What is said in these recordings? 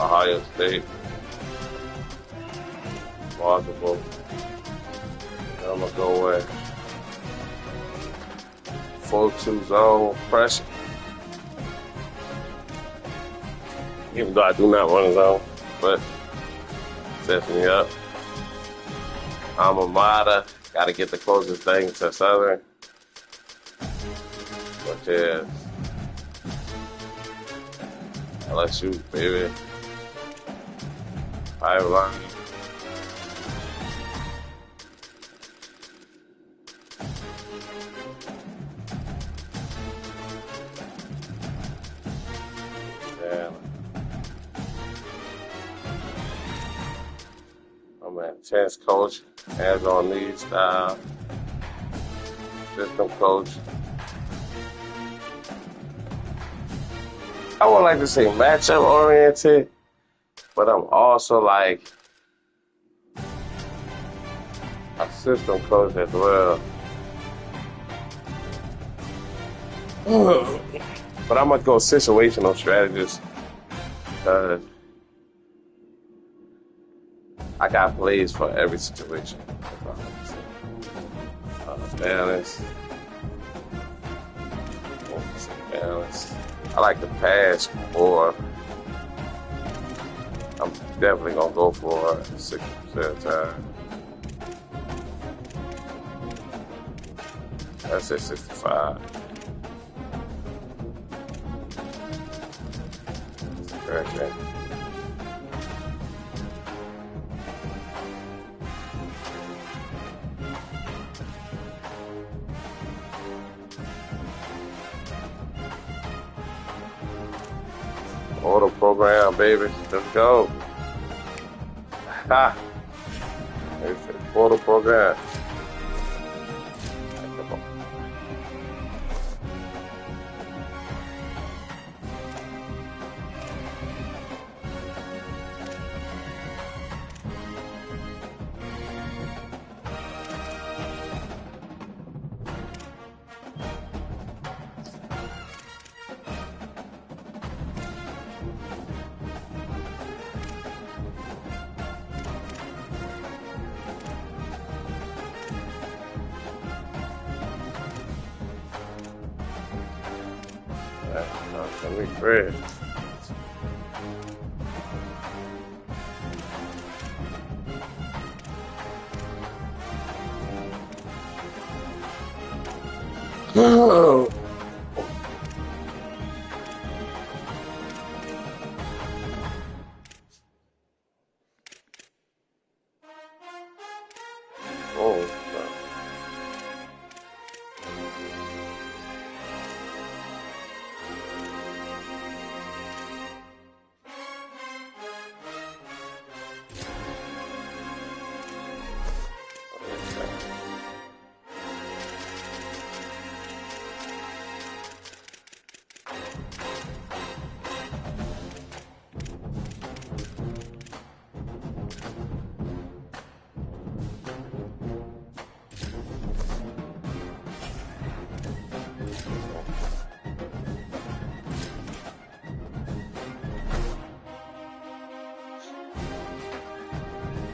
Ohio State, multiple. I'm gonna go with 4-2 zone pressure. Even though I do not run a zone, but sets me up. Alma mater, gotta get the closest thing to Southern, which is LSU, baby. Pipeline. Yeah. I'm an intense coach, hands-on lead style, system coach. I would like to say matchup oriented, but I'm also like a system coach as well. But I'm gonna go situational strategist because I got plays for every situation. Balance. Balance. I like to pass more. I'm definitely gonna go for 60% of the time. That's at 65. Okay. Auto program, baby. Let's go. Ha! It's an auto program. That's me great. Oh. Oh.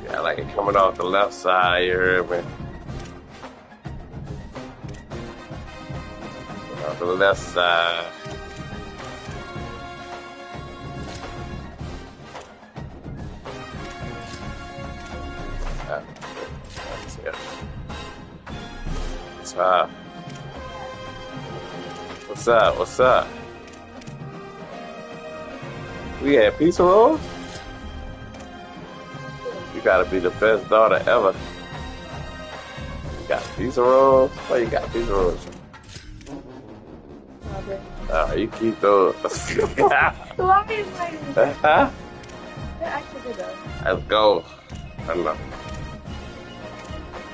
I like it coming off the left side, you heard me? Off the left side. That's it. What's up? What's up? What's up? We had pizza rolls? You gotta be the best daughter ever. You got pizza rolls? Why you got pizza rolls? You keep those. Love me later. Huh? They're actually good though. Let's go. I don't know.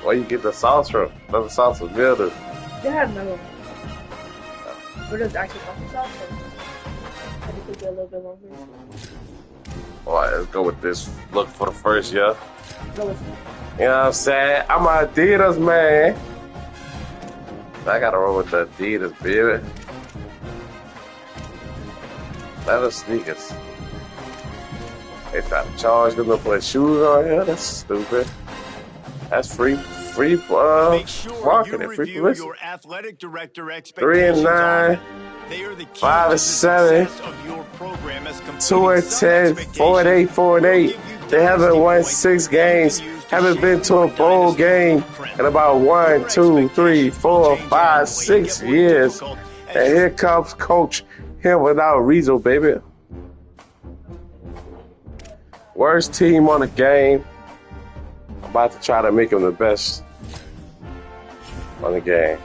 Where you get the sauce from? The sauce was good. They have another one. But it's actually coffee sauce, so I think it'll be a little bit longer. Alright, let's go with this look for the first year. Go with You know what I'm saying? I'm an Adidas man. I gotta roll with the Adidas, baby. Leather sneakers. They try to charge them to put shoes on here. That's stupid. That's free Make sure marketing, you free review publicity. your athletic director 3 expectations and 9, often. They are the key 5 to the and 7, success of your program, as 2 completing and some 10, 4 and 8, 4 and 8. They haven't won 6 games. Haven't been to a bowl game in about 1, 2, 3, 4, 5, 6 years. And here comes Coach him without Rizzo, baby. Worst team on the game. I'm about to try to make him the best on the game.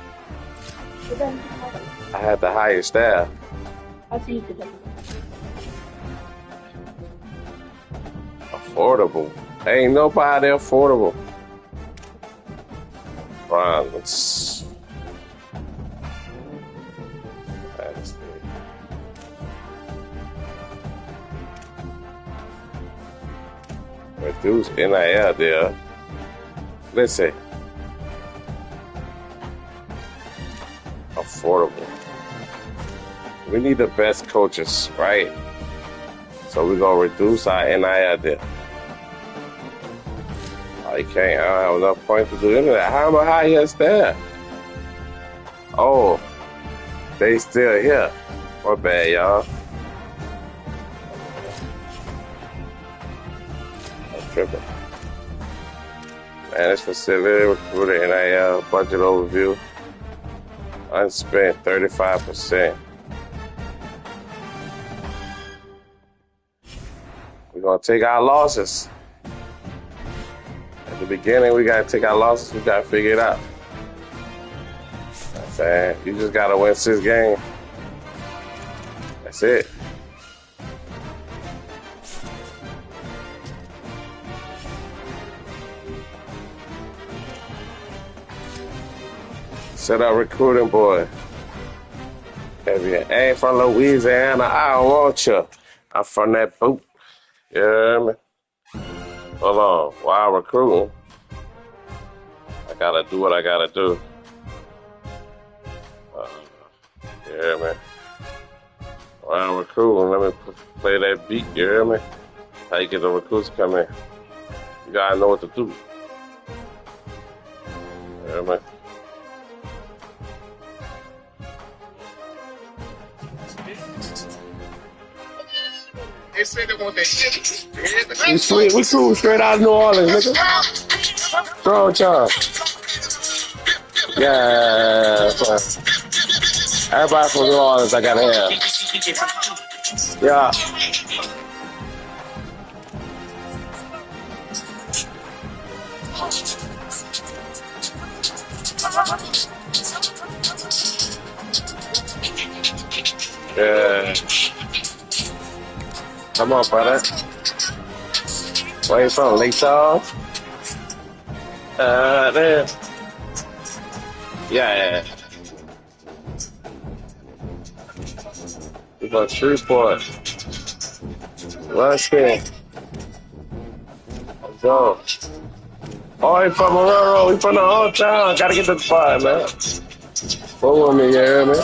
I had the highest staff. I'll see you today. Affordable. Ain't nobody affordable. Ron, let's see. Reduce NIL there. Listen. Affordable. We need the best coaches, right? So we're gonna reduce our NIL there. I can't. I don't have enough points to do any of that. How am I highest there? Oh, they still here. My bad, y'all. I'm tripping. Man, this facility recruiter NIL budget overview. Unspent 35%. We're gonna take our losses. At the beginning, we gotta take our losses. We gotta figure it out. I'm saying, you just gotta win 6 games. That's it. Set up recruiting board. If you ain't from Louisiana, I don't want you. I'm from that boot. You hear me? Hold on. While recruiting, I gotta do what I gotta do. You hear me? While recruiting, let me play that beat. You hear me? How you get the recruits come in? You gotta know what to do. You hear me? They say they want that shit. We cool straight out of New Orleans, nigga. Strong charge. Yeah, bro. Everybody from New Orleans, I gotta have. Yeah. Yeah. Come on, brother. Where you from? Lake Charles? There. Yeah. We from Shreveport. Let's get. Let's go. Oh, we from Aurora. We from the whole town. Gotta get to the spot, man. Pull with me, you hear me?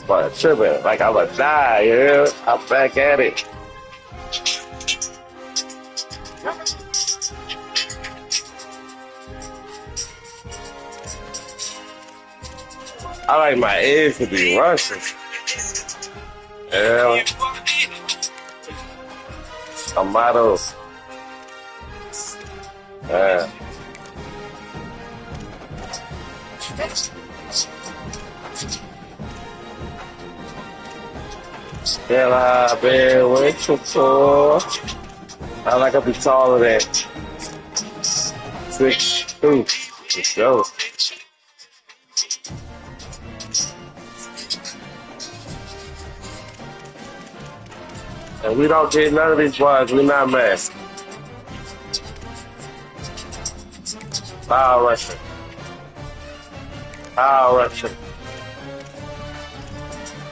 But tripping, like I'm gonna die, you hear me? I'm back at it. I like my eggs to be Russian. Yeah. Tomatoes. Yeah. Still I've been with you for. I like to be taller than 6'2". Let's go. And we don't get none of these boys. We're not masked. Foul Russian. Foul Russian.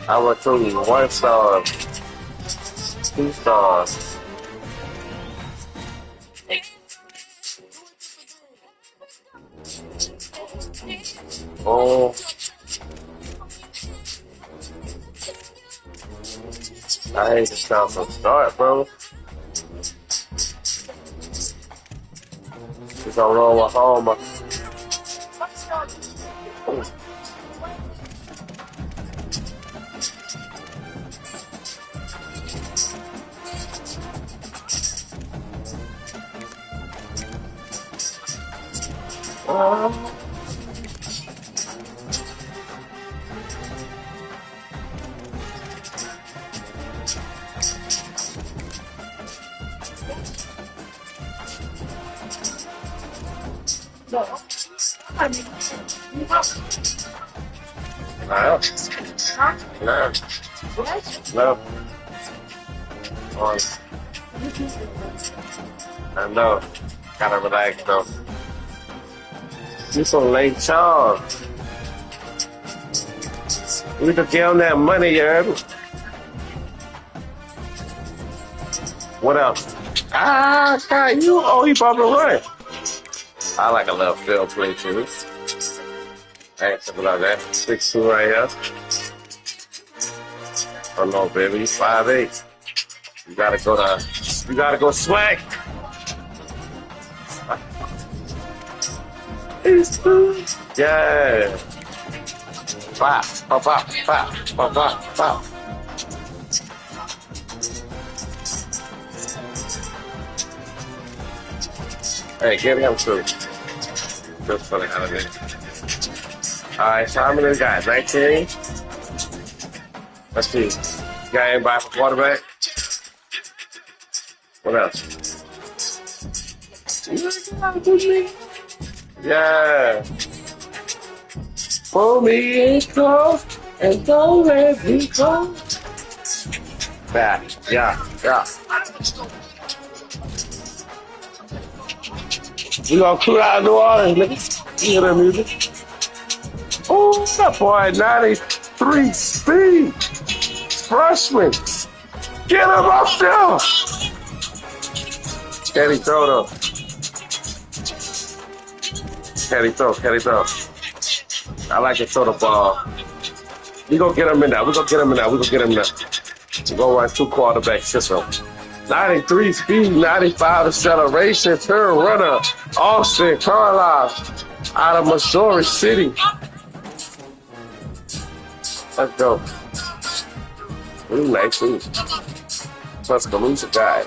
I went through 1 star, 2 stars. Oh. I hate the sound from start, bro. It's gonna roll with Homer. No. I mean, No. huh? No. Yes? No. I know. Gotta relax though. You some late Charles. We could get on that money, you heard me? What else? God, you about to run. I like a little field play too. Ain't something like that. 6'2" right here. Oh no, baby, you 5'8". You gotta go swag. Yeah. Pop, pop, pop, pop, pop, pop, pop. Hey, get him too. Just funny out of it. Alright, so how many we got? 19? Let's see. Got anybody for quarterback? What else? Yeah. Pull me in close and don't let me go. Back. Yeah. We gonna cruise out of New Orleans, nigga. You hear that music? Oh, that boy, 93 speed. Freshman. Get him up there. Can he throw though? Can he throw? I like to throw the ball. We gonna get him in there. We gonna run 2 quarterback system. 93 speed, 95 acceleration, turn runner, Austin Carlisle out of Missouri City. Let's go. Ooh, nice. Tuscaloosa guy.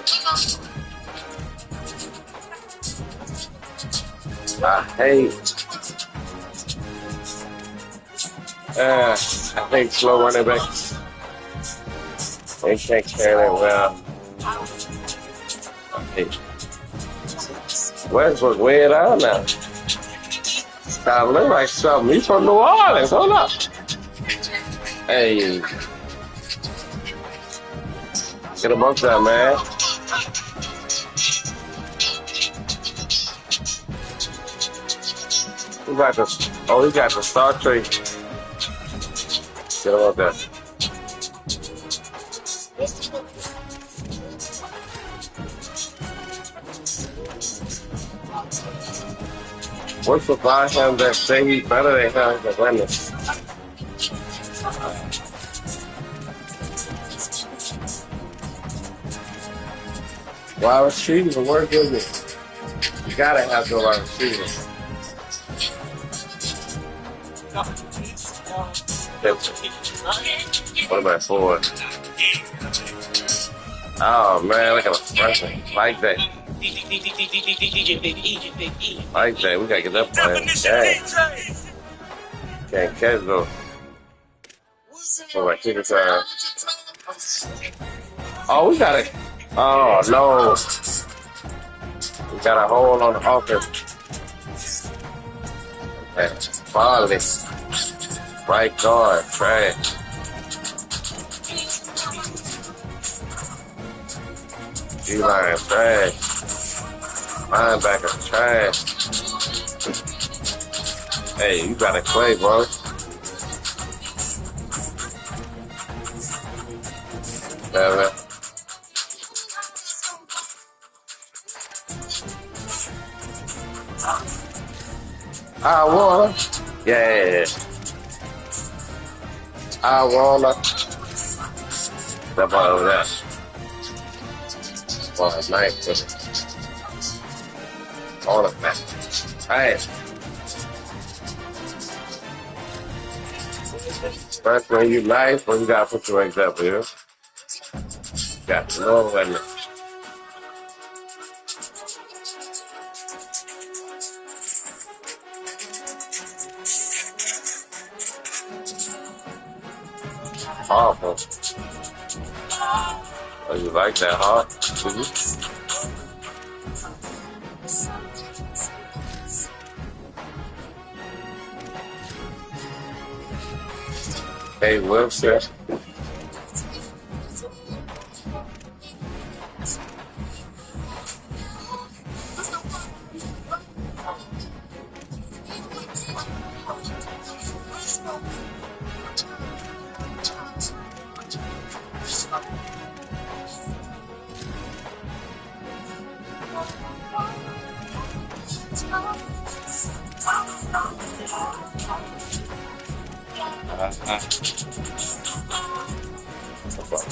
I hate slow running back. They can't carry that well. I hate Westbrook way it out now. Gotta look like something. He's from New Orleans. Hold up. Hey. Get him up there, man. He got the Star Trek. Get him up there. What's about him that say he's better than him to win this? Wide receivers are worth it. You gotta have the wide receivers. What about forward? Oh man, look at the freshman. Like that. Like that. We gotta get that playing. Dang. Can't catch though. So like kick it time. Oh, we got it. Oh no. We got a hole on the offense. Finally. Right guard, trash. D-line, trash. Linebacker, trash. Hey, you gotta play, bro. Yeah. I wanna. Yeah. I wanna. Step out of that. For a night. All of that. Alright. First when you nice, when you gotta put your eggs up here. Got to know when awful. Oh, you like that hot? Hey, Wilson.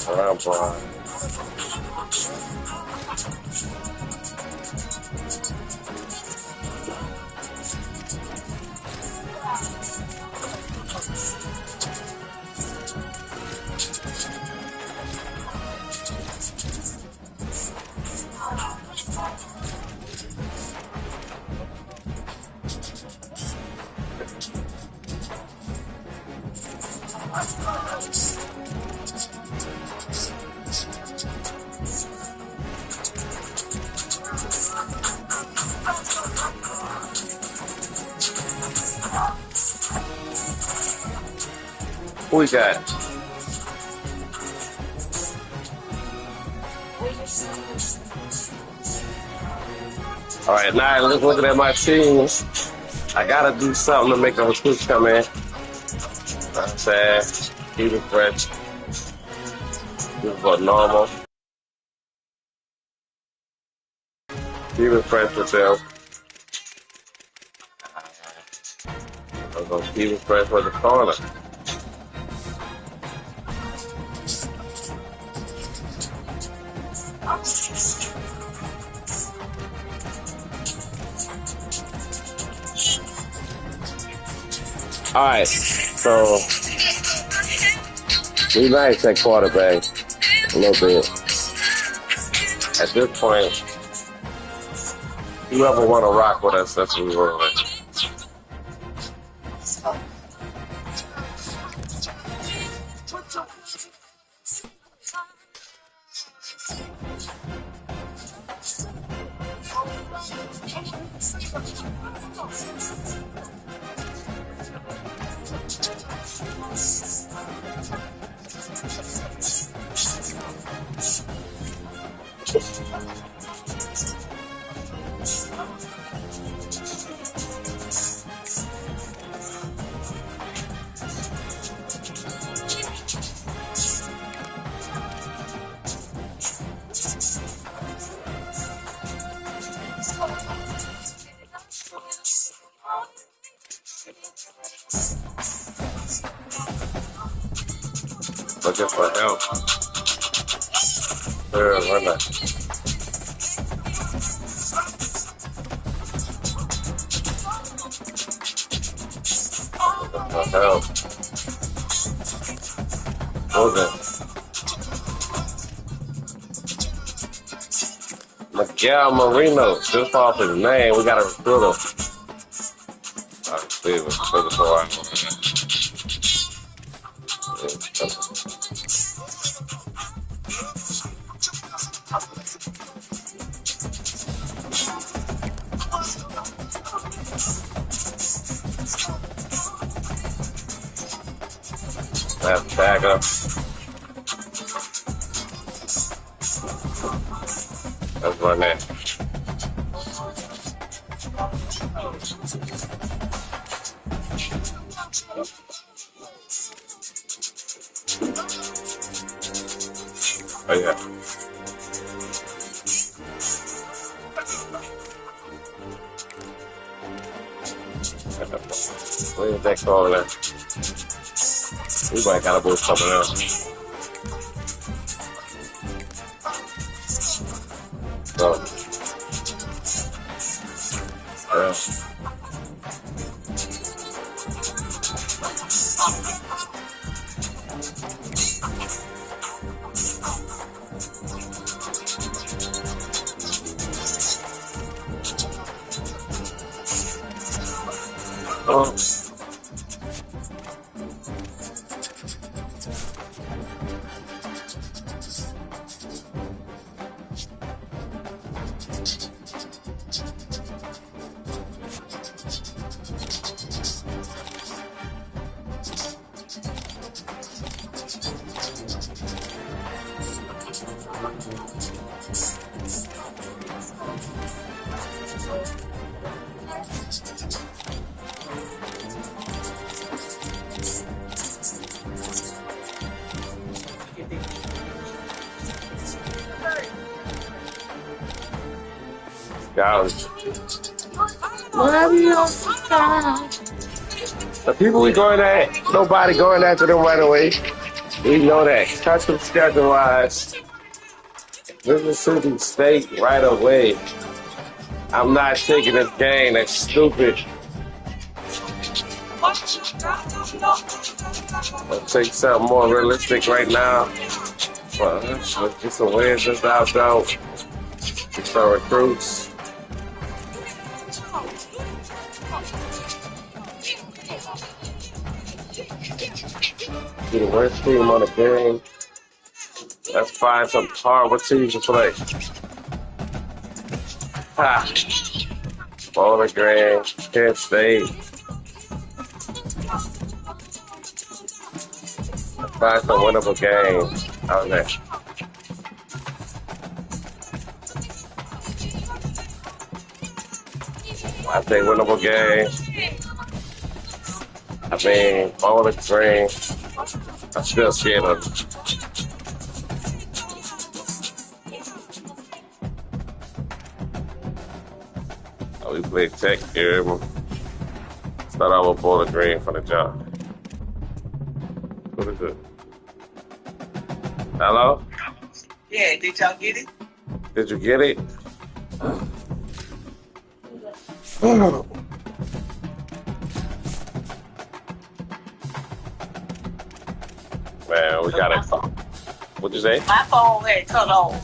Around, boy. Who we got? All right, now let's look at my team. I gotta do something to make them recruits come in. I'm saying, keep it fresh. Keep it normal. Keep it fresh with them. I'm gonna keep it fresh with the corner. All right, so we might take quarterback a little bit. At this point, whoever want to rock with us, that's what we roll with. Looking for help. Why not? Looking for help. Moving. Miguel Marino. Just off his name. We got to recruit him. I'll see him. Looking for him. Left tagger. That's my name. Oh yeah. Where's that calling at? We might gotta move something else. So, yeah. Oh, college. Love you all the time. The people we going at, nobody going after them right away. We know that. Custom schedule wise, Mississippi State right away. I'm not taking this game. That's stupid. I'll take something more realistic right now. But let's get some wins just out though. Get some recruits. Be the worst team on the game. Let's find some horrible teams to play. Ha! Bowling Green, Kent State. Let's find some winnable games out there. I think winnable games. I mean, Bowling Green. I'm still scared of them. Oh, we played Tech here. Start out with Bowling Green for the job. What is it? Hello? Yeah, did y'all get it? Did you get it? Man, we got it. What'd you say? My phone had cut off.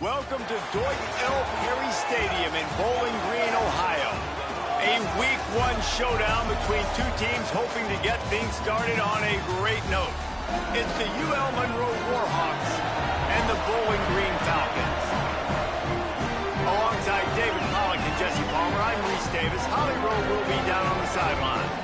Welcome to Dwight L. Perry Stadium in Bowling Green, Ohio. A Week 1 showdown between two teams hoping to get things started on a great note. It's the UL Monroe Warhawks and the Bowling Green Falcons. Alongside David Pollock and Jesse Palmer, I'm Reese Davis. Holly Rowe will be down on the sideline.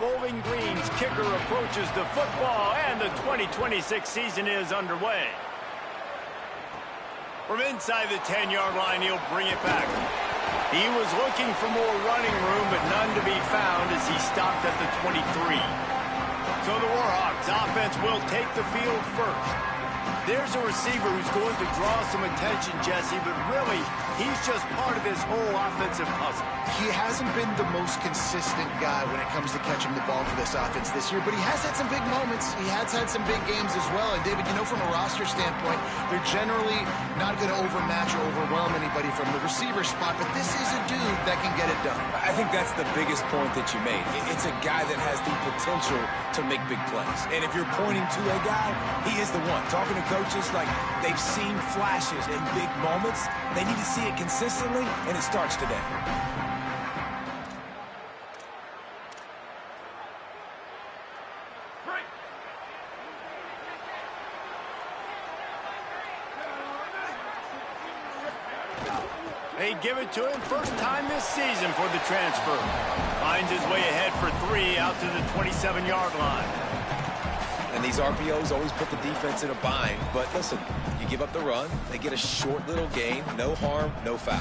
Bowling Green's kicker approaches the football, and the 2026 season is underway. From inside the 10-yard line, he'll bring it back. He was looking for more running room, but none to be found as he stopped at the 23. So the Warhawks offense will take the field first. There's a receiver who's going to draw some attention, Jesse, but really, he's just part of this whole offensive puzzle. He hasn't been the most consistent guy when it comes to catching the ball for this offense this year, but he has had some big moments. He has had some big games as well. And, David, you know, from a roster standpoint, they're generally not going to overmatch or overwhelm anybody from the receiver spot, but this is a dude that can get it done. I think that's the biggest point that you made. It's a guy that has the potential to make big plays. And if you're pointing to a guy, he is the one. Talking to coaches, like, they've seen flashes in big moments. They need to see it consistently, and it starts today. They give it to him first time this season for the transfer. Finds his way ahead for 3 out to the 27-yard line. And these RPOs always put the defense in a bind. But listen, you give up the run, they get a short little gain, no harm, no foul.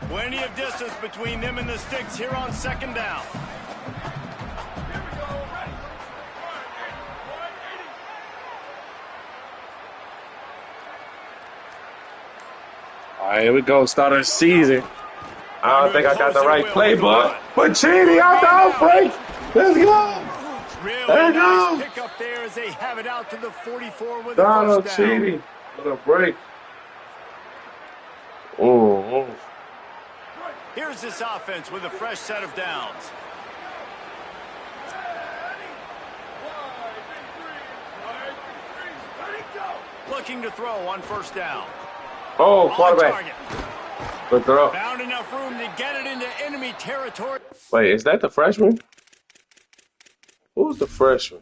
Plenty of distance between them and the sticks here on second down. All right, here we go. Start of the season. I don't think I got the right playbook. But Cheaty out the outbreak. Let's go. Really there you nice go. pick up there as they have it out to the 44 with Donald a first down. Cheaty. What a break. Oh. Here's this offense with a fresh set of downs. Looking to throw on first down. Oh, quarterback. Good throw. Found enough room to get it into enemy territory. Wait, is that the freshman? Who's the freshman?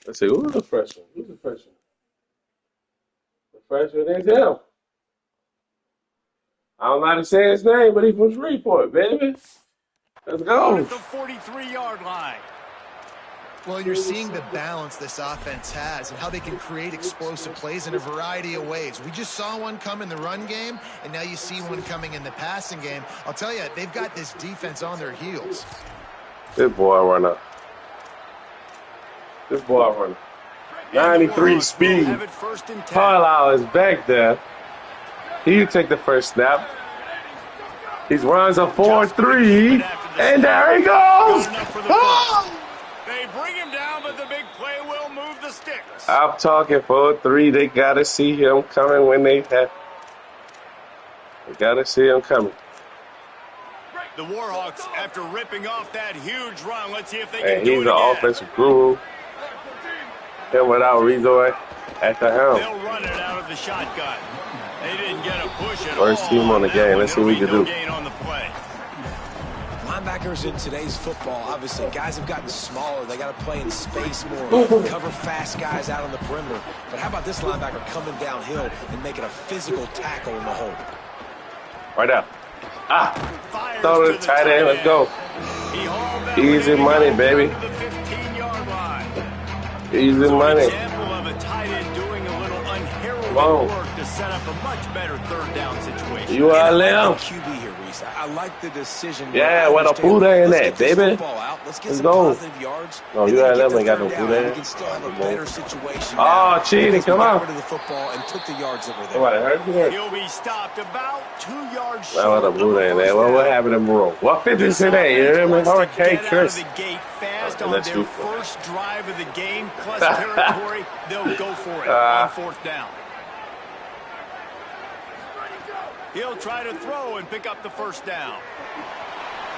Let's see, who's the freshman? Who's the freshman? The freshman is him. I don't know how to say his name, but he was Report, baby. Let's go. At the 43-yard line. Well, you're seeing the balance this offense has and how they can create explosive plays in a variety of ways. We just saw one come in the run game, and now you see one coming in the passing game. I'll tell you, they've got this defense on their heels. Good boy runner. This boy runner. 93 speed. Carlisle is back there. He take the first snap. He runs a 4-3, and there he goes. Oh! They bring him down, but the big play will move the the sticks. I'm talking for 3. They gotta see him coming when they have. They gotta see him coming. The Warhawks, after ripping off that huge run, let's see if they And can do he's it the again. offensive guru. Him without Resort at the helm. They'll run it out of the shotgun. They didn't get a push at First all team on the that game. one. Let's see what we There'll can be do. no gain on the play. Linebackers in today's football, obviously, guys have gotten smaller. They got to play in space more, cover fast guys out on the perimeter. But how about this linebacker coming downhill and making a physical tackle in the hole? Right out. Ah, Fires throw to the tight end. Let's go. He hauled that Easy one in. money, He got baby. down to the 15-yard line. Easy So an money. example of a tight end doing a little unheralded Whoa. work to set up a much better third down situation. You And I are like Lamb. the QB here, Reese. I like the decision. Yeah, I where the understand. Buddha in Let's that, get this baby. football out. Let's get Let's some go. positive yards. No, and you then had get them, the ain't got third no down, Buddha and in. We can still have a Come on. better situation. Oh, now cheating, because we come got on. rid of the football and took the yards over there. Somebody hurt you? He'll be stopped about 2 yards Now short what a of a Buddha in there. first What down. happened to Moreau? What fit This this today? You offense hear me? wants to Hurricane get out of Chris. the gate fast on Let's their shoot. first drive of the game, plus territory. They'll go for it on fourth down. He'll try to throw and pick up the first down.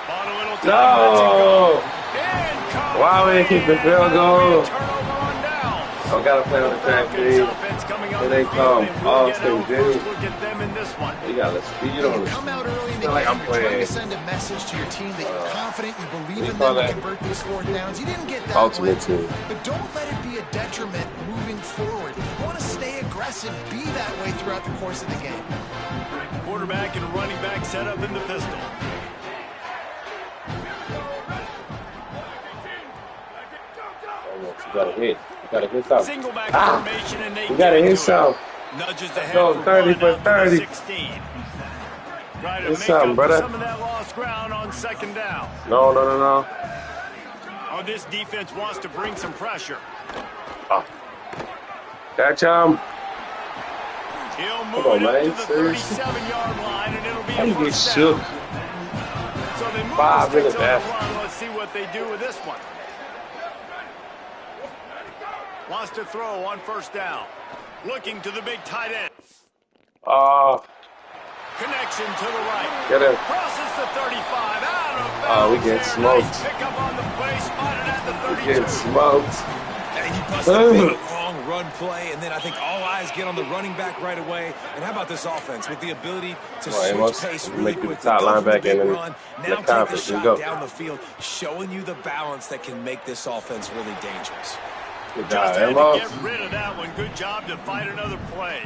On a little time. No! Incomplete. Why we didn't keep the field goal? Turnover on downs. I gotta play on the track, Falcons please. offense coming on Here the they field, come. and we'll get Austin our Jennings. first look at them in this one. You gotta speed You on come out early in the Feel like game, I'm you're trying playing, to send a message to your team that you're confident, you believe you in call them to that? convert these fourth downs. You didn't get that Ultimate one, team. but don't let it be a detriment moving forward. If you want to stay aggressive, be that way throughout the course of the game. Quarterback and running back set up in the pistol. You gotta hit. You gotta hit something. Single back Ah! formation, and they You gotta get hit to it. something. Nudges ahead Go, for 30 one for out to the 30. 16. Trying to Hit make something, up brother. for some of that lost ground on second down. No, no, no, no. Oh, this defense wants to bring some pressure. Oh. Catch him. He'll move Come on, it up man. to the Seriously? 37-yard line, and it'll be How a you get first shook? down. So they move 5 the sticks minutes on the after. run. Let's see what they do with this one. Wants to throw on first down. Looking to the big tight end. Oh, Connection to the right. get him. Crosses the 35. Out of bounds. Oh, we getting there. smoked. Nice pick up on the play. Spotted at the 32. Getting smoked. And he busts a big, long run play, and then I think all eyes get on the running back right away. And how about this offense with the ability to Well, switch Amos, pace you really make you the quickly, top go for the linebacker big in the- run, in the now take the conference. Here you shot go. down the field, showing you the balance that can make this offense really dangerous. Good Just job, had to Amos. get rid of that one. Good job to fight another play.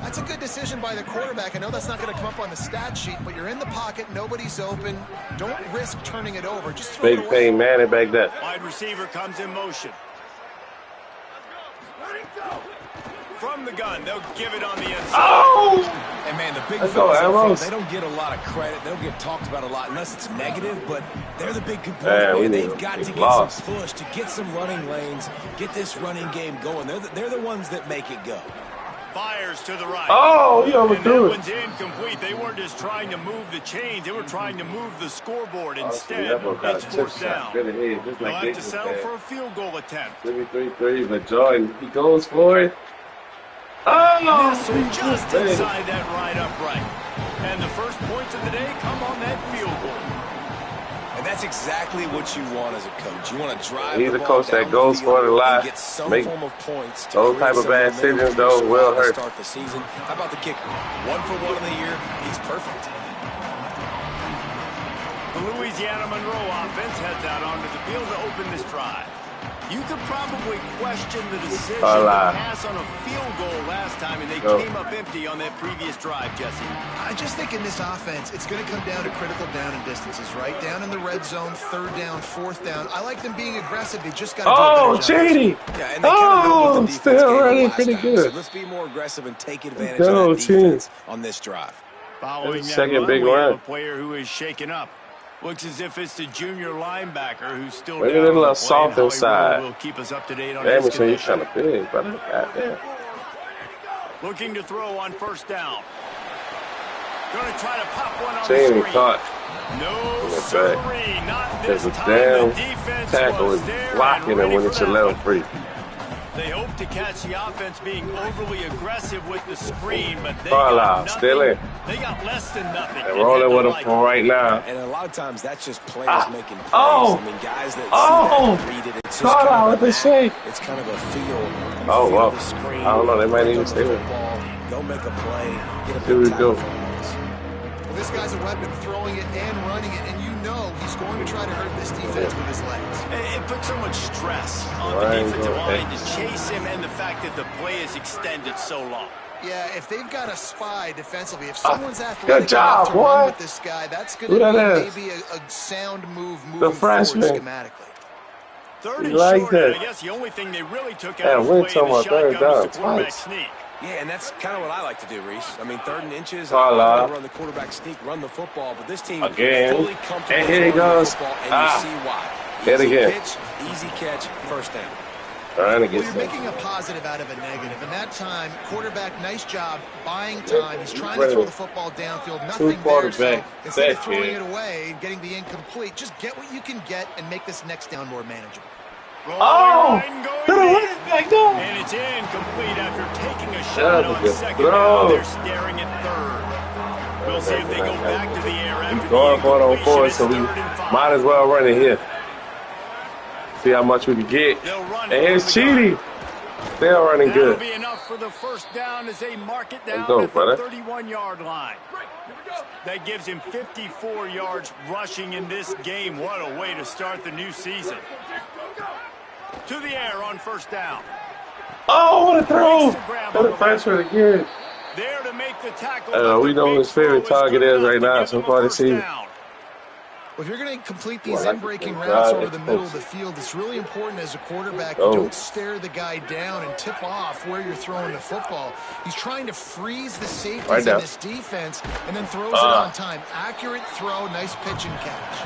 That's a good decision by the quarterback. I know that's not going to come up on the stat sheet, but you're in the pocket, nobody's open. Don't risk turning it over. Just throw it Big away. Payne Manning back there. Wide receiver comes in motion. From the gun, they'll give it on the inside. Oh! And man, the big Let's go, fellas up front, Amos. they don't get a lot of credit. They don't get talked about a lot unless it's negative, but they're the big Man, component. we Man, need they've them. got They to get lost. some push, to get some running lanes, get this running game going. They're the ones that make it go. Fires to the right. Oh, you And that overthrew it. one's incomplete. They weren't just trying to move the chains. They were trying to move the scoreboard Austin instead. Level got a It's chip fourth shot. down. Good ahead, just They'll like have they to just settle had. for a field goal attempt. 3-3-3, but Jordan, he goes for it. Oh! Nestled just Man. inside that right upright. And the first points of the day come on that field goal. And that's exactly what you want as a coach. You want to drive He's the a ball coach that down the goes field for it a lot. and get some Make form of points to those create type of some bad momentum decisions, for your though, squad will to hurt. start the season. How about the kicker? 1 for 1 in the year. He's perfect. The Louisiana Monroe offense heads out onto the field to open this drive. You could probably question the decision to Hola. pass on a field goal last time, and they Go. came up empty on that previous drive, Jesse. I just think in this offense, it's going to come down to critical down and distances, right? Down in the red zone, third down, fourth down. I like them being aggressive. They just got to do a Oh, better job. Chady! Yeah, and they kind of know what the defense still gave them running last pretty time. good. So let's be more aggressive and take advantage Go, of that team. defense on this drive. Following That's the that second run, big we have run. a player who is shaken up. Looks as if it's the junior linebacker who's still Maybe down a on little the play, and soft Howie inside. Rowe will keep us up to date on Damn, his so you condition. kind of big, brother. Goddamn. Looking to throw on first down. Going to try to pop one on Jamie the screen. caught. No, the sirree, not Because this the time. damn The defense tackle was is there blocking and him ready when for he should that let one. him free. They hope to catch the offense being overly aggressive with the screen, but they Carlisle, got still in. nothing. They got less than nothing. They're rolling with him for right now. And a lot of times that's just players making plays. Oh. I mean, guys that see that and read it. It's just Carlisle kind with of the shake. it's kind of a feel. Oh, Feel wow. the screen, I don't know. They might even look stay over the with ball, go make a play, get a Here we big go. tackle for once. Well, this guy's a weapon, throwing it and running it, and you know he's going to try to hurt this defense with his legs. It puts so much stress on the Right, defensive line okay. to chase him, and the fact that the play is extended so long. Yeah, if they've got a spy defensively, if someone's good athletic job, enough to run boy. with this guy, that's going Who to that be is? maybe a sound move The moving forward freshman. schematically. Third You and like short, that? and I guess the only thing they really took Yeah, out of the win play in some the on third shotgun was down the quarterback twice. sneak. Yeah, and that's kind of what I like to do, Reese. I mean, 3rd and inches, Carlisle. I run the quarterback sneak, run the football, but this team Again. fully comfortable And here he throwing the goes. football, and Ah. you see why. Hit Easy again. pitch, easy catch, first down. Trying to Well, get you're some. making a positive out of a negative. And that time, quarterback, nice job buying time. He's trying to throw the football downfield. Nothing there. So quarterback instead of set throwing here. it away and getting the incomplete, just get what you can get and make this next down more manageable. Rolling Oh! right and going To the deep. running back, no! And it's incomplete after taking a That shot was a on good second throw. down. They're staring at third. We'll see if they go back to the air after He's the going for it on incompletion. fourth, It's so we 3rd and 5. might as well run it here. See how much we can get. They'll run And it here's from the gun. Cheaty. They're running That'll good. be enough for the first down as they mark it down go, at brother. the 31-yard line. That gives him 54 yards rushing in this game. What a way to start the new season. To the air on first down. Oh, what a throw! Breaks the grab What on a the pressure again. There to make the tackle. We know who his favorite target is right now so far this season. Well, if you're going to complete these Well, I in-breaking think routes God over is the middle of close. the field, it's really important as a quarterback Oh. you don't stare the guy down and tip off where you're throwing the football. He's trying to freeze the safeties Right in down. this defense and then throws it on time. Accurate throw, nice pitch and catch.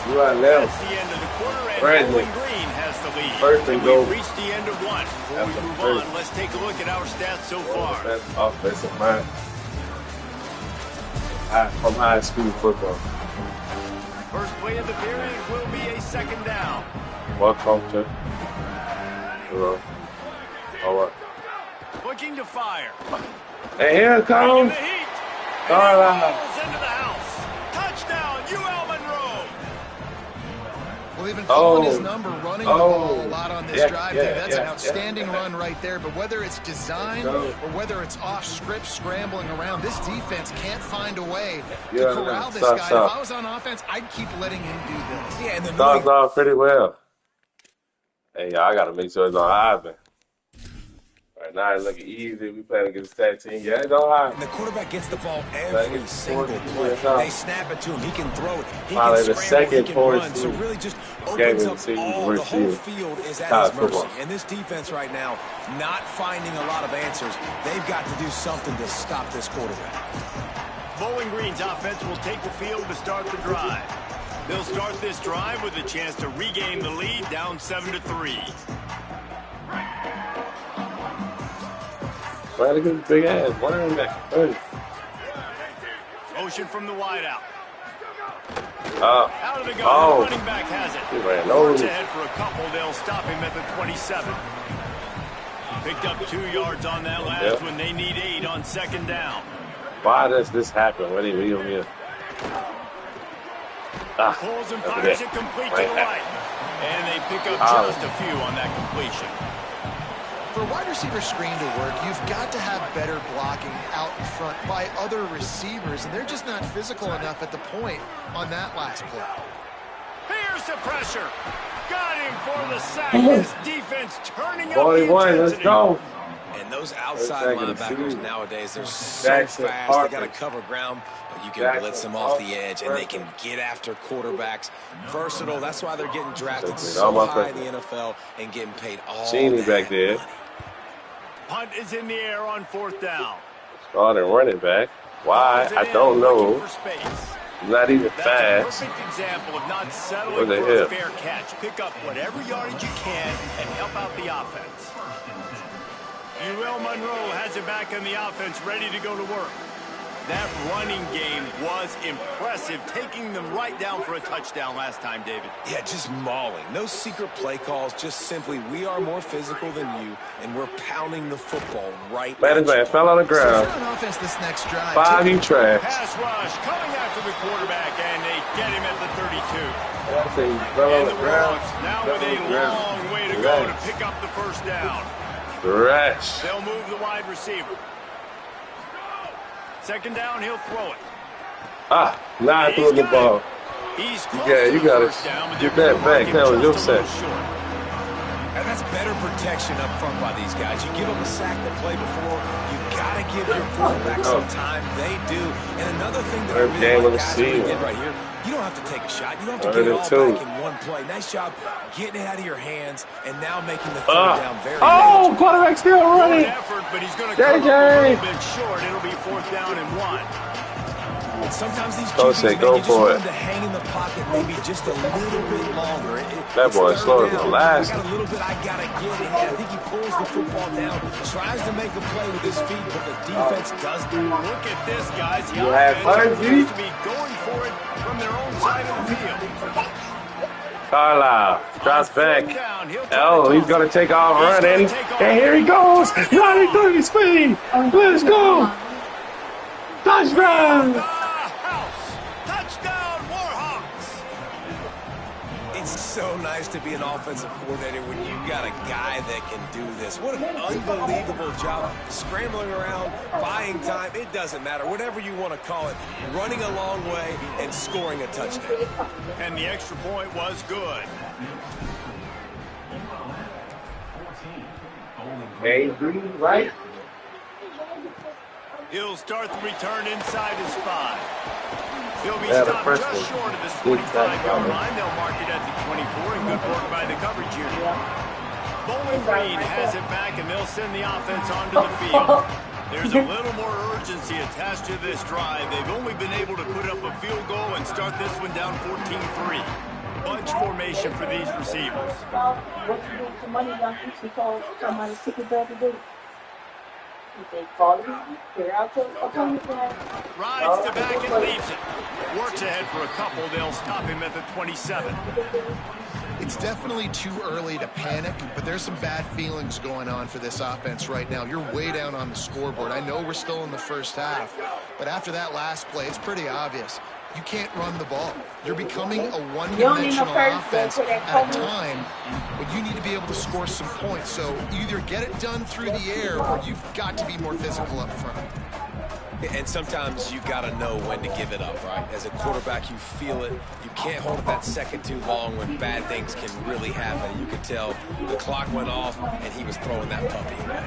You right now. That's the end of the quarter, and Brandon. Bowling Green has the lead. First and goal. We've reached the end of one. Before we That's move the on, first. let's take a look at our stats so far. That's offensive mind. From high school football. First play of the period will be a second down. Welcome to. All right. Looking to fire. And here it Bringing comes. the heat. Carlisle. And he rolls into the house. Touchdown, UL Monroe. Well, they've been calling his Oh. number, running the Oh. ball a lot on this Yeah, drive. yeah, Dave. That's an yeah, outstanding yeah. run right there. But whether it's design Go. or whether it's off script scrambling around, this defense can't find a way to Yeah, corral this stop, guy. stop. If I was on offense, I'd keep letting him do this. Yeah, and the Starts off pretty well. Hey, y'all, I got to make sure it's on Ivan. Right now, it's looking easy. We playing against that team. Yeah, it's on Ivan. And the quarterback gets the ball Like every it's single 40 play. years old. They snap it to him. He can throw it. He Probably can the scramble. He second can for run. his So team. really just Game opens in the up season, all we're the whole seeing field is at college his mercy. football. And this defense right now, not finding a lot of answers. They've got to do something to stop this quarterback. Bowling Green's offense will take the field to start the drive. They'll start this drive with a chance to regain the lead, down 7-3. Trying to get his big ass. Running back. 30. Motion from the wideout. Uh, Out of the gun, Oh. the running back has it. He ran Yards over. ahead for a couple. They'll stop him at the 27. Picked up 2 yards on that last Yeah. one. They need 8 on second down. Why does this happen? What do you mean here? Pulls and Over fires there. it complete to Right the there. right. And they pick up Oh. just a few on that completion. For a wide receiver screen to work, you've got to have better blocking out in front by other receivers, and they're just not physical enough at the point on that last play. Here's the pressure. Got him for the sack. His defense turning up the 41, let's intensity. go. And those outside Second and linebackers two. nowadays, they're so Jackson, fast. They got to Harper. cover ground, but you can Jackson, blitz them off the Harper, edge, and they can get after quarterbacks. Versatile. That's why they're getting drafted All so my high in friends. the NFL and getting paid all Cheney that back there. money. Punt is in the air on fourth down. Starting running back. Why? Throws it I in, don't looking know. for space. He's not even That's a fast. perfect example of not What settling the for a hell? fair catch. Pick up whatever yardage you can and help out the offense. UL Monroe has it back on the offense, ready to go to work. That running game was impressive, taking them right down for a touchdown last time, David. Yeah, just mauling. No secret play calls, just simply we are more physical than you, and we're pounding the football right Man, this man fell on the So ground. for an offense this next drive, 5, you trash. Pass rush coming after the quarterback, and they get him at the 32. I say he fell on And the the ground. Warhawks now with a long way to go to pick up the first down. Trash. They'll move the wide receiver. Second down, he'll throw it. Ah, now I threw the ball. He's close Yeah, to you the gotta first down, but get they're that gonna back. mark That him was your just a little set. short. And that's better protection up front by these guys. You give them a sack to play before, you got to give your quarterback some time. They do. And another thing that I Third game really of like, the guys, what we season. did right here, you don't have to take a shot. You don't have to Third get it and all 2. back in one play. Nice job getting it out of your hands and now making the third down very Oh, quarterback still Good running. effort, but he's going to JJ. come up a little bit short. It'll be 4th down and 1. And sometimes these Coach QBs, said, man, go you just for want it. them to hang in the pocket maybe just a little bit longer. That It's boy third slow as down. molasses. I got a little bit I got to get in. I think he pulls the football down, tries to make a play with his feet, but the defense does that. Look at this, guys. The You have offense fun, seems G? to be going for it from their own side of the field. Carlisle drops On fourth back. down, he'll try Oh, to he's going to take off He's gonna running. take off. And here he goes. Running through his speed. Let's go. Touchdown. the house. Touchdown, Warhawks. It's so nice to be an offensive coordinator when you got a guy that can do this. What an unbelievable job. Scrambling around, buying time, it doesn't matter. Whatever you want to call it, running a long way and scoring a touchdown. And the extra point was good. Right? He'll start the return inside his 5. He'll be Yeah, the stopped first just one. short of his Good 25-yard tackle. line. They'll mark it at the 24, and good work by the coverage unit. Bowling Green has it back, and they'll send the offense onto the field. There's a little more urgency attached to this drive. They've only been able to put up a field goal and start this one down 14-3. Bunch formation for these receivers. What you do for money, young people? She called somebody ticket the other day. They call it, they're out to opponent there. Rides to back and leaves it. Works ahead for a couple. They'll stop him at the 27. It's definitely too early to panic, but there's some bad feelings going on for this offense right now. You're way down on the scoreboard. I know we're still in the first half, but after that last play, it's pretty obvious. You can't run the ball. You're becoming a one-dimensional offense at a time when you need to be able to score some points. So either get it done through the air or you've got to be more physical up front. And sometimes you got to know when to give it up, right? As a quarterback, you feel it. You can't hold it that second too long when bad things can really happen. You could tell the clock went off and he was throwing that puppy away.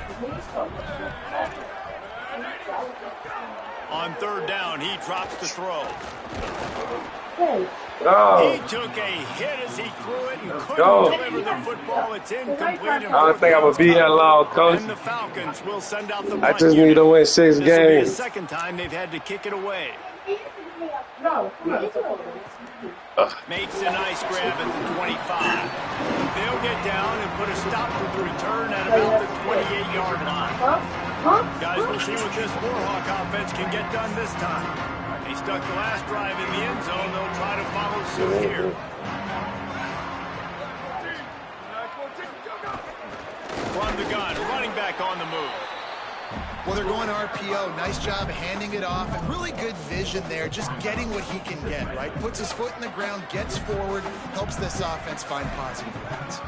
On third down, he drops to throw. Oh, He took a hit as he threw it and couldn't Go. deliver the football. It's incomplete. I don't think I'm going to be here long, Coach. And the Falcons will send out the I punt just need unit. to win 6 This will be the games. second time they've had to kick it away. Makes a nice grab at the 25. They'll get down and put a stop to the return at about the 28-yard line. Guys, we'll see what this Warhawk offense can get done this time. They stuck the last drive in the end zone. They'll try to follow suit here. From the gun, running back on the move. Well, they're going RPO. Nice job handing it off. And really good vision there, just getting what he can get, right? Puts his foot in the ground, gets forward, helps this offense find positive points.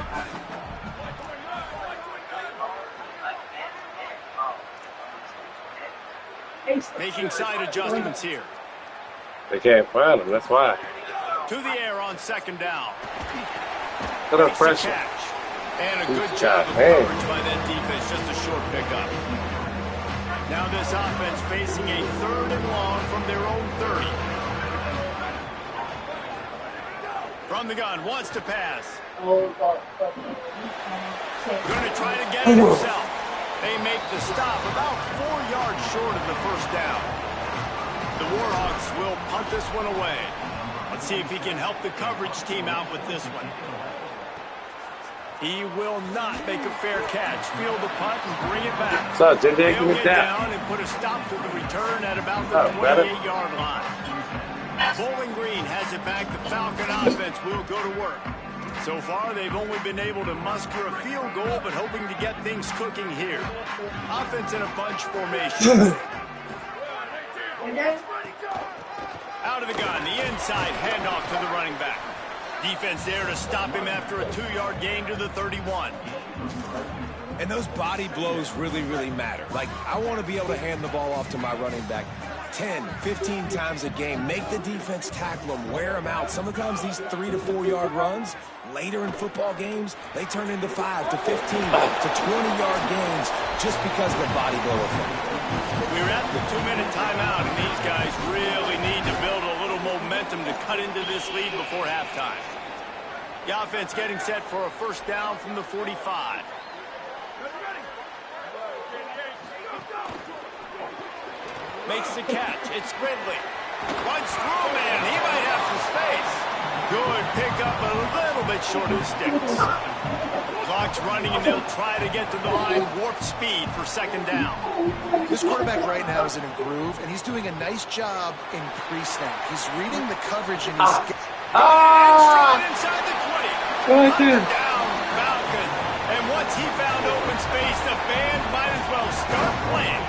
Making side adjustments here. They can't find him. That's why. To the air on second down. Put up Makes the pressure. catch. And a good Good job job, of man. coverage by that defense. Just a short pickup. Now this offense facing a third and long from their own 30. From the gun, wants to pass. Going to try to get it himself. They make the stop about 4 yards short of the first down. The Warhawks will punt this one away. Let's see if he can help the coverage team out with this one. He will not make a fair catch. Field the punt and bring it back. What's up, JJ? Give He'll me get that. down and put a stop to the return at about the 28-yard line. Bowling Green has it back. The Falcon offense will go to work. So far, they've only been able to muster a field goal, but hoping to get things cooking here. Offense in a bunch formation. Out of the gun, the inside handoff to the running back. Defense there to stop him after a 2-yard gain to the 31. And those body blows really, really matter. Like, I want to be able to hand the ball off to my running back 10, 15 times a game. Make the defense tackle them, wear them out. Sometimes these 3 to 4 yard runs, later in football games, they turn into 5 to 15 to 20-yard gains just because of the body blow effect. We're at the 2-minute timeout, and these guys really need to build a little momentum to cut into this lead before halftime. The offense getting set for a first down from the 45. Makes the catch. It's Ridley. Runs through, man. He might have some space. Good pickup, but a little bit short of the sticks. Clock's running, and they'll try to get to the line. Warp speed for second down. This quarterback right now is in a groove, and he's doing a nice job in pre-snap. He's reading the coverage, and he's... Inside the 20. Right there. Down, Falcon. And once he found open space, the band might as well start playing.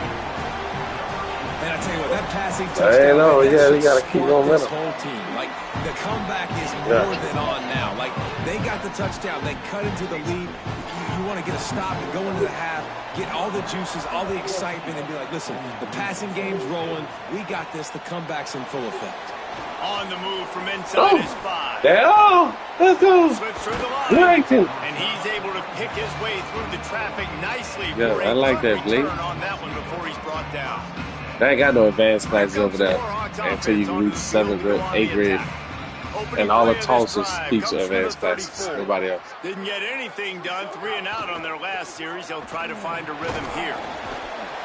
And I tell you what, that passing I touchdown, know, that yeah, should we gotta keep sport this momentum. whole team. Like, the comeback is more than on now. Like, they got the touchdown. They cut into the lead. You want to get a stop and go into the half, get all the juices, all the excitement, and be like, listen, the passing game's rolling. We got this. The comeback's in full effect. On the move from inside his 5. There. Let's go. Slips through the line. Warrington. And he's able to pick his way through the traffic nicely. Yeah, for I a like punt that, Blake. return on that one before he's brought down. They ain't got no advanced classes over there until you reach 7th grade, 8th grade. And all the tosses teach advanced classes. Nobody else. Didn't get anything done. 3 and out on their last series. They'll try to find a rhythm here.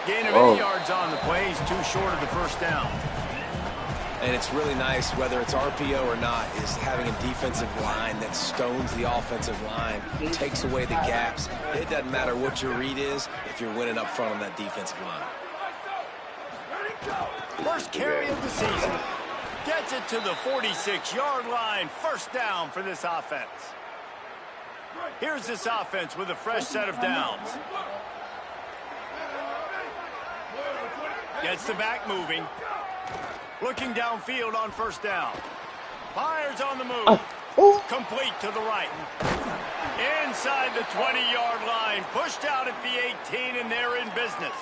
Gain of 8 yards on the play. He's too short of the first down. And it's really nice, whether it's RPO or not, is having a defensive line that stones the offensive line, takes away the gaps. It doesn't matter what your read is if you're winning up front on that defensive line. First carry of the season. Gets it to the 46-yard line. First down for this offense. Here's this offense with a fresh set of downs. Gets the back moving. Looking downfield on first down. Fires on the move. Complete to the right. Inside the 20-yard line. Pushed out at the 18, and they're in business.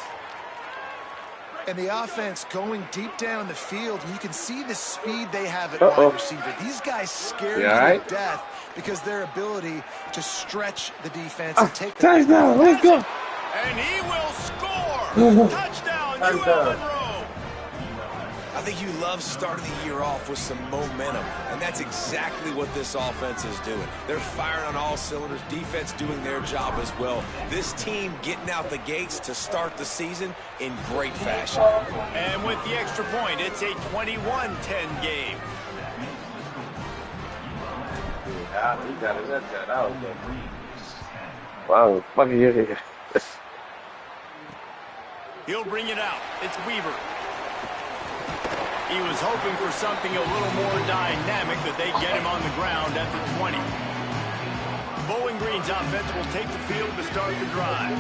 And the offense going deep down the field. You can see the speed they have at wide receiver. These guys scare you to death because their ability to stretch the defense and take the touchdown. Let's go. And he will score. Touchdown, UL Monroe. I think you love starting the year off with some momentum, and that's exactly what this offense is doing. They're firing on all cylinders, defense doing their job as well. This team getting out the gates to start the season in great fashion. And with the extra point, it's a 21-10 game. Wow, fucking yeah. He'll bring it out. It's Weaver. He was hoping for something a little more dynamic, but they get him on the ground at the 20. Bowling Green's offense will take the field to start the drive.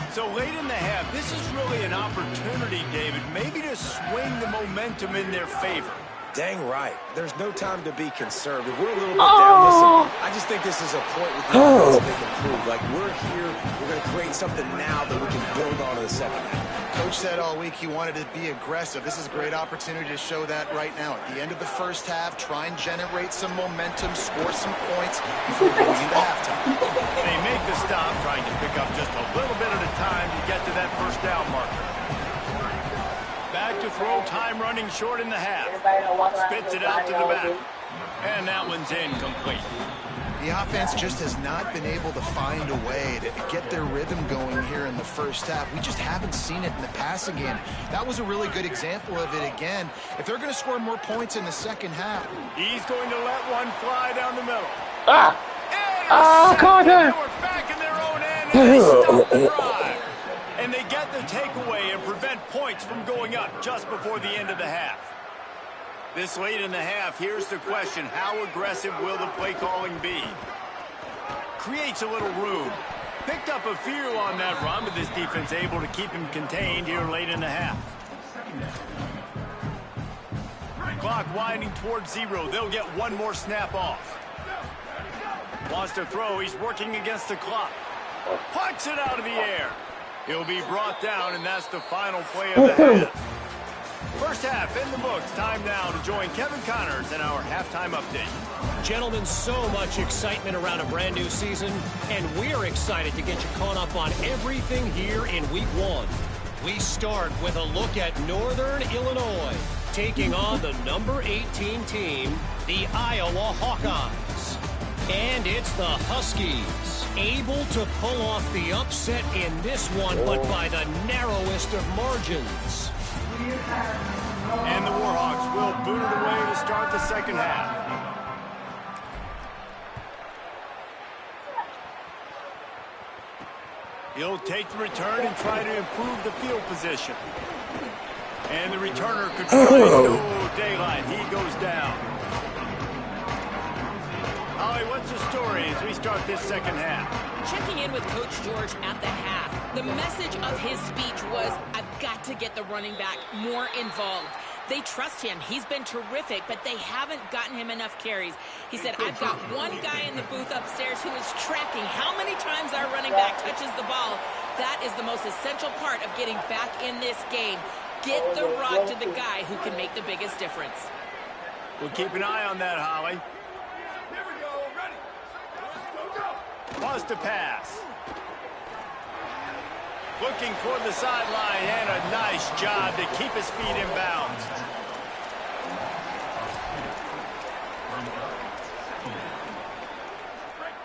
So late in the half, this is really an opportunity, David, maybe to swing the momentum in their favor. Dang right. There's no time to be conservative. We're a little bit down. Listen, I just think this is a point with the offense they can prove. Like, we're here, we're going to create something now that we can build on in the second half. Coach said all week he wanted to be aggressive. This is a great opportunity to show that right now. At the end of the first half, try and generate some momentum, score some points before going into halftime. They make the stop, trying to pick up just a little bit at a time to get to that first down marker. Back to throw, time running short in the half. Spits it out to the back. And that one's incomplete. The offense just has not been able to find a way to get their rhythm going here in the first half. We just haven't seen it in the passing game. That was a really good example of it again. If they're going to score more points in the second half. He's going to let one fly down the middle. And Oh, Carter! They were back in their own end, and they stopped the drive. And they get the takeaway and prevent points from going up just before the end of the half. This late in the half, here's the question. How aggressive will the play calling be? Creates a little room. Picked up a few on that run, but this defense able to keep him contained here late in the half. Clock winding towards 0. They'll get one more snap off. Wants to throw. He's working against the clock. Pucks it out of the air. He'll be brought down, and that's the final play of the half. First half in the books. Time now to join Kevin Connors in our halftime update. Gentlemen, so much excitement around a brand new season, and we're excited to get you caught up on everything here in Week 1. We start with a look at Northern Illinois, taking on the number 18 team, the Iowa Hawkeyes. And it's the Huskies, able to pull off the upset in this one, but by the narrowest of margins. And the Warhawks will boot it away to start the second half. He'll take the return and try to improve the field position. And the returner could find no daylight. He goes down. Holly, what's the story as we start this second half? Checking in with Coach George at the half, the message of his speech was, I've got to get the running back more involved. They trust him. He's been terrific, but they haven't gotten him enough carries. He said, I've got one guy in the booth upstairs who is tracking how many times our running back touches the ball. That is the most essential part of getting back in this game. Get the rock to the guy who can make the biggest difference. We'll keep an eye on that, Holly. Wants to pass. Looking toward the sideline, and a nice job to keep his feet in bounds.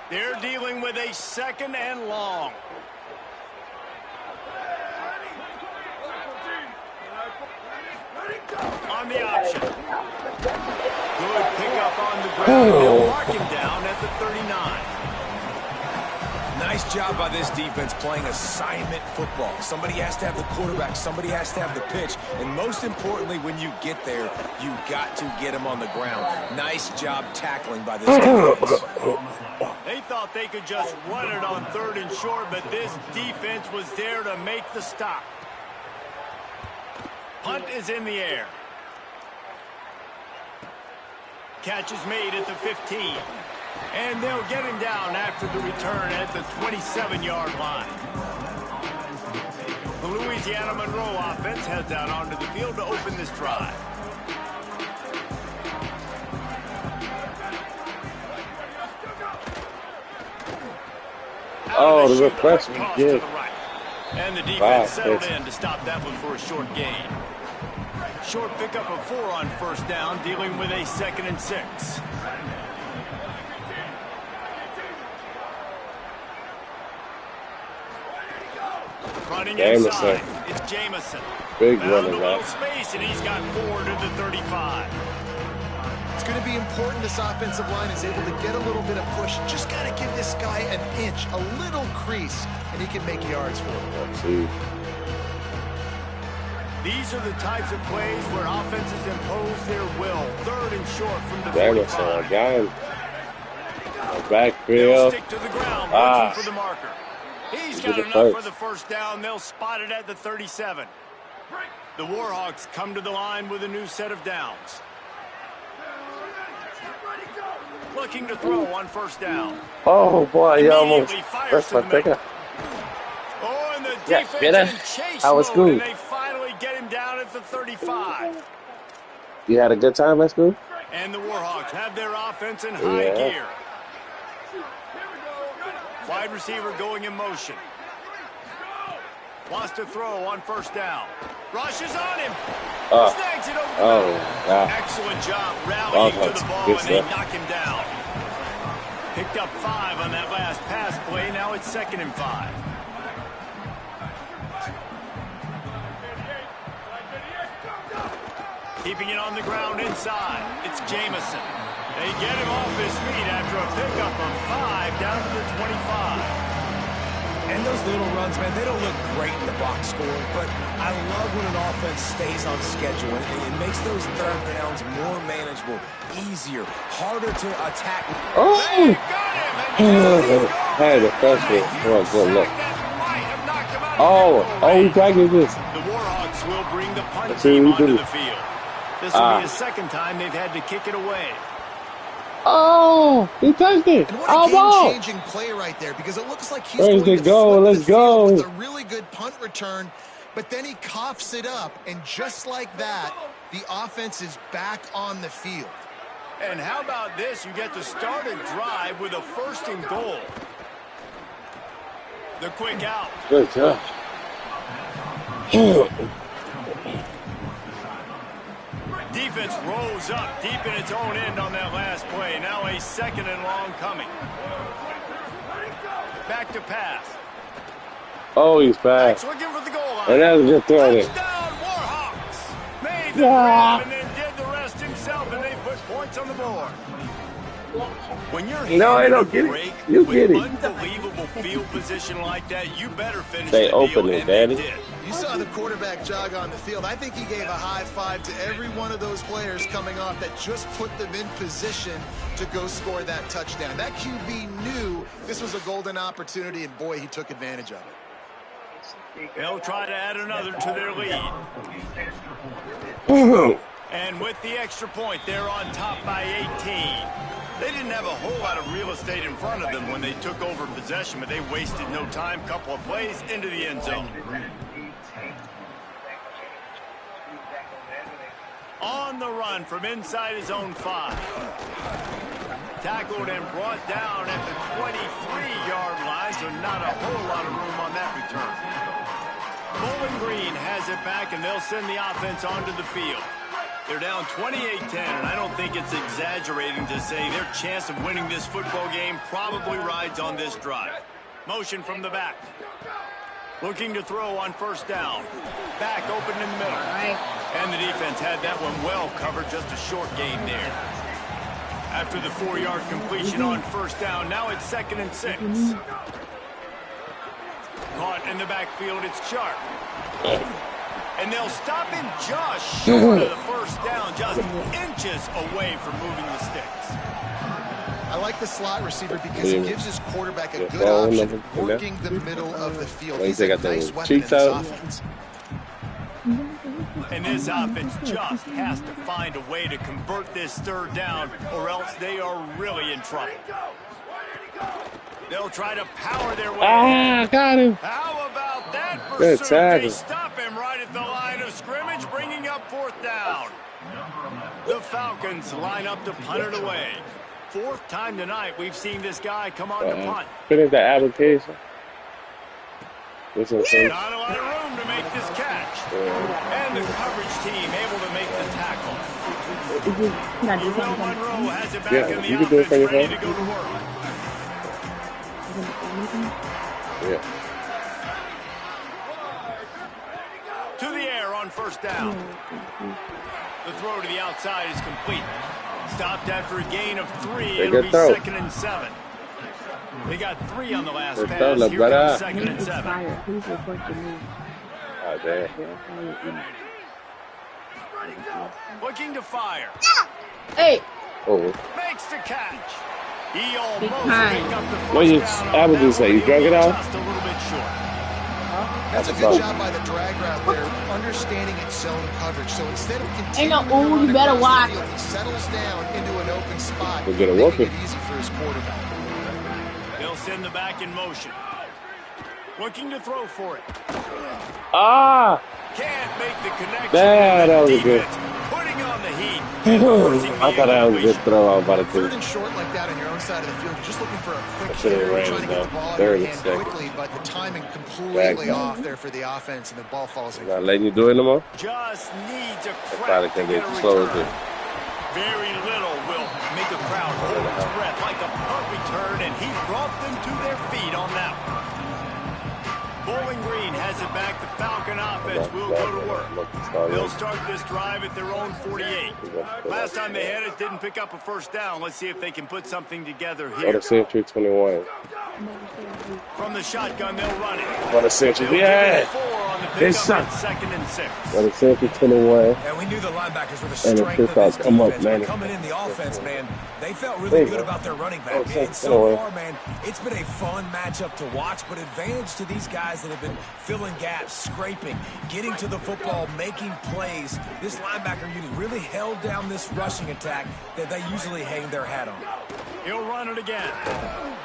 They're dealing with a second and long. On the option. Good pickup on the ground. They'll mark him down at the 39. Nice job by this defense playing assignment football. Somebody has to have the quarterback. Somebody has to have the pitch. And most importantly, when you get there, you got to get him on the ground. Nice job tackling by this defense. They thought they could just run it on 3rd and short, but this defense was there to make the stop. Punt is in the air. Catch is made at the 15. And they'll get him down after the return at the 27-yard line. The Louisiana Monroe offense heads out onto the field to open this drive. Oh, the freshman did. And the defense settled in to stop that one for a short gain. Short pickup of 4 on first down, dealing with a 2nd and 6. Running inside, it's Jamison. Big running back. Space, and he's got 4 to the 35. It's going to be important this offensive line is able to get a little bit of push. Just got to give this guy an inch, a little crease, and he can make yards for it. Let's see. These are the types of plays where offenses impose their will. 3rd and short from the Jamison, 45. a guy in the They'll backfield. stick to the ground, looking for the marker. He's got enough for the first down. They'll spot it at the 37. The Warhawks come to the line with a new set of downs. Looking to throw on first down. Oh, boy, he almost. Immediately fires That's to my the middle. picker. Oh, and the Yeah, defense better. in chase How was mode, school? and they finally get him down at the 35. You had a good time at school? And the Warhawks have their offense in high gear. Wide receiver going in motion. Wants to throw on first down. Rushes on him. Snags it over the middle. Excellent job rallying to the ball, and they knock him down. Picked up 5 on that last pass play. Now it's 2nd and 5. Keeping it on the ground inside. It's Jamison. They get him off his feet after a pickup of 5 down to the 25. And those little runs, man, they don't look great in the box score, but I love when an offense stays on schedule, and it makes those third downs more manageable, easier, harder to attack. Oh! Had the first one. Oh, good look. Oh, he tagged this. The Warhawks will bring the punt Let's see team what we onto do. the field. This will be the second time they've had to kick it away. Oh, he touched it. And what a game-changing play right there, because it looks like he's Where's going the to goal? flip Let's the field go. with a really good punt return, but then he coughs it up, and just like that, the offense is back on the field. And how about this? You get to start a drive with a 1st and goal. The quick out. Good job. Defense rose up deep in its own end on that last play. Now a 2nd and long coming. Back to pass. Oh, he's fast. Looking for the goal line. And that was just throwing it. Touchdown, Warhawks. Made the grab and then did the rest himself, and they put points on the board. When you're No, I handed don't a get break it. You with get it. unbelievable field position like that, you better finish They the deal, open it, and they Daddy. did. You saw the quarterback jog on the field. I think he gave a high five to every one of those players coming off that just put them in position to go score that touchdown. That QB knew this was a golden opportunity, and boy, he took advantage of it. They'll try to add another to their lead. And with the extra point, they're on top by 18. They didn't have a whole lot of real estate in front of them when they took over possession, but they wasted no time. Couple of plays into the end zone. On the run from inside his own 5. Tackled and brought down at the 23-yard line, so not a whole lot of room on that return. Bowling Green has it back, and they'll send the offense onto the field. They're down 28-10, and I don't think it's exaggerating to say their chance of winning this football game probably rides on this drive. Motion from the back. Looking to throw on 1st down. Back open in the middle. And the defense had that one well covered, just a short gain there. After the 4-yard completion on 1st down, now it's 2nd and 6. Caught in the backfield, it's Sharp. And they'll stop him just short of the 1st down, just inches away from moving the sticks. I like the slot receiver because he gives his quarterback a good option working the middle of the field. He's a nice weapon in this offense. And this offense just has to find a way to convert this 3rd down, or else they are really in trouble. They'll try to power their way. Got him. How about that Good pursuit? They tackle. stop him right at the line of scrimmage, bringing up 4th down. The Falcons line up to punt it away. 4th time tonight we've seen this guy come on to punt. Finish the application. This is Not a lot of room to make this catch. And the coverage team able to make the tackle. Will Monroe has it back in the you can do it for offense, ready yourself. to go to work. Yeah. To the air on 1st down. The throw to the outside is complete. Stopped after a gain of 3. It'll be 2nd and 7. They got 3 on the last pass. Here comes 2nd and 7. Oh, damn. Looking to fire. Hey. Oh. Makes the catch. He almost Behind. picked up the What did first down on Apple that do say? one. You drug it out? Just a little bit short. That's a good job by the drag route there, understanding its zone coverage. So instead of Ain't no continuing to run you better across watch. the field, he settles down into an open spot, We'll get a making whooping. it easy for his quarterback. They'll send the back in motion. Looking to throw for it. Ah! Can't make the connection. That was a good. Defense putting on the heat. I thought that was a good throw. I was about to do. 3rd and short like that on your own side of the field, you're just looking for a quick I should've hitter, ran trying to get it the ball in down. your 3rd and hand 2nd. quickly, but the timing completely Back. off there for the offense, and the ball falls in. Not letting you do it no more? Just needs a Probably crack to can get get a close return. it. Very little will make a crowd hold its breath like a punt return, and he brought them to their feet on that one. Bowling Green has it back. The Falcon offense will go to work. They'll start this drive at their own 48. Last time they had it, didn't pick up a first down. Let's see if they can put something together here. What a century 21. From the shotgun, they'll run it. What a century. Yeah. It's second and 6. What a century 21. And we knew the linebackers were the strength of this defense. But coming in the offense, man, they felt really good about their running back. And so far, man, it's been a fun matchup to watch, but advantage to these guys that have been filling gaps, scraping, getting to the football, making plays. This linebacker unit really held down this rushing attack that they usually hang their hat on. He'll run it again.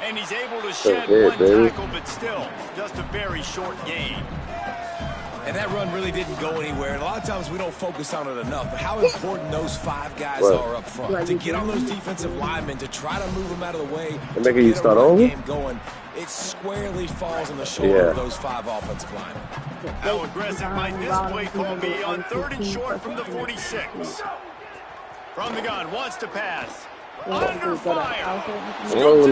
And he's able to shed one tackle, but still, just a very short gain. And that run really didn't go anywhere. And a lot of times we don't focus on it enough. But how important those 5 guys are up front. To get on those defensive linemen, to try to move them out of the way, to get you start over? Game going, it squarely falls on the shoulder of those 5 offensive linemen. How aggressive might this play call be on 3rd and short from the 46? From the gun, wants to pass. Under fire. Still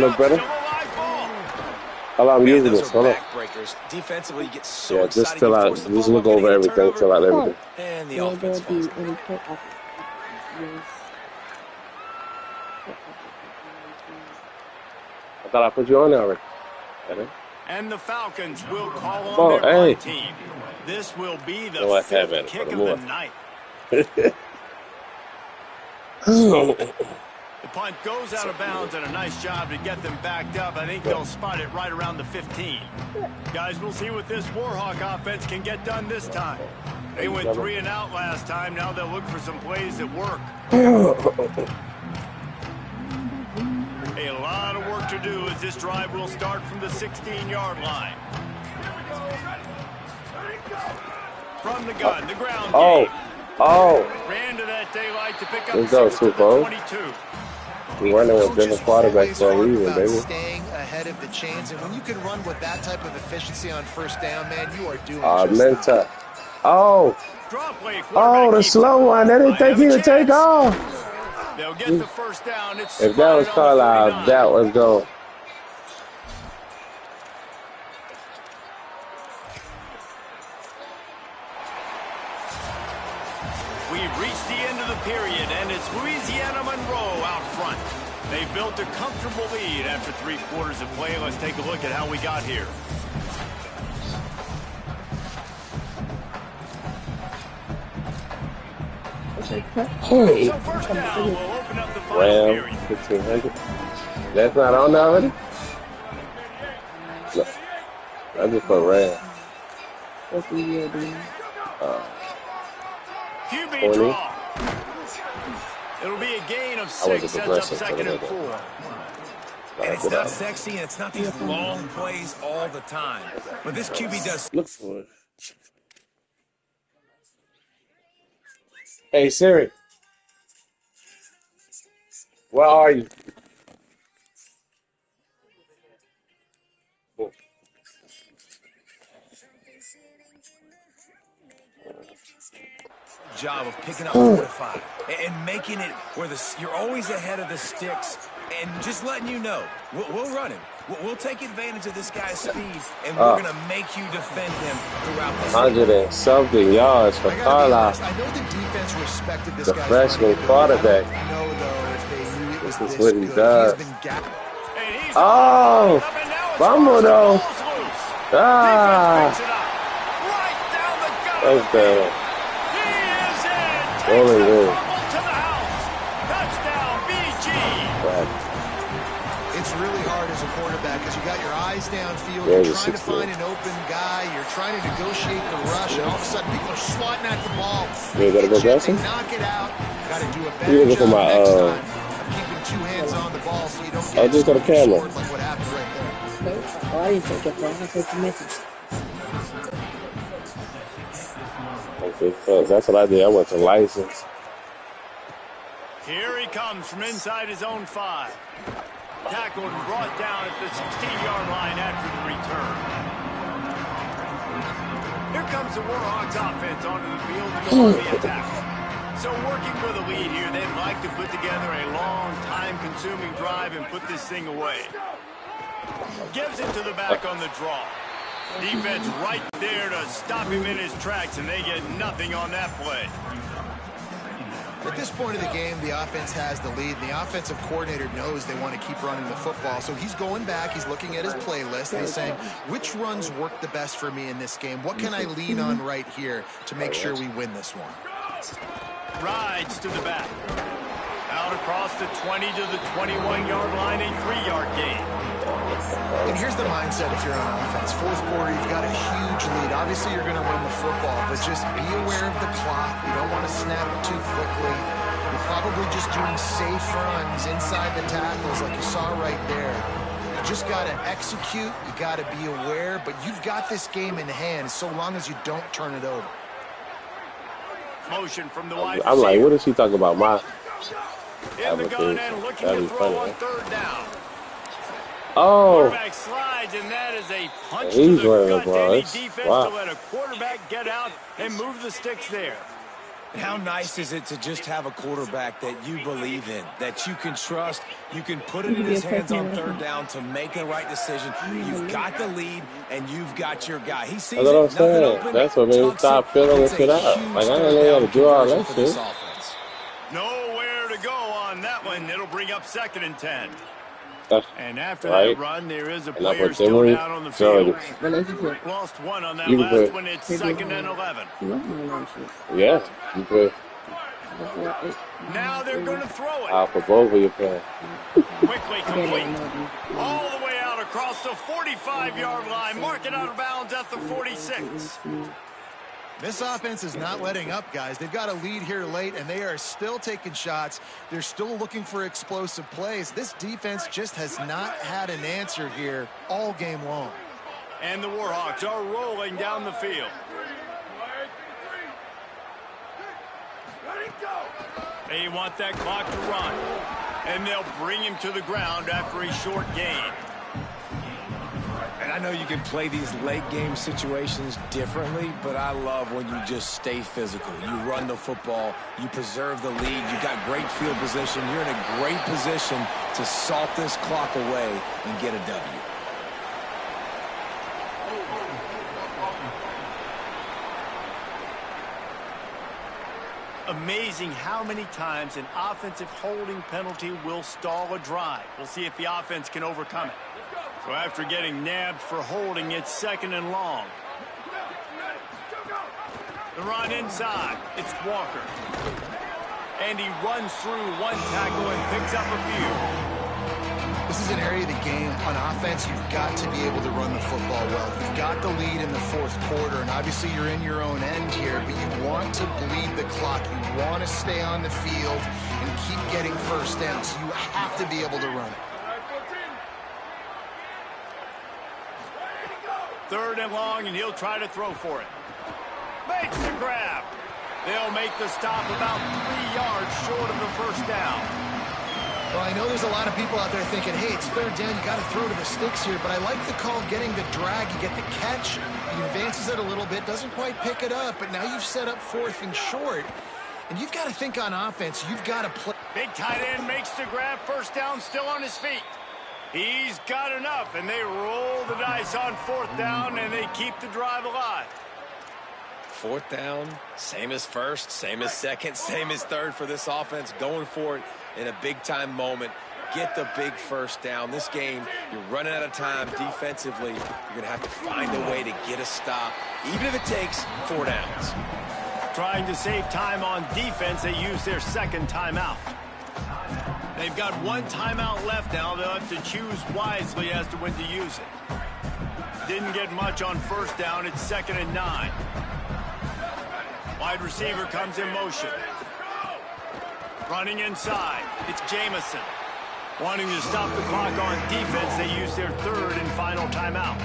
I'm using this. Hold on. Defensively, you get so just chill out. Just look over everything. Chill out everything. And the offense falls. I thought I put you on there already. And the Falcons will call on their team. This will be the 5th kick of the night. The punt goes out of bounds, and a nice job to get them backed up. I think they'll spot it right around the 15. Guys, we'll see what this Warhawk offense can get done this time. They went 3 and out last time. Now they'll look for some plays that work. A lot of work to do as this drive will start from the 16-yard line. From the gun, the ground game. Ran to that daylight to pick up the 22. We're running with different quarterbacks for a reason, baby. Staying ahead of the chains, and when you can run with that type of efficiency on first down, man, you are doing just that. The slow one. They didn't think he would take off. They'll get the first down. If that was Carlisle, that was go. We've reached the end of the period, and it's Louisiana Monroe out front. They built a comfortable lead after 3 quarters of play. Let's take a look at how we got here. So first down, we'll open up the final period. 1,500. That's not on there already? No. I just put Ram. What's the year, dude? QB draw. It'll be a gain of 6, sets up 2nd and 4. And it's not sexy, and it's not these long plays all the time. But this QB does. Look for it. Hey, Siri. Where are you? Job of picking up 4 to 5 and making it where you're always ahead of the sticks and just letting you know we'll run him. We'll take advantage of this guy's speed, and we're going to make you defend him throughout this. 100-something yards for Carlisle. I know the defense respected this the guy's freshman quarterback. This is what he does. Bumble though. That's bad. Rolling good. It's really hard as a quarterback because you got your eyes downfield, you're trying to find an open guy, you're trying to negotiate the rush, and all of a sudden people are swatting at the ball. You gotta go Jackson? Knock it out. Got to do a better job next time of keeping 2 hands on the ball so you don't get just got a camera. like what happened right there. Oh, I didn't take it, bro. I took the message. Okay, that's what I did. I went to license. Here he comes from inside his own 5. Tackled and brought down at the 16-yard line after the return. Here comes the Warhawks offense onto the field to go on the attack. So working with a lead here, they'd like to put together a long, time-consuming drive and put this thing away. Gives it to the back on the draw. Defense right there to stop him in his tracks, and they get nothing on that play. At this point of the game, the offense has the lead. The offensive coordinator knows they want to keep running the football. So he's going back. He's looking at his playlist. And he's saying, which runs work the best for me in this game? What can I lean on right here to make sure we win this one? Rides to the back. Out across the 20 to the 21-yard line, a 3-yard gain. And here's the mindset if you're on offense. Fourth quarter, you've got a huge lead. Obviously, you're going to run the football, but just be aware of the clock. You don't want to snap it too quickly. You're probably just doing safe runs inside the tackles like you saw right there. You just got to execute. You got to be aware, but you've got this game in hand so long as you don't turn it over. Motion from the wide receiver. I'm like, what is he talking about? In the gun and looking to throw on third down. Oh. Quarterback slides, and that is a punch to He's the running gut to any the defense ball. to let a quarterback get out and move the sticks there. How nice is it to just have a quarterback that you believe in, that you can trust, you can put it in his hands on third down to make the right decision. You've got the lead, and you've got your guy. He sees That's what I'm nothing saying. open, That's what made me tucks stop it. filling It's this shit a out. huge Like, I third didn't know how down to do all conversion that for this shit. offense. Nowhere to go on that one. It'll bring up 2nd and 10. And after Right. that run, there is a And I player put still Emory, down on the Jordan. field. Lost one on that You can last put- one. It's 2nd and 11. Yeah, you could. Now they're going to throw it. For both of your players. Quickly complete. All the way out across the 45-yard line. Mark it out of bounds at the 46. This offense is not letting up, guys. They've got a lead here late, and they are still taking shots. They're still looking for explosive plays. This defense just has not had an answer here all game long. And the Warhawks are rolling down the field. They want that clock to run. And they'll bring him to the ground after a short gain. And I know you can play these late game situations differently, but I love when you just stay physical. You run the football, you preserve the lead, you got great field position. You're in a great position to salt this clock away and get a W. Amazing how many times an offensive holding penalty will stall a drive. We'll see if the offense can overcome it. So after getting nabbed for holding, it's 2nd and long. The run inside. It's Walker. And he runs through one tackle and picks up a few. This is an area of the game on offense you've got to be able to run the football well. You've got the lead in the fourth quarter, and obviously you're in your own end here, but you want to bleed the clock. You want to stay on the field and keep getting first down, so you have to be able to run it. 3rd and long, and he'll try to throw for it. Makes the grab. They'll make the stop about 3 yards short of the first down. Well, I know there's a lot of people out there thinking, hey, it's 3rd down, you got to throw to the sticks here, but I like the call getting the drag. You get the catch, he advances it a little bit, doesn't quite pick it up, but now you've set up 4th and short, and you've got to think on offense. You've got to play. Big tight end makes the grab. First down, still on his feet. He's got enough, and they roll the dice on 4th down, and they keep the drive alive. 4th down, same as 1st, same as 2nd, same as 3rd for this offense. Going for it in a big-time moment. Get the big first down. This game, you're running out of time defensively. You're going to have to find a way to get a stop, even if it takes 4 downs. Trying to save time on defense, they use their 2nd timeout. They've got 1 timeout left now. They'll have to choose wisely as to when to use it. Didn't get much on 1st down. It's 2nd and 9. Wide receiver comes in motion. Running inside. It's Jamison. Wanting to stop the clock on defense, they use their 3rd and final timeout.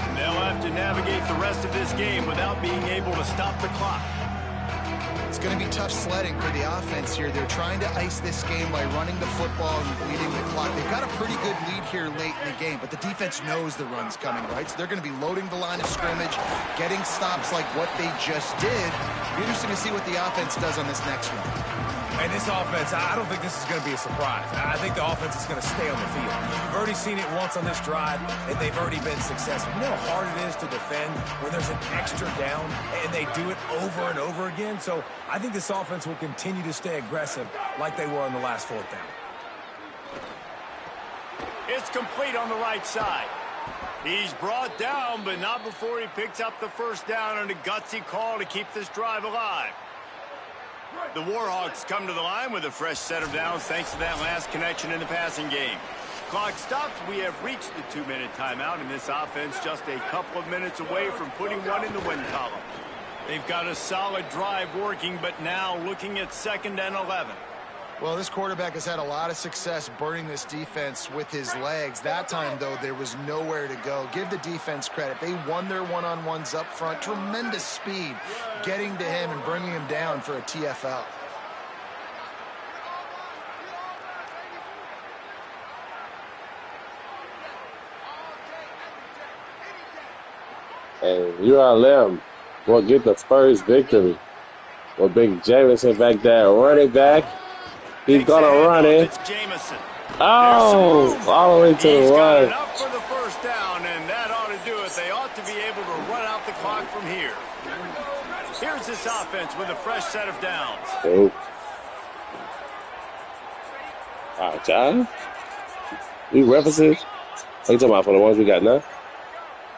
And they'll have to navigate the rest of this game without being able to stop the clock. It's going to be tough sledding for the offense here. They're trying to ice this game by running the football and bleeding the clock. They've got a pretty good lead here late in the game, but the defense knows the run's coming, right? So they're going to be loading the line of scrimmage, getting stops like what they just did. Be interesting to see what the offense does on this next one. And this offense, I don't think this is going to be a surprise. I think the offense is going to stay on the field. You've already seen it once on this drive, and they've already been successful. You know how hard it is to defend when there's an extra down, and they do it over and over again? So I think this offense will continue to stay aggressive like they were on the last fourth down. It's complete on the right side. He's brought down, but not before he picks up the first down on a gutsy call to keep this drive alive. The Warhawks come to the line with a fresh set of downs thanks to that last connection in the passing game. Clock stops. We have reached the 2-minute timeout, and this offense just a couple of minutes away from putting one in the win column. They've got a solid drive working, but now looking at 2nd and 11. Well, this quarterback has had a lot of success burning this defense with his legs. That time, though, there was nowhere to go. Give the defense credit. They won their one-on-ones up front. Tremendous speed getting to him and bringing him down for a TFL. And ULM will get the first victory. With Big Jamison back there, running back. He's gonna run it. Oh, all the way to the one. Enough for the first down, and that ought to do it. They ought to be able to run out the clock from here. Here's this offense with a fresh set of downs. Oh. All right, John. We references. What are you talking about for the ones we got now?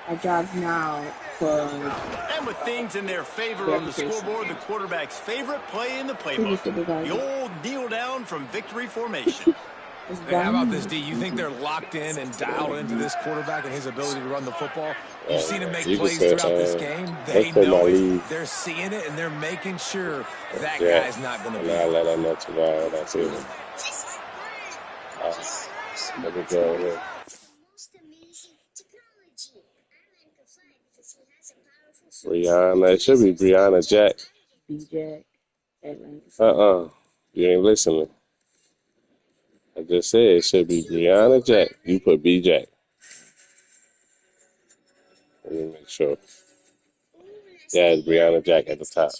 I drive now for. And with things in their favor on the scoreboard, the quarterback's favorite play in the playbook. The old kneel down from victory formation. Hey, how about this, D? You think they're locked in and dialed into this quarterback and his ability to run the football? You've seen him make plays throughout this game. They know it. They're seeing it, and they're making sure that guy's not going to be. I'll let him know tomorrow. That's it. Let me go here. Brianna, it should be Brianna Jack. B-Jack. You ain't listening. I just said it should be Brianna Jack. You put B-Jack. Let me make sure. Yeah, it's Brianna Jack at the top.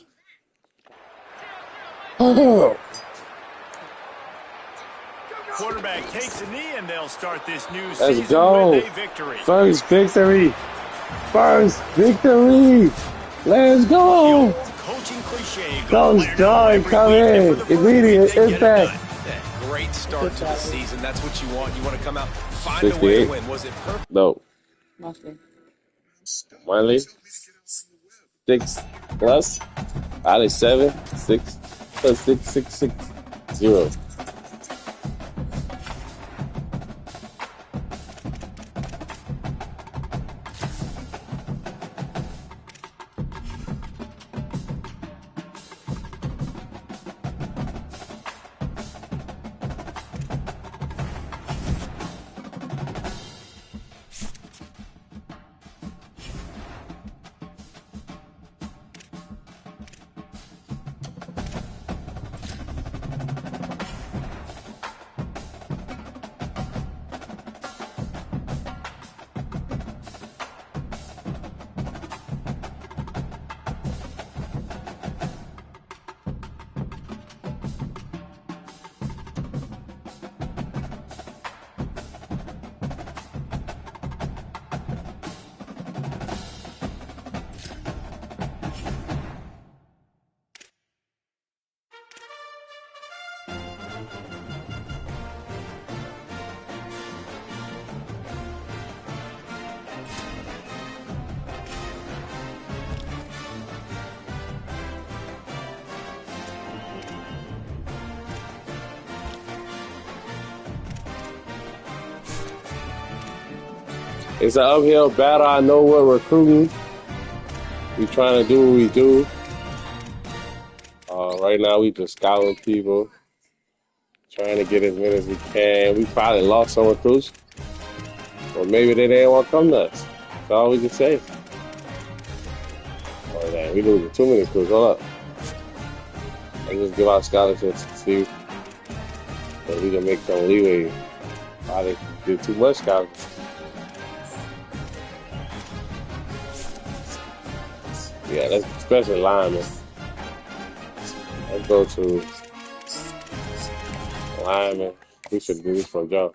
Oh. Quarterback takes a knee, and they'll start this new Let's season go. with a victory. First victory. First victory. Let's go. Coaching cliche. Coach John, come in. Immediate impact. Great start to the season. That's what you want. You want to come out, find a way to win. Was it perfect? No. Miley. 6 plus. Ali 7. 6 plus 6, 6, 6, 0. It's an uphill battle. I know we're recruiting. We trying to do what we do. Right now, we just scouting people, trying to get as many as we can. We probably lost some recruits, or maybe they didn't want to come to us. That's all we can say. Oh, damn, we losing too many recruits. Hold up. I just give out scholarships to see if we can make some leeway. Probably did too much scholarships. Yeah, that's especially linemen. Let's go to Lineman. We should do this for Joe.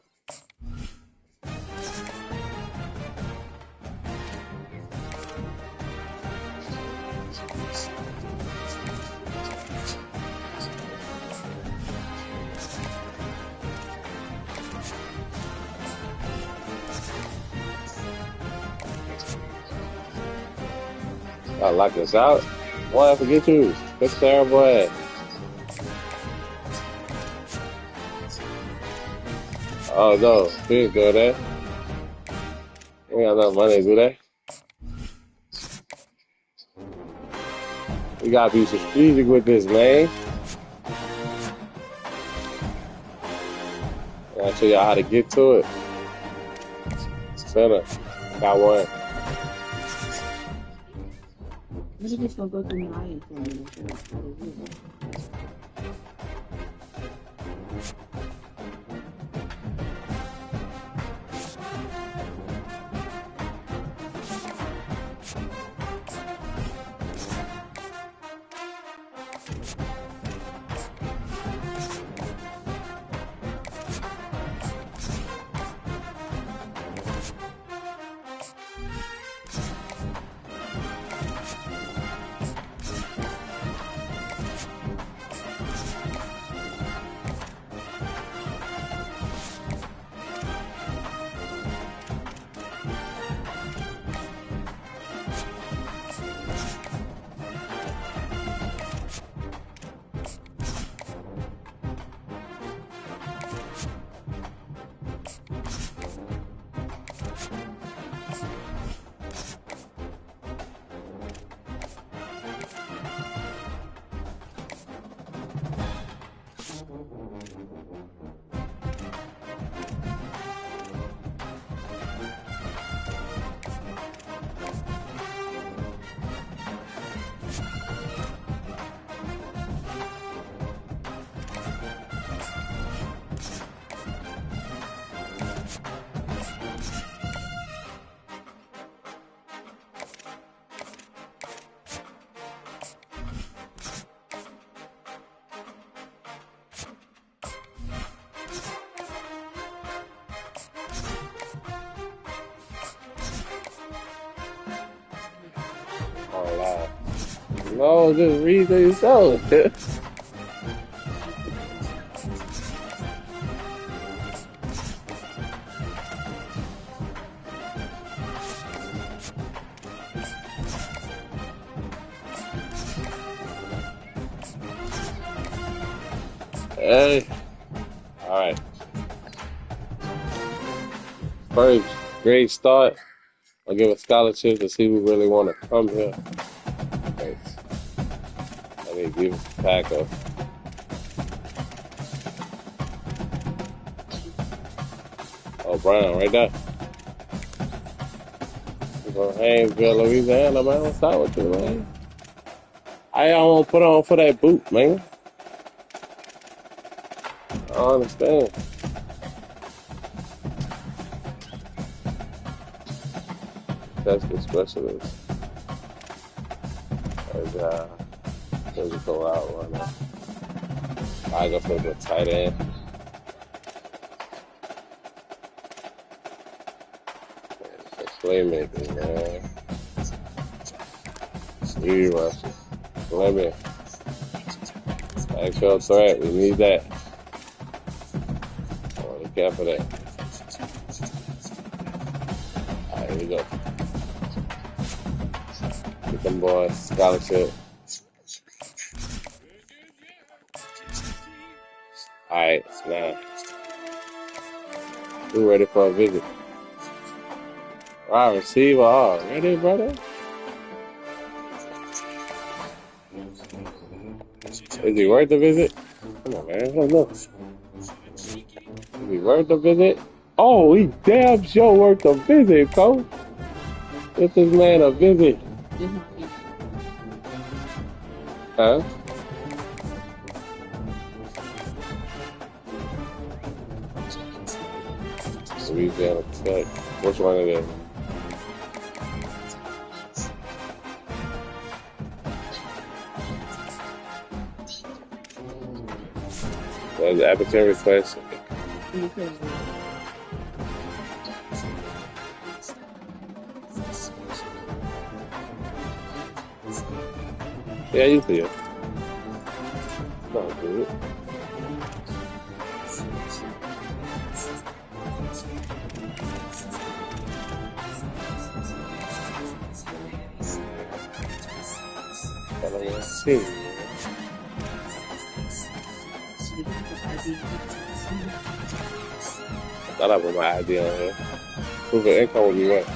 I lock this out. Why I forget you? That's terrible ass. Oh no, he didn't do that. Ain't got enough money to do that. We gotta be strategic with this, man. I'll show y'all how to get to it. Center. Got one. Maybe just gonna go through my thing. No, just read it yourself. Hey, all right. First, great start. I'll give a scholarship to see who really want to come here. Thanks. I need to give it a pack up. Oh, Brown, right there. We're from Haynesville, Louisiana, man. What's up with you, man? I don't want to put on for that boot, man. I don't understand. That's the specialist. There's physical out runner. I go for the tight end. It's playmaking, man. Speed rushes. Limit. Actual threat. We need that. Oh, look out for that. Alright, here we go. Get them boys. Scholarship. Alright, now. We're ready for a visit. Wide receiver. Oh, ready, brother? Is he worth the visit? Come on, man. Hold up. Is he worth the visit? Oh, he damn sure worth the visit, coach. Get this man a visit. Huh? Louisiana Tech. Which one it is? Was the applicant request? Yeah, you did. Not good. But I want to see. I thought I put my ID on here. Proof of income would be what?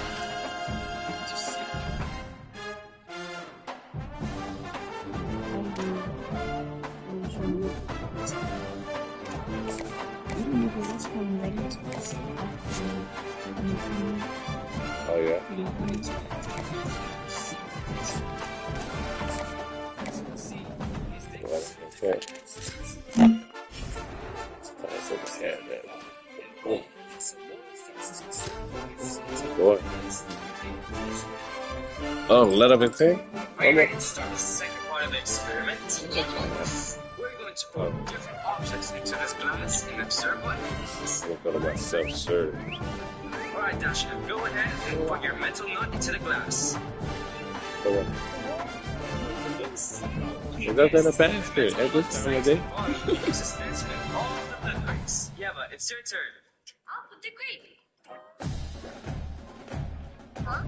Oh, yeah. Okay. Boy. Oh, let up and think? Are you ready to start the second part of the experiment? We're going to put different objects into this glass and observe what happens. I'm going to go to my self-serve. Alright, Dasha, go ahead and put your mental nut into the glass. Is that in a basket at this time of day? Yeah, but it's your turn. I'll put the gravy.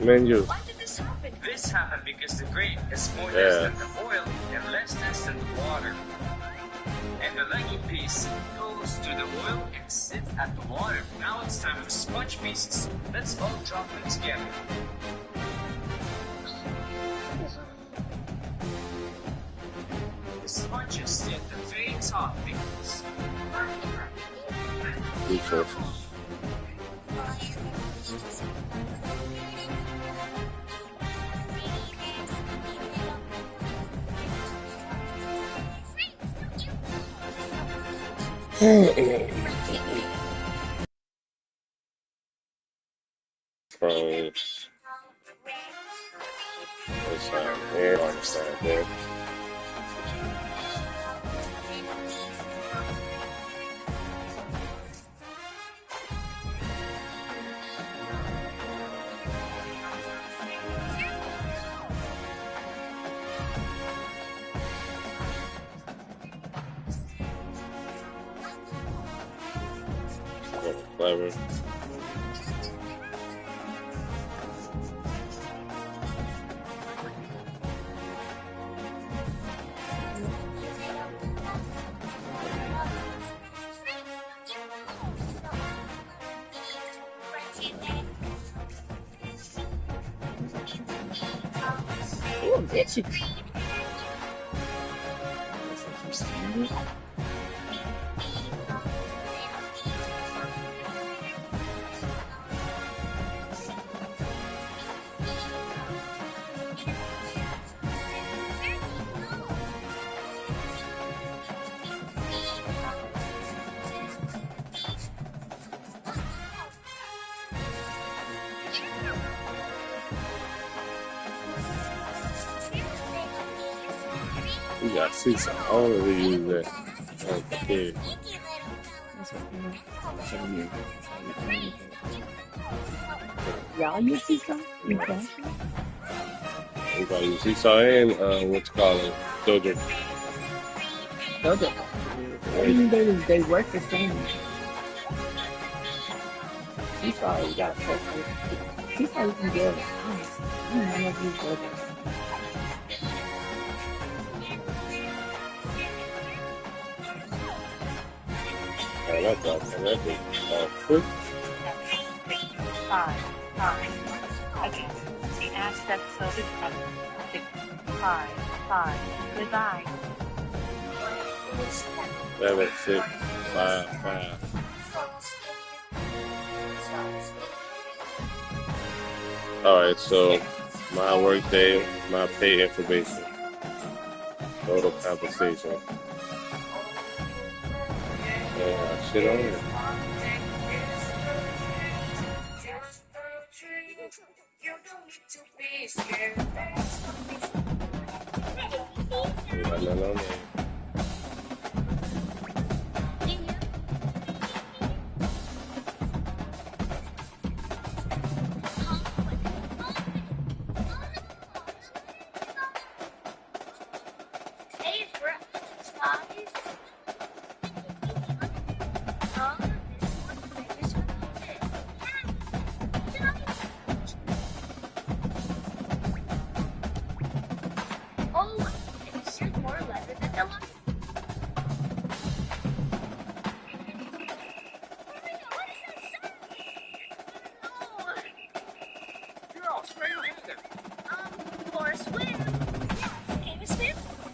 Menu. Why did this happen? This happened because the gravy is more dense than the oil and less dense than the water. And the leggy piece goes to the oil and sits at the water. Now it's time for sponge pieces. Let's all drop them together. The sponges sit at the very top because there. Clever. Oh, bitch. You got seats. I don't really use that. Okay. Y'all use seesaw? Okay. Everybody use seesaw and what you call it? Dojo. Dojo. They work the same. Seesaw, you got to seesaw, you can get it. I don't know if you dojo. That's awesome. That's quick. 5, 5. Again, the Aztec Soviet Republic. 6, 5, 5. Goodbye. 7, 6, 5, 5. Alright, so my work day, my pay information, total compensation. Shit on it.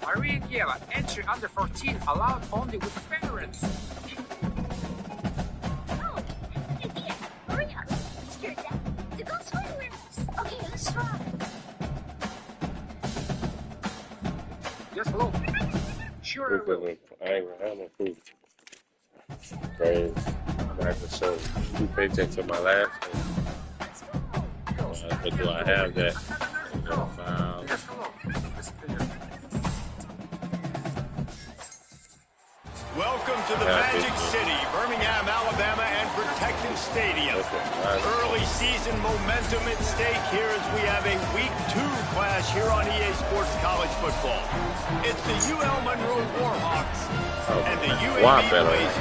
Maria and Yela, entry under 14, allowed only with parents. Oh, idea. Maria, ask your dad to go swim with us. Okay, let's try. Yes, hello. Sure, I will. I ain't gonna have no proof. Crazy. I have to show 2 paychecks on my last one. But do I have that? Wow. Yes, hello. Welcome to the Magic City, Birmingham, Alabama, and Protective Stadium. Early season momentum at stake here as we have a Week 2 clash here on EA Sports College Football. It's the UL Monroe Warhawks and the UAB Blazers.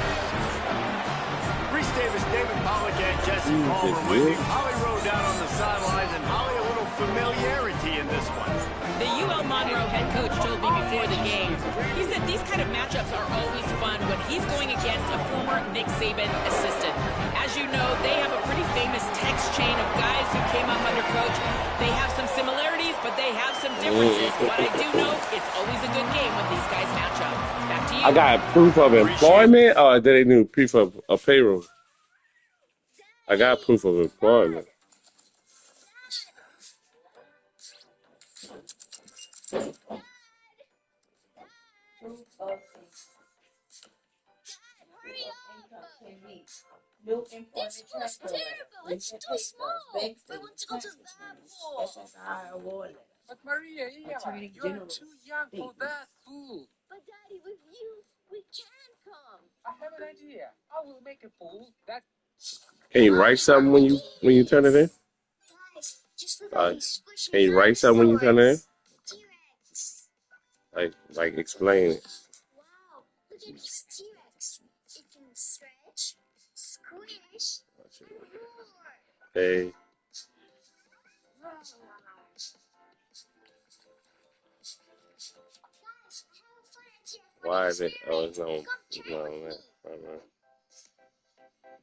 Reese Davis, David Pollock, and Jesse Palmer with you. Holly Rowe down on the sidelines, and Holly, a little familiarity in this one. The UL Monroe head coach told me before the game, he said these kind of matchups are always fun when he's going against a former Nick Saban assistant. As you know, they have a pretty famous text chain of guys who came up under coach. They have some similarities, but they have some differences. But I do know it's always a good game when these guys match up. Back to you. I got proof of employment, or did they need proof of a payroll? I got proof of employment. New employment transfer letter. It's too small. We want to go to that pool. SSI award letter. But Maria, Attorney you're General too young for that pool. But Daddy, with you, we can come. I have an idea. I will make a pool that. Can you write something when you turn it in? Guys, just look at these squishy Can you write something when you turn it in? T-Rex. Like explain it. Wow, look at this T-Rex. It can stretch, squish, and roar. Hey, why is it? Oh, it's no.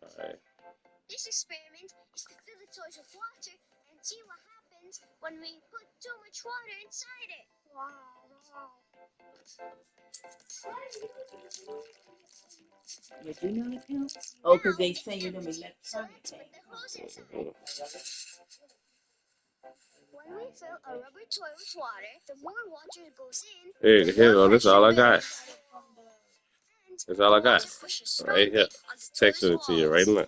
Alright. This experiment is to fill the toys with water and see what happens when we put too much water inside it. You do know the count? Oh, because they send you them electronic thing. When we fill a rubber toy with water, the more water goes in. Here go. This is all I got. That's all I got. Right here. Texting it to you right now.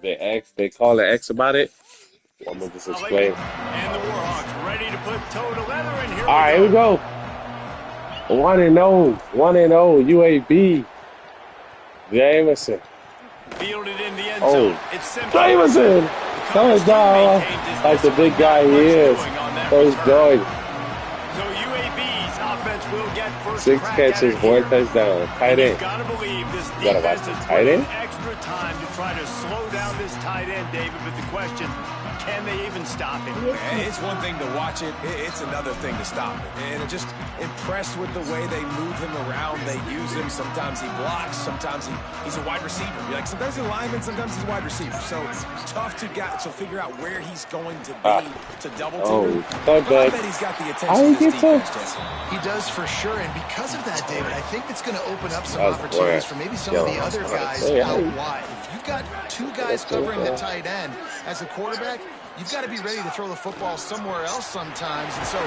If they call and ask about it, I'm gonna just explain. And the Warhawks ready to put toe to leather, and here All right, here we go. 1-0, UAB. Jameson. Fielded in the end zone. It's simple. Jameson! Touchdown! Like the big guy he is. First joy. So UAB's offense will get first 6 crack catches, at it here. 1 touchdown. Tight end. You've got to believe this You gotta watch defense the is tight putting end. extra time to try to slow down this tight end, David. But the question, can they even stop him? It's one thing to watch it. It's another thing to stop it. And I'm just impressed with the way they move him around. They use him. Sometimes he blocks. Sometimes he's a wide receiver. Like sometimes he's a lineman. Sometimes he's a wide receiver. So tough to figure out where he's going to be to double team. But I bet he's got the attention of this defense, Jesse. He does for sure, and because of that, David, I think it's going to open up some opportunities for maybe some of the other guys out wide. If you've got 2 guys covering the tight end as a quarterback, you've got to be ready to throw the football somewhere else sometimes. And so,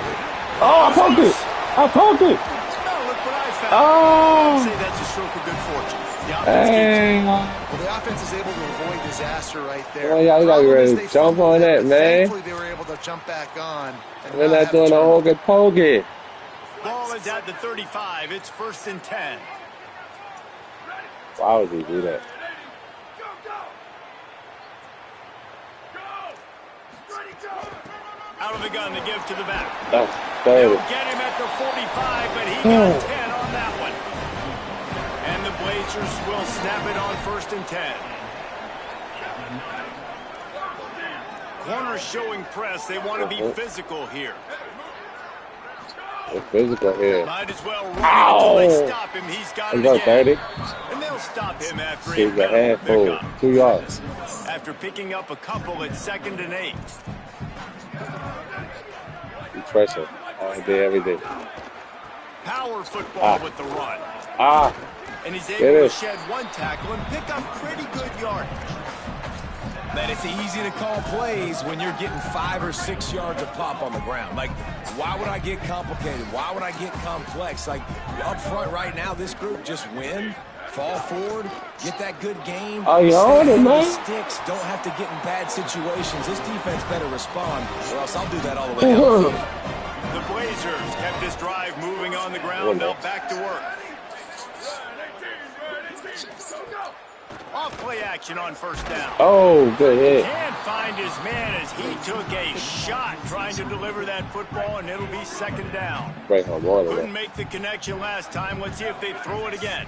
I poked it. Oh, look what I found. I'd say that's a stroke of good fortune. The offense well, the offense is able to avoid disaster right there. Oh, y'all gotta be ready to jump on that, man. Thankfully, they were able to jump back on. They're not doing a hokey pokey. Ball is at the 35. It's 1st and 10. Why would he do that? Out of the gun to give to the back. They'll get him at the 45, but he got 10 on that one. And the Blazers will snap it on 1st and 10. Corner showing press. They want to be physical here. It's physical here. Might as well run until they stop him. He's got it again. 30. And they'll stop him after He's a handful. 2 yards. After picking up a couple at 2nd and 8. He pressure all day, every day. Power football with the run. And he's able to shed one tackle and pick up pretty good yardage. Man, it's easy to call plays when you're getting 5 or 6 yards of pop on the ground. Like, why would I get complicated? Why would I get complex? Like, up front right now, this group just win, fall forward, get that good game. Oh, you on it, man? Sticks, don't have to get in bad situations. This defense better respond, or else I'll do that all the way down the field. The Blazers kept this drive moving on the ground. Now back to work. Off play action on 1st down. Oh, good hit. Can't find his man as he took a shot trying to deliver that football, and it'll be 2nd down. Right on one. Couldn't make the connection last time. Let's see if they throw it again.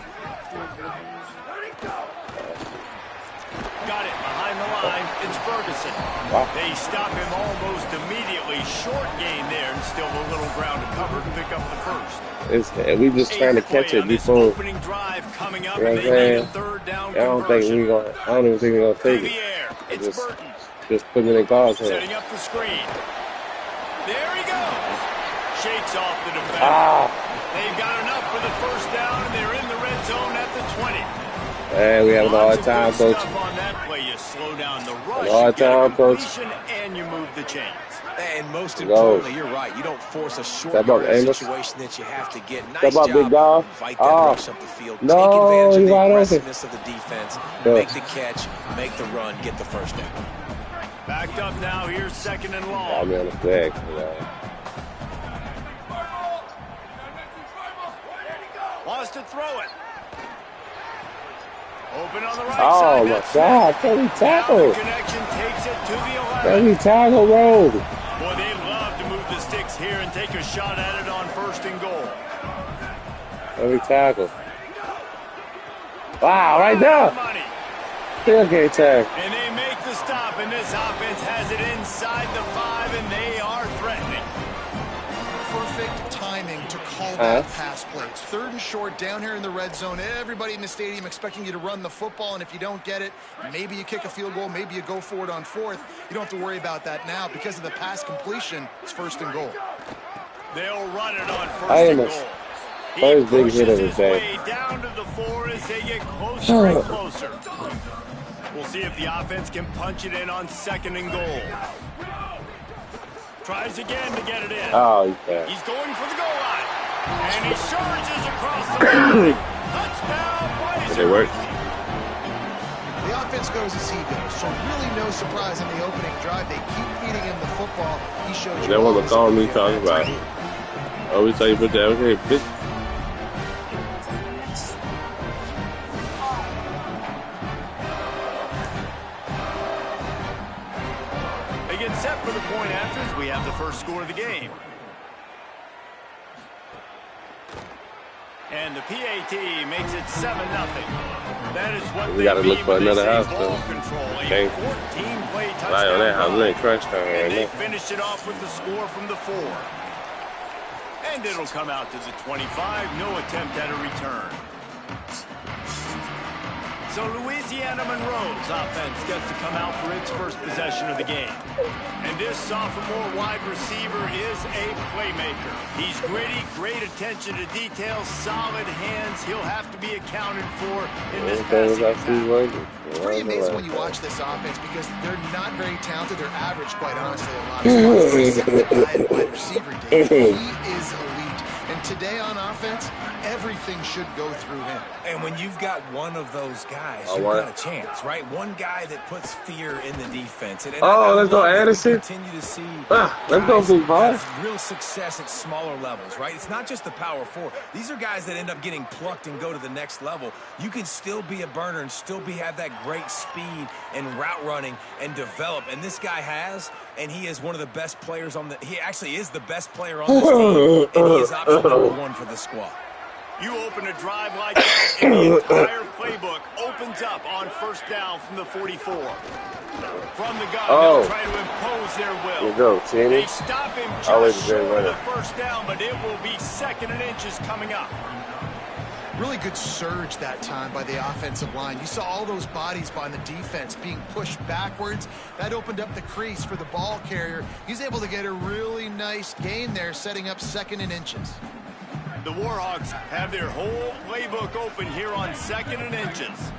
Got it behind the line. It's Ferguson. Wow. They stop him almost immediately. Short gain there, and still a little ground to cover to pick up the first. We just trying to catch it before. Opening drive coming up, You know and what they I'm need a saying? 3rd down I don't even think we're gonna take it. Just put it in God's hands. Setting up the screen. There he goes. Shakes off the defender. They've got enough for the 1st down, and they're in the red zone at the 20. Hey, we have a hard time, coach. On that play, you slow down the rush, Hard time, coach. and you move the chains. And most importantly, you're right. You don't force a short situation that you have to get. Nice job. Big dog. Fight that rush up the field. No, take advantage of the right aggressiveness of the defense. Make the catch, make the run, get the 1st down. Backed up now. Here's 2nd and long. I'm on the flag. Wants to throw it. Open on the right side. Oh, my God. Can we tackle? Connection takes it to the 11. Can we tackle, bro? Boy, they love to move the sticks here and take a shot at it on 1st and goal. Can we tackle? Wow, right there. Still can't tackle. And they make the stop, and this offense has it inside the 5, and they are threatening. Perfect timing to call that pass play. It's 3rd and short down here in the red zone. Everybody in the stadium expecting you to run the football, and if you don't get it, maybe you kick a field goal, maybe you go for it on 4th. You don't have to worry about that now. Because of the pass completion, it's 1st and goal. They'll run it on 1st and goal. First big hit of the day. Down to the 4 as they get closer and closer. We'll see if the offense can punch it in on 2nd and goal. Tries again to get it in. Oh, he's going for the goal line. And he charges across the line. Touchdown, Blazers. Did it work? The offense goes as he goes, so really no surprise in the opening drive. They keep feeding him the football. He showed you. That what the song me talking about. I always tell you put that okay, bitch. They get set for the point after as we have the first score of the game. And the PAT makes it 7-0. That is what we got to look for another house, though. Okay. 14-play touchdown. Right on that house, we ain't crushed down right now. They now. finished it off with the score from the 4. And it'll come out to the 25. No attempt at a return. So Louisiana Monroe's offense gets to come out for its first possession of the game. And this sophomore wide receiver is a playmaker. He's gritty, great attention to detail, solid hands. He'll have to be accounted for in this passing attack. It's pretty amazing when you watch this offense because they're not very talented. They're average, quite honestly, a lot of spots. Except the guy at wide receiver, Dave. He is elite. And today on offense, everything should go through him. And when you've got one of those guys, you've got a chance, right? One guy that puts fear in the defense. And let's go Anderson. Continue to see let's go Big Boy. Real success at smaller levels, right? It's not just the power 4. These are guys that end up getting plucked and go to the next level. You can still be a burner and still have that great speed and route running and develop. And this guy has, and he is one of the best players on the. He actually is the best player on this team, and he is option number 1 for the squad. You open a drive like that, and the entire playbook opens up on 1st down from the 44. From the gun, Oh. they'll try to impose their will. Here you go, Teeny. They stop him Always just a great short of the runner. first down, but it will be 2nd and inches coming up. Really good surge that time by the offensive line. You saw all those bodies by the defense being pushed backwards. That opened up the crease for the ball carrier. He's able to get a really nice gain there, setting up 2nd and inches. The Warhawks have their whole playbook open here on 2nd and inches.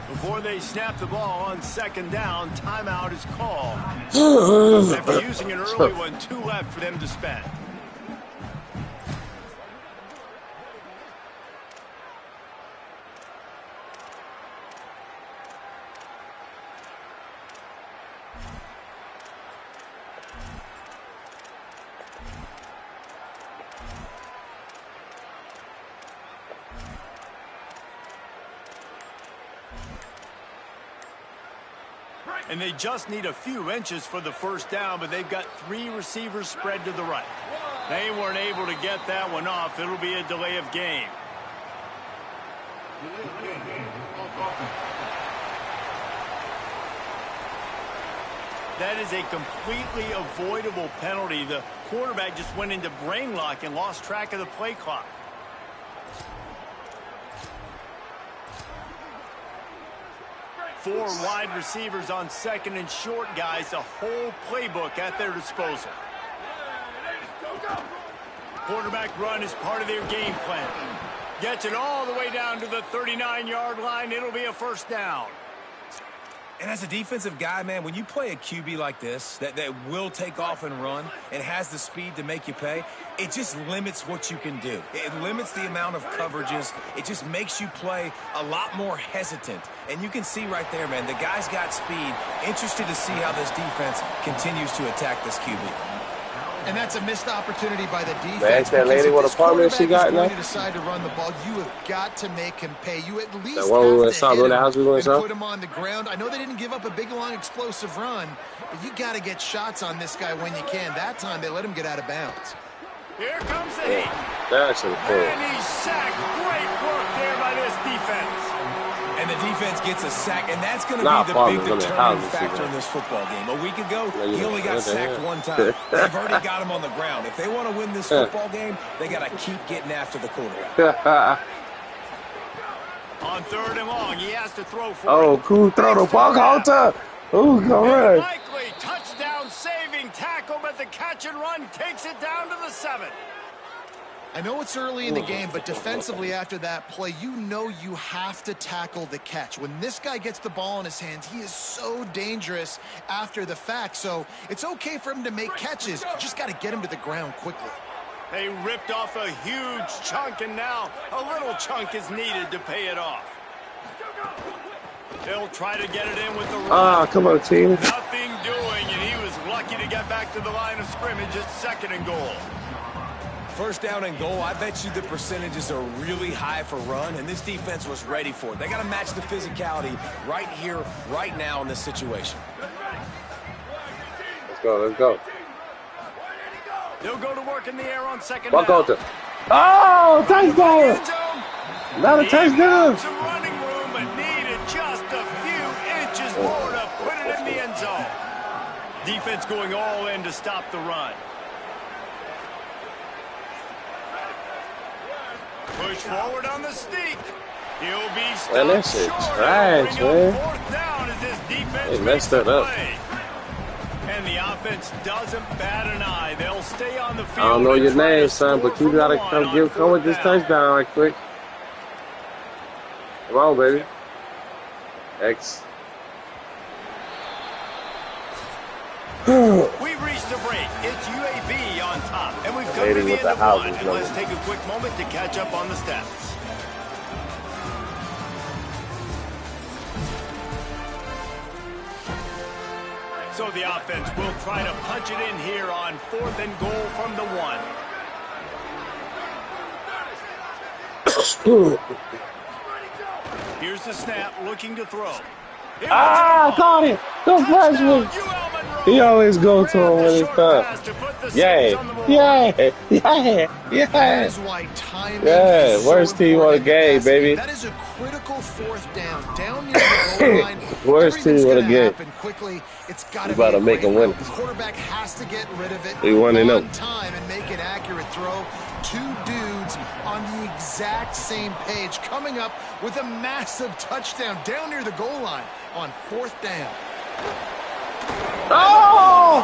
Before they snap the ball on 2nd down, timeout is called. After using an early one, 2 left for them to spend. And they just need a few inches for the first down, but they've got 3 receivers spread to the right. They weren't able to get that one off. It'll be a delay of game. That is a completely avoidable penalty. The quarterback just went into brain lock and lost track of the play clock. Four wide receivers on 2nd and short, guys. The whole playbook at their disposal. Quarterback run is part of their game plan. Gets it all the way down to the 39-yard line. It'll be a first down. And as a defensive guy, man, when you play a QB like this that will take off and run and has the speed to make you pay, it just limits what you can do. It limits the amount of coverages. It just makes you play a lot more hesitant. And you can see right there, man, the guy's got speed. Interested to see how this defense continues to attack this QB. And that's a missed opportunity by the defense. Man, that lady with apartment she got now. To decide to run the ball, you have got to make him pay. You at least That one we went have to hit him and saw. put him on the ground. I know they didn't give up a big, long, explosive run, but you got to get shots on this guy when you can. That time they let him get out of bounds. Here comes the heat. That's a cool. And he's sacked. Great work there by this defense. And the defense gets a sack, and that's going to be the big determining factor in this football game. A week ago, he only got sacked one time. They've already got him on the ground. If they want to win this football game, they got to keep getting after the quarterback. On 3rd and long, he has to throw for Oh, cool throw the ball counter. Oh, go ahead. Likely touchdown saving tackle, but the catch and run takes it down to the 7. I know it's early in the game, but defensively after that play, you know you have to tackle the catch. When this guy gets the ball in his hands, he is so dangerous after the fact. So it's okay for him to make catches. You just got to get him to the ground quickly. They ripped off a huge chunk, and now a little chunk is needed to pay it off. They'll try to get it in with the run. Ah, come on, team. Nothing doing, and he was lucky to get back to the line of scrimmage at 2nd and goal. First down and goal, I bet you the percentages are really high for run, and this defense was ready for it. They got to match the physicality right here, right now in this situation. Let's go, let's go. They'll go to work in the air on 2nd Walk down. out there. Oh, touchdown! Not a touchdown. Some running room, but needed just a few inches more to put it in the end zone. Defense going all in to stop the run. Push forward on the sneak. He'll be stopped Man, that shit short. trash, man. 4th down as this defense They messed that up. play. And the offense doesn't bat an eye. They'll stay on the field. I don't know and your try to name, son, score but you from gotta one come on with this 4th down. touchdown right quick. Come on, baby. X. We've reached a break. It's UAB on top. And we've come Lady to the with end the of houses one. And let's number. take a quick moment to catch up on the stats. So the offense will try to punch it in here on 4th and goal from the 1. Here's the snap, looking to throw. Ah, caught it. Don't flash me. UL Monroe. He always goes to him when it's time. Yeah. That is why timing Yeah, is worst so team on the important. game, baby. That is a critical fourth down. Down near the goal line. Worst team Everything's on the gonna game. happen quickly. It's got We to be about to a make great him win. route. The quarterback has to get rid of it We want to know. on time and make an accurate throw. Two dudes on the exact same page coming up with a massive touchdown down near the goal line on fourth down. Oh!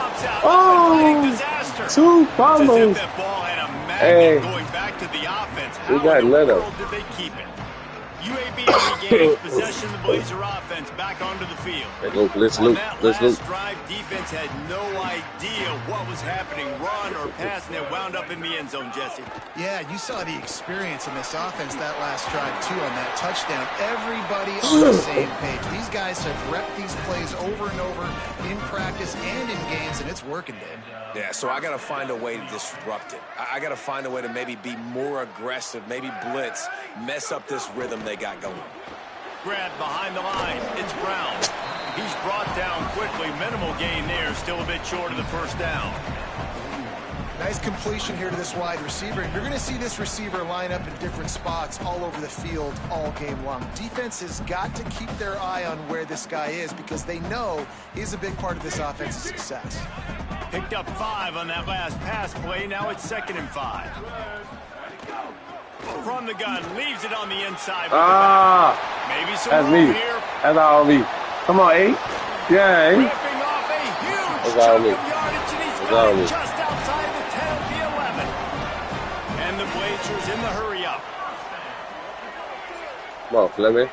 Two fumbles. Hey, going back to the offense. we How got in the let world up. did they keep it? UAB regains possession of the Blazer offense back onto the field. They go blitz On loop. that Blitz loop. last drive, defense had no idea what was happening, run or pass, and it wound up in the end zone, Jesse. Yeah, you saw the experience in this offense that last drive, too, on that touchdown. Everybody on the same page. These guys have repped these plays over and over in practice and in games, and it's working, Dave. Yeah, so I got to find a way to disrupt it. I got to find a way to maybe be more aggressive, maybe blitz, mess up this rhythm they got going. Grab behind the line. It's Brown. He's brought down quickly. Minimal gain there. Still a bit short of the first down. Nice completion here to this wide receiver. You're going to see this receiver line up in different spots all over the field all game long. Defense has got to keep their eye on where this guy is because they know he's a big part of this offense's success. Picked up 5 on that last pass play. Now it's 2nd and 5. From the gun, leaves it on the inside. Maybe some that's room me. here. That's all me. Come on, 8. Yeah, 8. Ripping off a huge That's all chunk me. of yardage, and he's That's got all it me. just outside the 10 of the 11. And the Blazers in the hurry up. Come on, Fleming.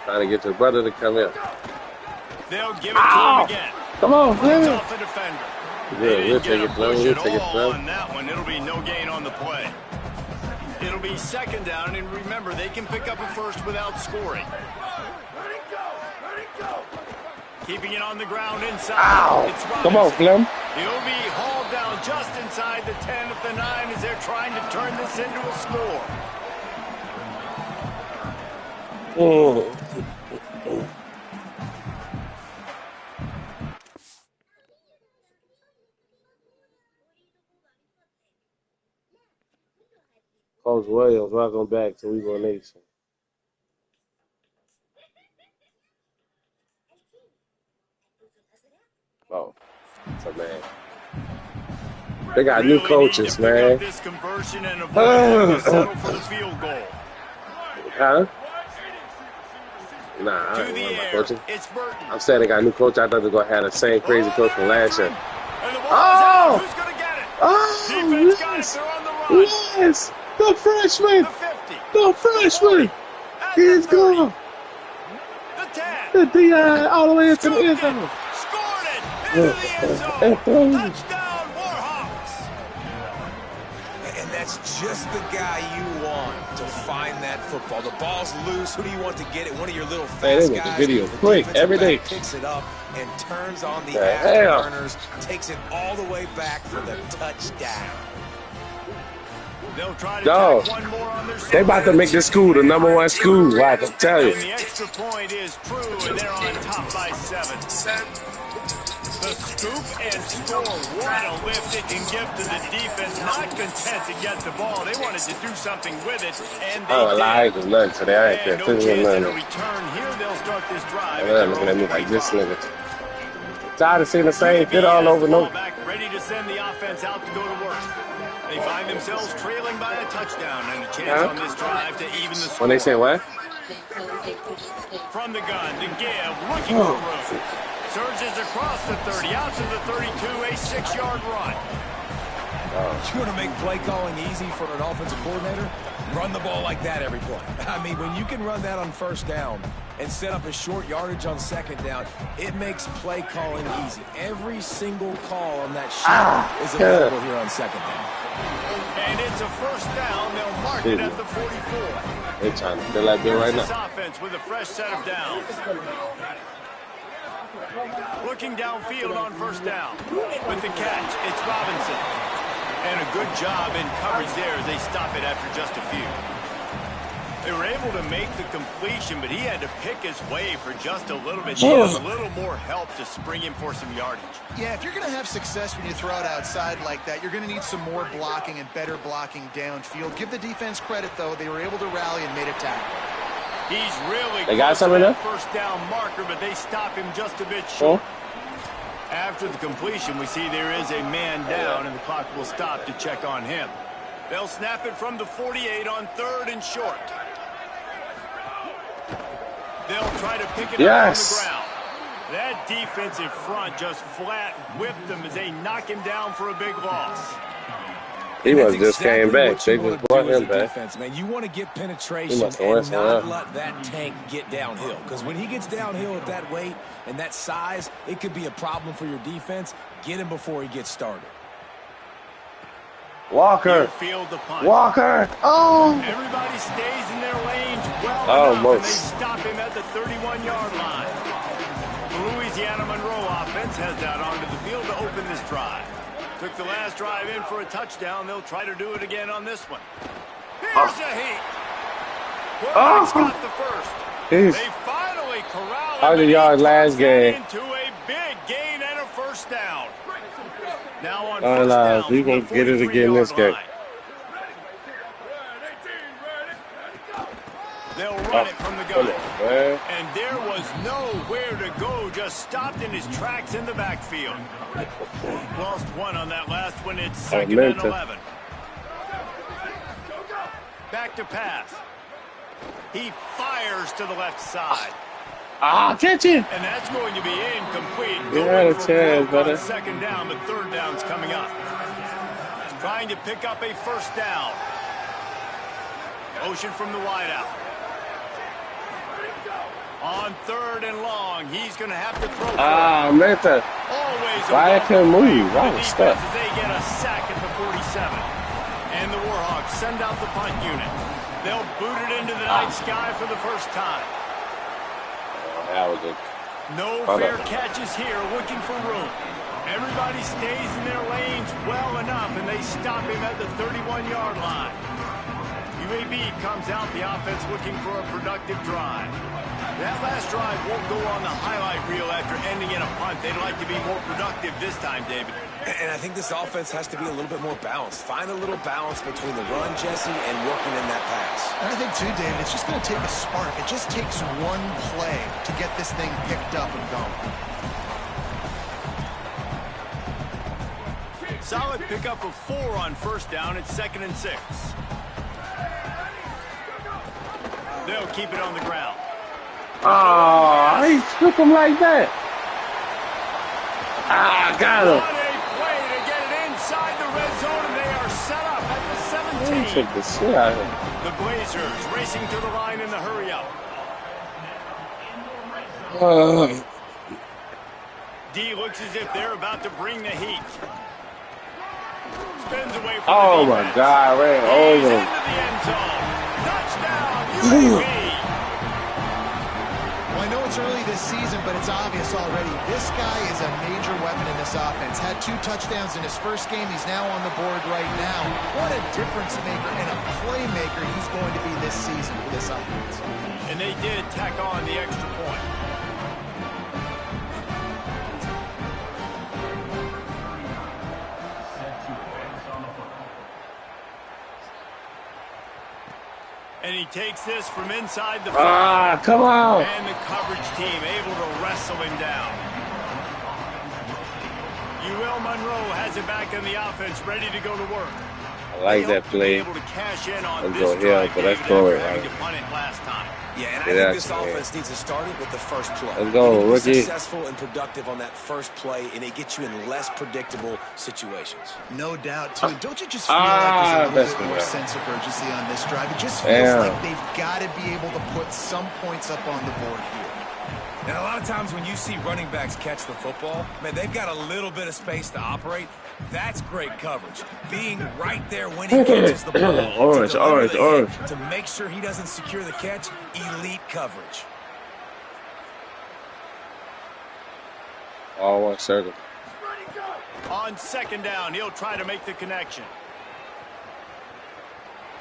Trying to get your brother to come in. They'll give it to him again. Come on, Fleming. Off the defender. Yeah, we'll take it, Fleming. We'll take it, All Fleming. on that one. It'll be no gain on the play. It'll be 2nd down, and remember, they can pick up a first without scoring. Keeping it on the ground inside. Ow. It's Robinson. Come on, Flem. He'll be hauled down just inside the 10 of the 9 as they're trying to turn this into a score. Coach Williams, welcome back to We Go Nation. Oh, it's a man. They got new coaches, man. This conversion and avoid to settle for the field goal. Huh? Nah, I don't want my coaching. I'm saying they got a new coach. I thought they were going to have the same crazy coach from last year. Oh! Who's going to get it? Oh, Defense got it. They're on the run. Yes! The freshman! The 50. The freshman! He's gone! All the way into the end zone. Scored it into the end zone. Touchdown, Warhawks. And that's just the guy you want to find that football. The ball's loose. Who do you want to get it? One of your little fast guys. Video The quick defensive every day. back picks it up and turns on the hell? afterburners, takes it all the way back for the touchdown. They'll try to Dog, tack one more on their they about to make this school the #1 school. I can tell you. And the extra point is true, and they're on top by 7. The scoop and score. What a lift it can give to the defense. Not content to get the ball. They wanted to do something with it, and they I ain't doing nothing today. I ain't and care. no This is chance at a nothing. return here. They'll start this drive. They're looking at me like this nigga. Tired of seeing the same shit all over. No. Back, ready to send the offense out to go to work. They find themselves trailing by a touchdown and a chance on this drive to even the score. When they say what? From the gun, the give, looking for room. Surges across the 30, out to the 32, a 6-yard run. You want to make play calling easy for an offensive coordinator? Run the ball like that every play. I mean, when you can run that on first down and set up a short yardage on second down, it makes play calling easy. Every single call on that sheet is available here on second down. And it's a first down. They'll mark it at the 44. They trying to feel like that right This now. offense with a fresh set of downs. Looking downfield on first down. With the catch, it's Robinson. And a good job in coverage there as they stop it after just a few. They were able to make the completion, but he had to pick his way for just a little bit. He had a little more help to spring him for some yardage. Yeah, if you're going to have success when you throw it outside like that, you're going to need some more blocking and better blocking downfield. Give the defense credit, though. They were able to rally and made a tackle. He's really they got something there? First down marker, but they stop him just a bit short. After the completion, we see there is a man down, and the clock will stop to check on him. They'll snap it from the 48 on 3rd and short. They'll try to pick it up on the ground. That defensive front just flat whipped them as they knock him down for a big loss. He must just came back. They just brought him back. Defense, man. You want to get penetration and not let that tank get downhill. Because when he gets downhill at that weight and that size, it could be a problem for your defense. Get him before he gets started. Walker. Field the punt. Walker. Oh. Everybody stays in their lanes well enough, and they stop him at the 31-yard line. The Louisiana Monroe offense heads out onto the field to open this drive. Took the last drive in for a touchdown. They'll try to do it again on this one. Here's a heat. Quarterback's got the first. They finally corral him. 100 yards last game. Into a big gain and a first down. Now on first down, we gonna get it again this game. They'll run it from the gun. And there was nowhere to go, just stopped in his tracks in the backfield. Lost one on that last one. It's 2nd and 11. Back to pass. He fires to the left side. Catch it. And that's going to be incomplete. You had a chance, brother. 2nd down, but 3rd down's coming up. Trying to pick up a first down. Motion from the wideout. On 3rd and long, he's going to have to throw. Manta. Why I couldn't move? I was stuck. They get a sack at the 47. And the Warhawks send out the punt unit. They'll boot it into the night sky for the first time. That was it. No fair catches here, looking for room. Everybody stays in their lanes well enough, and they stop him at the 31-yard line. UAB comes out, the offense looking for a productive drive. That last drive won't go on the highlight reel after ending in a punt. They'd like to be more productive this time, David. And I think this offense has to be a little bit more balanced. Find a little balance between the run, Jesse, and working in that pass. And I think, too, David, it's just going to take a spark. It just takes one play to get this thing picked up and going. Solid pickup of 4 on first down. It's 2nd and 6. They'll keep it on the ground. He took him like that. Got him. What a play to get it inside the red zone, and they are set up at the 17. Took the shit out of him. The Blazers racing to the line in the hurry up. D looks as if they're about to bring the heat. Spins away from the defense. My God, ran over him. Into the end zone. Touchdown, UAB. Well, I know it's early this season, but it's obvious already. This guy is a major weapon in this offense. Had 2 touchdowns in his first game. He's now on the board right now. What a difference maker and a playmaker he's going to be this season for this offense. And they did tack on the extra point. And he takes this from inside the field. Come on. And the coverage team able to wrestle him down. UL Monroe has it back in the offense, ready to go to work. I like that play. Able to cash in on Let's go here, but that's going right. Last time. Yeah, and I think this offense needs to start it with the first play. Let's go, rookie. Successful and productive on that first play, and it gets you in less predictable situations. No doubt, too. Don't you just feel like there's a little bit more sense of urgency on this drive? It just feels like they've got to be able to put some points up on the board here. And a lot of times when you see running backs catch the football, man, they've got a little bit of space to operate. That's great coverage. Being right there when he catches the ball. To make sure he doesn't secure the catch, elite coverage. All one circle. On 2nd down, he'll try to make the connection.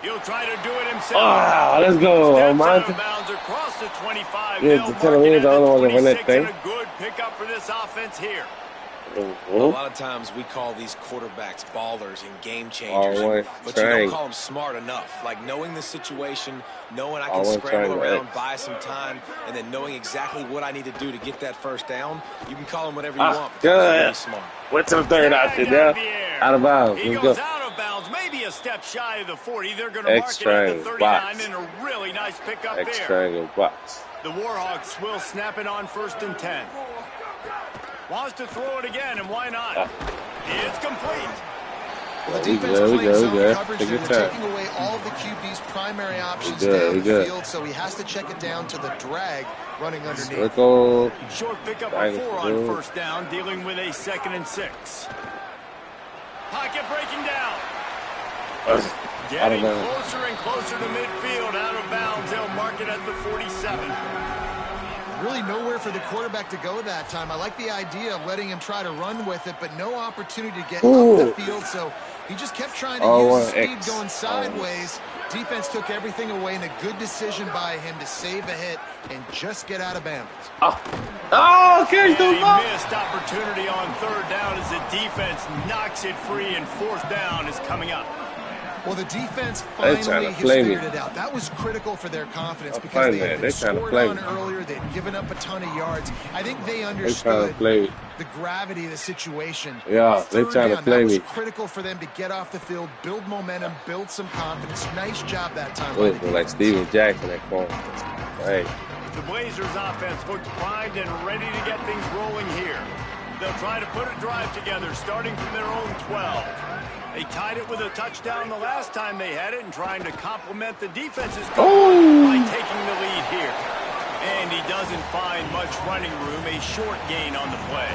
He'll try to do it himself. Ah, let's go, Steps out Monty. of bounds across the 25. Yeah, They'll to mark tell me it he's the at only one that win that 26, thing. and a good pickup for this offense here. A lot of times we call these quarterbacks ballers and game changers, but you don't call them smart enough. Like knowing the situation, knowing I can scramble around, buy some time, and then knowing exactly what I need to do to get that first down. You can call them whatever you want. Good. Smart. Went to the third option, yeah. Out of bounds. He Let's goes go. out of bounds, maybe a step shy of the 40. They're going to mark it at the 39, and a really nice pickup there. Extra box. The Warhawks will snap it on 1st and 10. Wants to throw it again, and why not? It's complete. Well, the defense playing zone coverage, they're taking away all of the QB's primary options down the field, so he has to check it down to the drag running underneath. Short pickup of 4 on 1st down, dealing with a 2nd and 6. Pocket breaking down. Getting closer and closer to midfield, out of bounds. They'll mark it at the 47. Really nowhere for the quarterback to go that time. I like the idea of letting him try to run with it, but no opportunity to get up the field, so he just kept trying to use his speed going sideways. Defense took everything away, and a good decision by him to save a hit and just get out of bounds. Okay, he missed opportunity on 3rd down as the defense knocks it free, and 4th down is coming up. Well, the defense finally has figured it out. That was critical for their confidence because they had been scored on earlier. They'd given up a ton of yards. I think they understood the gravity of the situation. Yeah, they're trying to play me. That was critical for them to get off the field, build momentum, build some confidence. Nice job that time. Like Steven Jackson at corner. Hey. The Blazers offense looks primed and ready to get things rolling here. They'll try to put a drive together, starting from their own 12. They tied it with a touchdown the last time they had it, and trying to complement the defense's goal by taking the lead here. And he doesn't find much running room, a short gain on the play.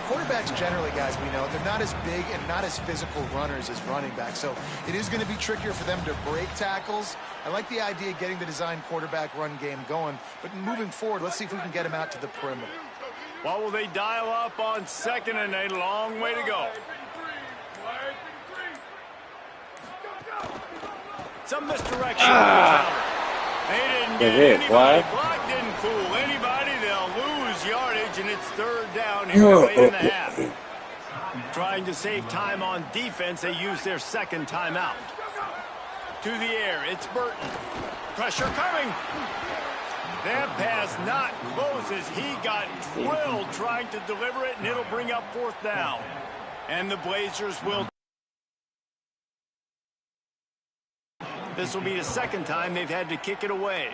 Quarterbacks generally, guys, we know, they're not as big and not as physical runners as running backs, so it is going to be trickier for them to break tackles. I like the idea of getting the design quarterback run game going, but moving forward, let's see if we can get him out to the perimeter. What will they dial up on 2nd and a long way to go? Some misdirection. They didn't get anybody. Block didn't fool anybody. They'll lose yardage, and it's 3rd down here late in the half. Trying to save time on defense, they use their 2nd timeout. To the air, it's Burton. Pressure coming. That pass not close as he got drilled trying to deliver it, and it'll bring up 4th down. And the Blazers will. This will be the 2nd time they've had to kick it away.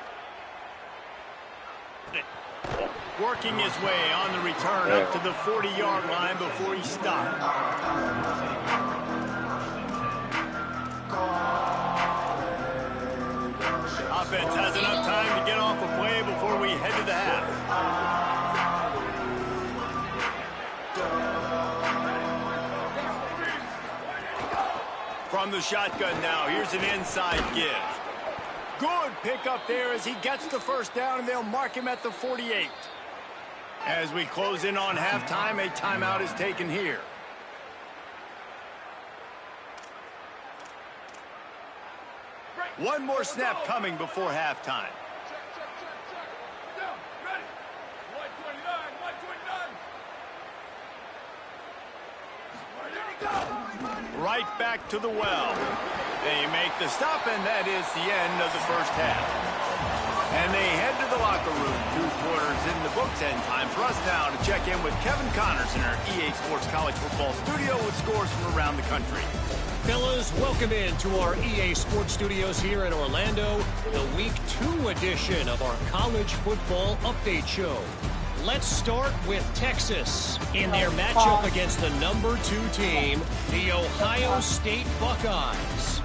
Working his way on the return up to the 40-yard line before he stopped. Offense has enough time to get off a play before we head to the half. From the shotgun now, here's an inside give. Good pickup there as he gets the 1st down, and they'll mark him at the 48. As we close in on halftime, a timeout is taken here. One more snap coming before halftime. Right back to the well. They make the stop, and that is the end of the 1st half. And they head to the locker room. 2 quarters in the books, and time for us now to check in with Kevin Connors in our EA Sports College Football Studio with scores from around the country. Fellas, welcome in to our EA Sports Studios here in Orlando, the Week 2 edition of our College Football Update Show. Let's start with Texas in their matchup against the number 2 team, the Ohio State Buckeyes.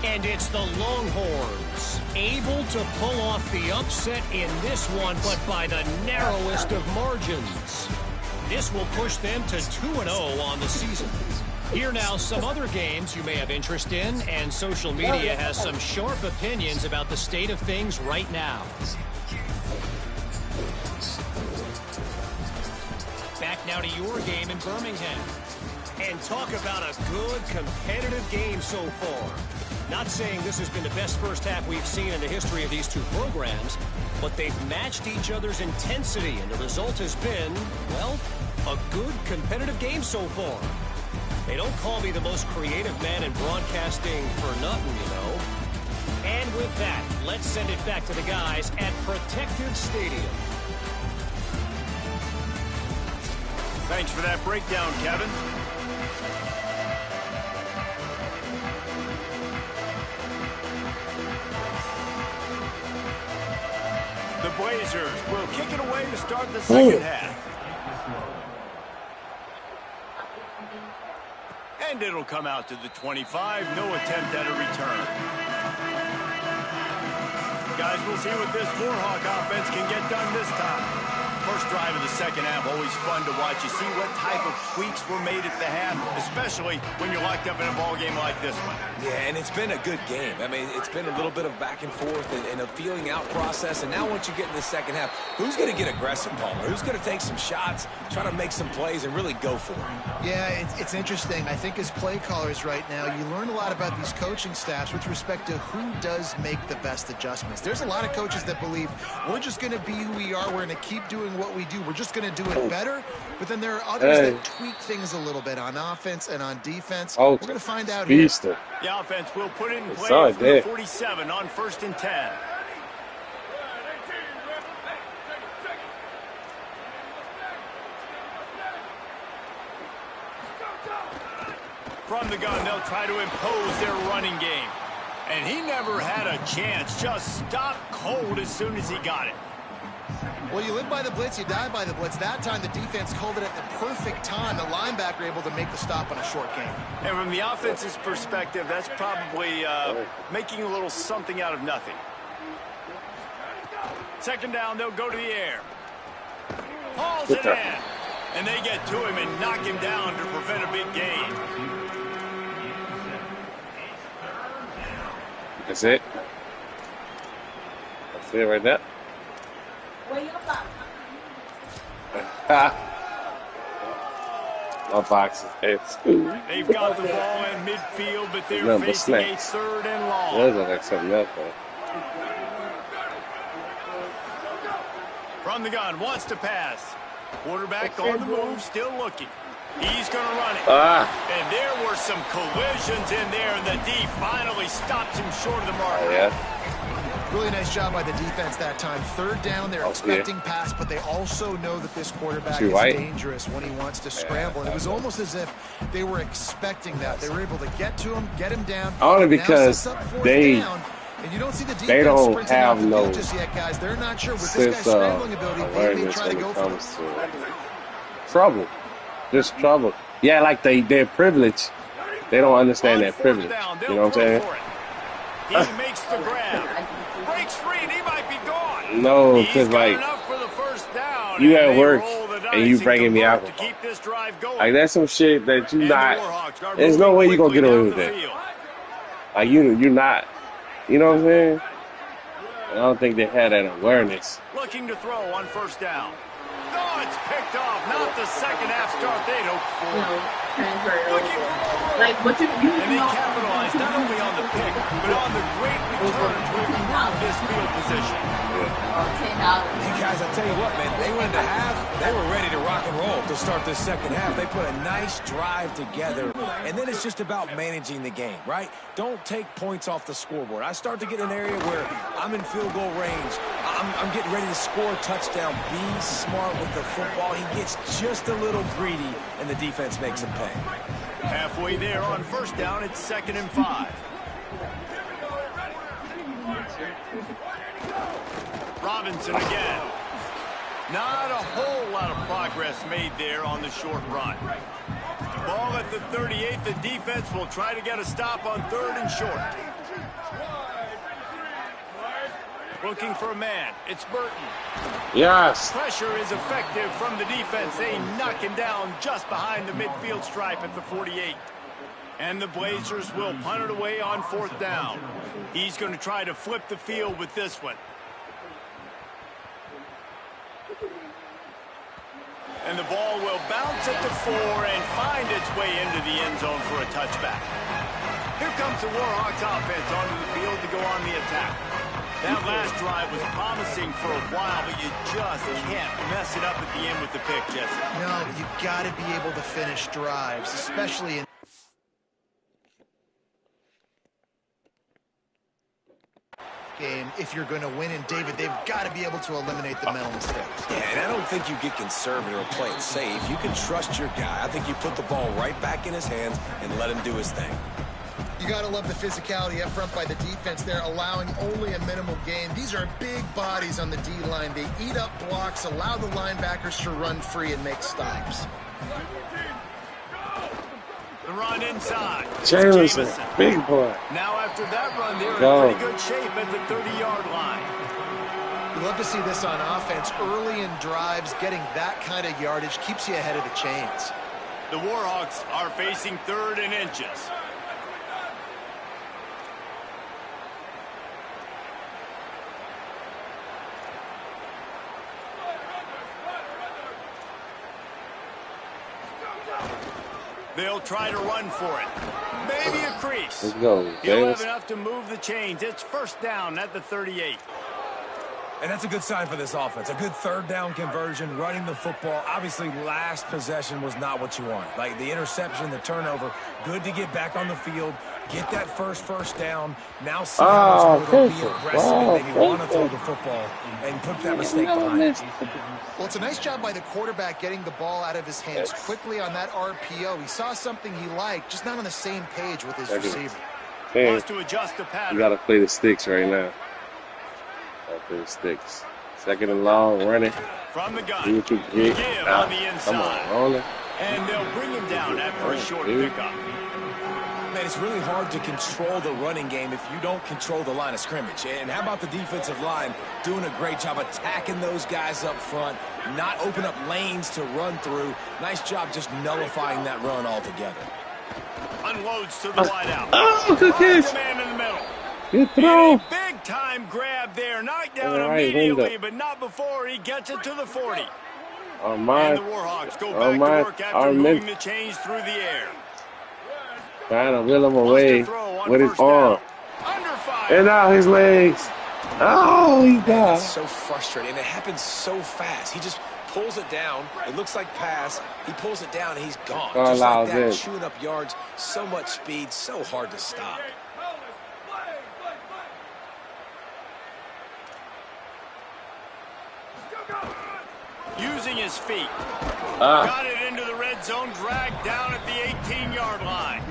And it's the Longhorns, able to pull off the upset in this one, but by the narrowest of margins. This will push them to 2-0 on the season. Here now, some other games you may have interest in, and social media has some sharp opinions about the state of things right now. Back now to your game in Birmingham. And talk about a good competitive game so far. Not saying this has been the best first half we've seen in the history of these two programs, but they've matched each other's intensity, and the result has been, well, a good competitive game so far. They don't call me the most creative man in broadcasting for nothing, you know. And with that, let's send it back to the guys at Protective Stadium. Thanks for that breakdown, Kevin. The Blazers will kick it away to start the second half. And it'll come out to the 25. No attempt at a return. Guys, we'll see what this Warhawk offense can get done this time. First drive of the second half, always fun to watch. You see what type of tweaks were made at the half, especially when you're locked up in a ball game like this one. Yeah, and it's been a good game. I mean, it's been a little bit of back and forth and a feeling out process. And now once you get in the second half, who's going to get aggressive, Palmer? Who's going to take some shots, try to make some plays, and really go for it? Yeah, it's interesting. I think as play callers right now, you learn a lot about these coaching staffs with respect to who does make the best adjustments. There's a lot of coaches that believe we're just going to be who we are. We're going to keep doing what we do. We're just going to do it better. But then there are others that tweak things a little bit on offense and on defense. We're going to find out here. The offense will put it in play from the 47 on 1st and 10. From the gun, they'll try to impose their running game. And he never had a chance. Just stopped cold as soon as he got it. Well, you live by the blitz, you die by the blitz. That time, the defense called it at the perfect time. The linebacker able to make the stop on a short game. And from the offense's perspective, that's probably making a little something out of nothing. Second down, they'll go to the air. Hauls it in. And they get to him and knock him down to prevent a big gain. That's it. That's it right there. My box is They've got the ball in midfield, but they're facing a 3rd and long. There's like something else, though. From the gun, wants to pass. Quarterback on the move, still looking. He's going to run it. And there were some collisions in there, and the D finally stopped him short of the mark. Really nice job by the defense that time. 3rd down, they're expecting pass, but they also know that this quarterback is dangerous when he wants to scramble. And it was almost as if they were expecting that. They were able to get to him, get him down. Only because they and you don't see the defense they don't have no just yet, guys. They're not sure with this guy's scrambling ability. They may try to go for it. Trouble. Just trouble. Yeah, like their privilege. They don't understand that privilege. You know what I'm saying? He makes the grab. Breaks free and he might be gone. No, because like you at work and you bringing me out. Like that's some shit that you not. There's no way you gonna get away with that. Like you're not. You know what I'm saying? I don't think they had that awareness. Looking to throw on 1st down. Oh, it's picked off. Not the second half start they'd hoped for. Looking for more. Like what you and they capitalized not only on the pick, but on the great return to improve this field position. Hey guys, I tell you what, man, they went into half. They were ready to rock and roll to start this second half. They put a nice drive together, and then it's just about managing the game, right? Don't take points off the scoreboard. I start to get an area where I'm in field goal range. I'm getting ready to score a touchdown. Be smart with the football. He gets just a little greedy, and the defense makes him pay. Halfway there on 1st down, it's 2nd and 5. Robinson again. Not a whole lot of progress made there on the short run. Ball at the 38. The defense will try to get a stop on 3rd and short. Looking for a man. It's Burton. Yes. Pressure is effective from the defense. They knock him down just behind the midfield stripe at the 48. And the Blazers will punt it away on 4th down. He's going to try to flip the field with this one. And the ball will bounce at the 4 and find its way into the end zone for a touchback. Here comes the Warhawks offense onto the field to go on the attack. That last drive was promising for a while, but you just can't mess it up at the end with the pick, Jesse. No, you got to be able to finish drives, especially in game. If you're going to win, and David, they've got to be able to eliminate the mental mistakes. Yeah, and I don't think you get conservative or play it safe. You can trust your guy. I think you put the ball right back in his hands and let him do his thing. You got to love the physicality up front by the defense there, allowing only a minimal gain. These are big bodies on the D-line. They eat up blocks, allow the linebackers to run free and make stops. The run inside. Jamison, big boy. Now after that run, they're in pretty good shape at the 30-yard line. You love to see this on offense. Early in drives, getting that kind of yardage keeps you ahead of the chains. The Warhawks are facing 3rd and inches. They'll try to run for it. Maybe a crease. Let's go. He'll have enough to move the chains. It's 1st down at the 38. And that's a good sign for this offense. A good 3rd down conversion, running the football. Obviously, last possession was not what you want. Like the interception, the turnover. Good to get back on the field, get that first down. Now see how much more they'll be aggressive and maybe want to throw the football and put that mistake behind it. Well, it's a nice job by the quarterback getting the ball out of his hands quickly on that RPO. He saw something he liked, just not on the same page with his receiver. Hey, Wants to adjust the pattern. you got to play the sticks right now. Play the sticks. 2nd and long, running. From the gun. You can get out. On the inside. Come on, rolling. And they'll bring him down after a short pickup. Man, it's really hard to control the running game if you don't control the line of scrimmage. And how about the defensive line doing a great job attacking those guys up front, not open up lanes to run through. Nice job just nullifying that run altogether. Unloads to the wideout. Oh, good catch. Man in the middle. Good throw. Big time grab there. Knocked down immediately, but not before he gets it to the 40. And the Warhawks go back to work after moving the chains through the air. Trying to wheel him away with his arm. And now his legs. Oh, he got. It's so frustrating. And it happens so fast. He just pulls it down. It looks like pass. He pulls it down, and he's gone. Just like that, chewing up yards. So much speed, so hard to stop. Using his feet. Got it into the red zone, dragged down at the 18-yard line.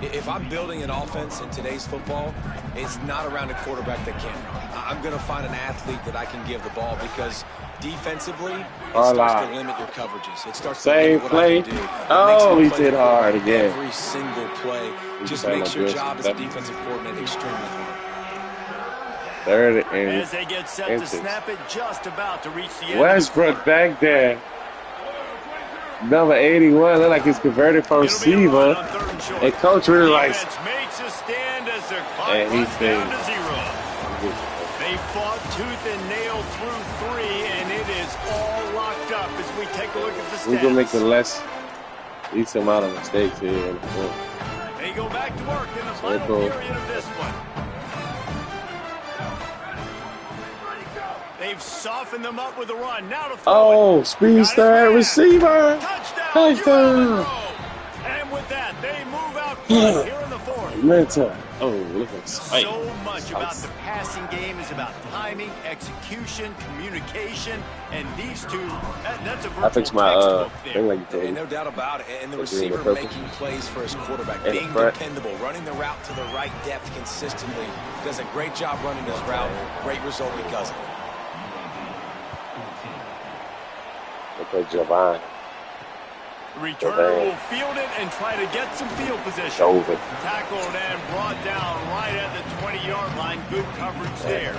If I'm building an offense in today's football, it's not around a quarterback that can run. I'm going to find an athlete that I can give the ball because defensively, it starts to limit your coverages. It starts to limit what I can do. Oh, he did hard again. Every single play just makes your job as a defensive coordinator extremely hard. 3rd and as they get set to snap it, just about to reach the end. Westbrook back there. Number 81, look like he's converted from receiver. And coach really likes. Makes a stand as the clock runs down to 0. They fought tooth and nail through 3, and it is all locked up as we take a look at the stats. We're gonna make the least amount of mistakes here. They go back to work in the final period of this one. They've softened them up with a run. Now to throw speed start receiver. Touchdown. And with that, they move out here in the 4th. Mental. Oh, look at Spike. So much about the passing game is about timing, execution, communication, and these two, that's a virtual textbook there. And no doubt about it. And the receiver making plays for his quarterback, being dependable, running the route to the right depth consistently. Does a great job running his route. Great result because of it. Look at Javon. Returner will field it and try to get some field position. Tackled and brought down right at the 20-yard line. Good coverage there.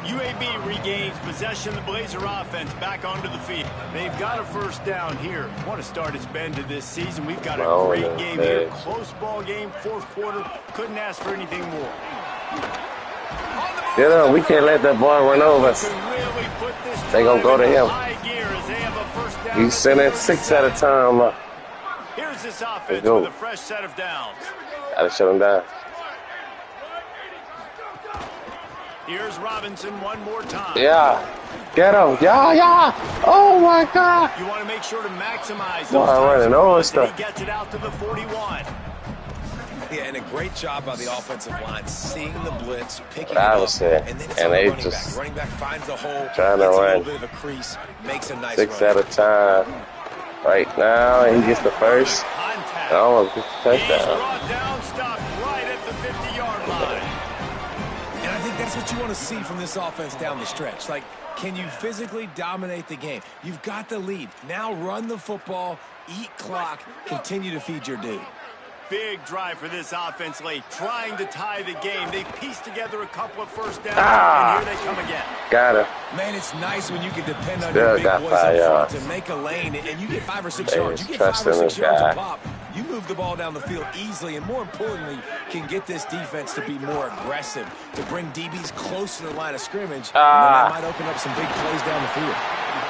UAB regains possession. The Blazer offense back onto the field. They've got a 1st down here. What a start it's been to this season. We've got a great game here. Close ball game, 4th quarter. Couldn't ask for anything more. You know, we can't let that boy run over us. They gonna go to him. He's sending 6 at a time. Here's this offense with a fresh set of downs. Gotta shut him down. Here's Robinson one more time. Yeah. Get him. Yeah. Oh, my God. You want to make sure to maximize Boy, those running over times stuff. he gets it out to the 41. Yeah, and a great job by the offensive line, seeing the blitz, picking I it was up, saying, and then it's and on the they running just back. Running back finds a hole, trying to gets a run little bit of a crease, makes a nice 6 run. at a time. Right now, he gets the first. And almost gets the touchdown. Brought down, stopped right at the 50-yard line. And I think that's what you want to see from this offense down the stretch. Like, can you physically dominate the game? You've got the lead. Now run the football, eat clock, continue to feed your dude. Big drive for this offense late, trying to tie the game. They pieced together a couple of first downs, and here they come again. Got him. Man, it's nice when you can depend on Still your big got boys 5 up front yards. to make a lane, and you get 5 or 6 They yards. You get 5 trust or in 6 this yards guy. a pop. You move the ball down the field easily, and more importantly, can get this defense to be more aggressive, to bring DBs close to the line of scrimmage, and then that might open up some big plays down the field.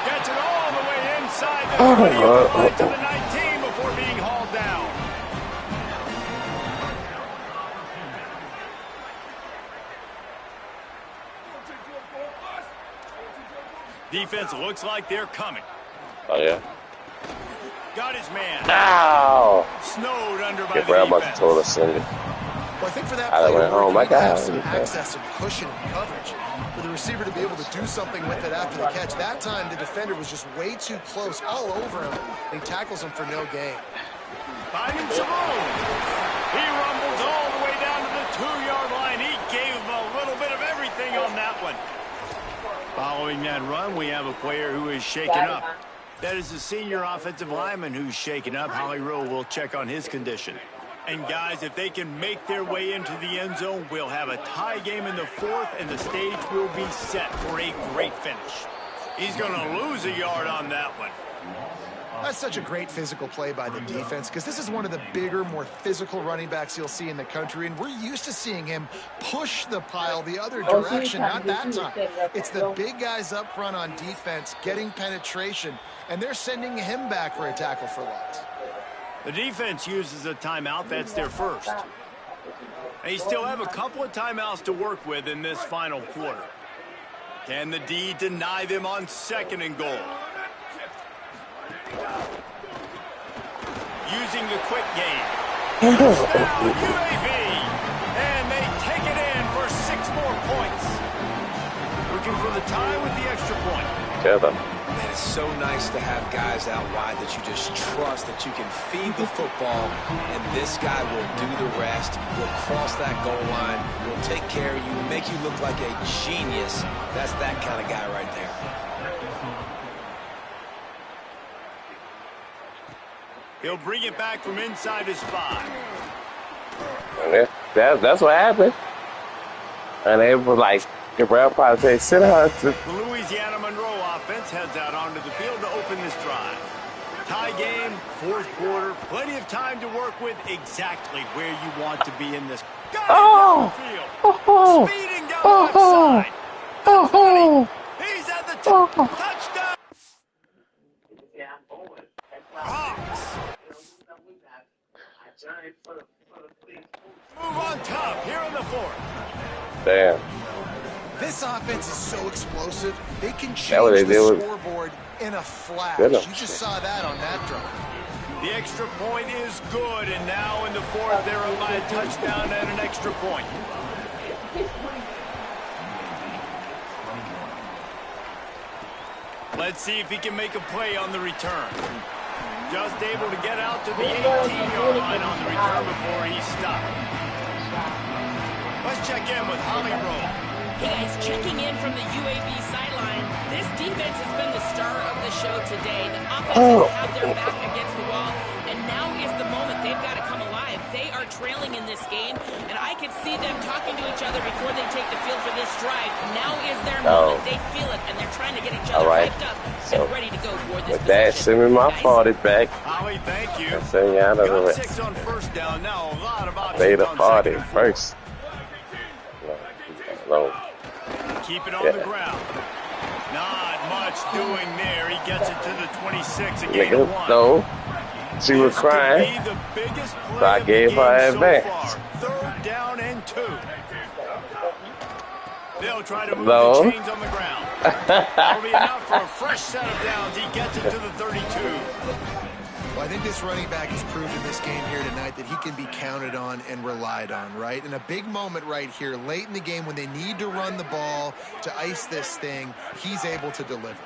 Gets it all the way inside the 20, right to the 19 before being hauled down. Defense looks like they're coming. Oh, yeah. Got his man. Ow. Snowed under by Yeah, the Brad must defense. have told us send it. Well, I think for that I play, went home. My you need to have God. some access and cushion and coverage. For the receiver to be able to do something with it after the catch. That time, the defender was just way too close, all over him, and he tackles him for no gain. Finding some room. He rumbles all the way down to the 2-yard line. He gave him a little bit of everything on that one. Following that run, we have a player who is shaken up. That is the senior offensive lineman who's shaken up. Holly Rowe will check on his condition. And guys, if they can make their way into the end zone, we'll have a tie game in the 4th, and the stage will be set for a great finish. He's going to lose a yard on that one. That's such a great physical play by the defense because this is one of the bigger, more physical running backs you'll see in the country, and we're used to seeing him push the pile the other direction. Not that time. It's the big guys up front on defense getting penetration, and they're sending him back for a tackle for loss. The defense uses a timeout. That's their first. They still have a couple of timeouts to work with in this final quarter. Can the D deny them on 2nd and goal? Using the quick game. Touchdown, UAB. And they take it in for 6 more points. Looking for the tie with the extra point. Man, it's so nice to have guys out wide that you just trust that you can feed the football, and this guy will do the rest. Will cross that goal line, will take care of you, make you look like a genius. That's that kind of guy right there. He'll bring it back from inside his 5. That's what happened. And they were like, Brad probably said, sit down. The Louisiana Monroe offense heads out onto the field to open this drive. Tie game, 4th quarter, plenty of time to work with, exactly where you want to be in this. Got it speeding down the left side. He's at the touchdown. Hawks. Move on top here in the 4th. Damn. This offense is so explosive, they can change they the did. scoreboard in a flash. Good. You just saw that on that drive. The extra point is good, and now in the 4th, they're up by a touchdown and an extra point. Let's see if he can make a play on the return. Just able to get out to the 18-yard line on the return before he stopped. Let's check in with Holly Rowe. Hey guys, checking in from the UAB sideline. This defense has been the star of the show today. The offense has had their back against the wall, and now is the moment they've got to come alive. They are trailing in this game, and I could see them talking to each other before they take the field for this drive. Now is their moment. They feel it, and they're trying to get each other hyped up and ready to go for this With that, send me my 40 back. Holly, thank you. Send you out of the Got rest. 6 on 1st down. Now a lot of options They the on 40 2nd and 4th. first. No. Keep it on the ground. Not much doing there. He gets it to the 26, a gain of 1. No. She was crying. The biggest play So I gave her advance. so far. 3rd down and 2. They'll try to move the chains on the ground. That'll be enough for a fresh set of downs. He gets it to the 32. Well, I think this running back has proved in this game here tonight that he can be counted on and relied on, right? In a big moment right here, late in the game when they need to run the ball to ice this thing, he's able to deliver.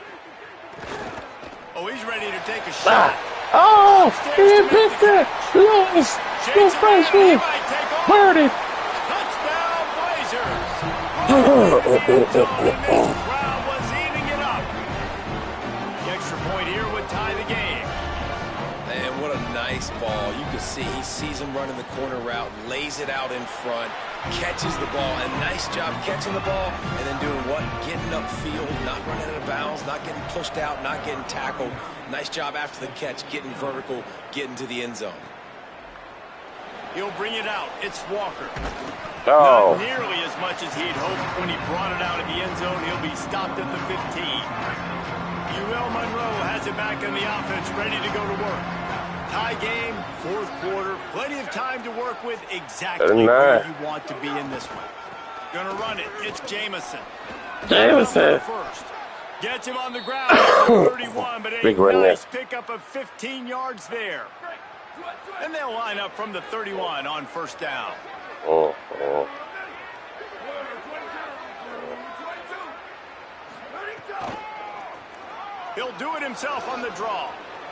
Oh, he's ready to take a shot. Oh, he picked it. Yes. Good freshman. Birdie. Touchdown, Blazers. The crowd was eating it up. The extra point here would tie the game. Man, what a nice ball. You can see he sees him running the corner route, lays it out in front, catches the ball, and nice job catching the ball and then doing what? Getting upfield, not running out of bounds, not getting pushed out, not getting tackled. Nice job after the catch, getting vertical, getting to the end zone. He'll bring it out. It's Walker. Oh. Not nearly as much as he'd hoped when he brought it out of the end zone. He'll be stopped at the 15. UL Monroe has it back in the offense, ready to go to work. Tie game, 4th quarter, plenty of time to work with, exactly where you want to be in this one. Gonna run it. It's Jamison. Jamison. First. Gets him on the ground at the 31, but a nice pickup of 15 yards there. And they'll line up from the 31 on 1st down. Oh. He'll do it himself on the draw.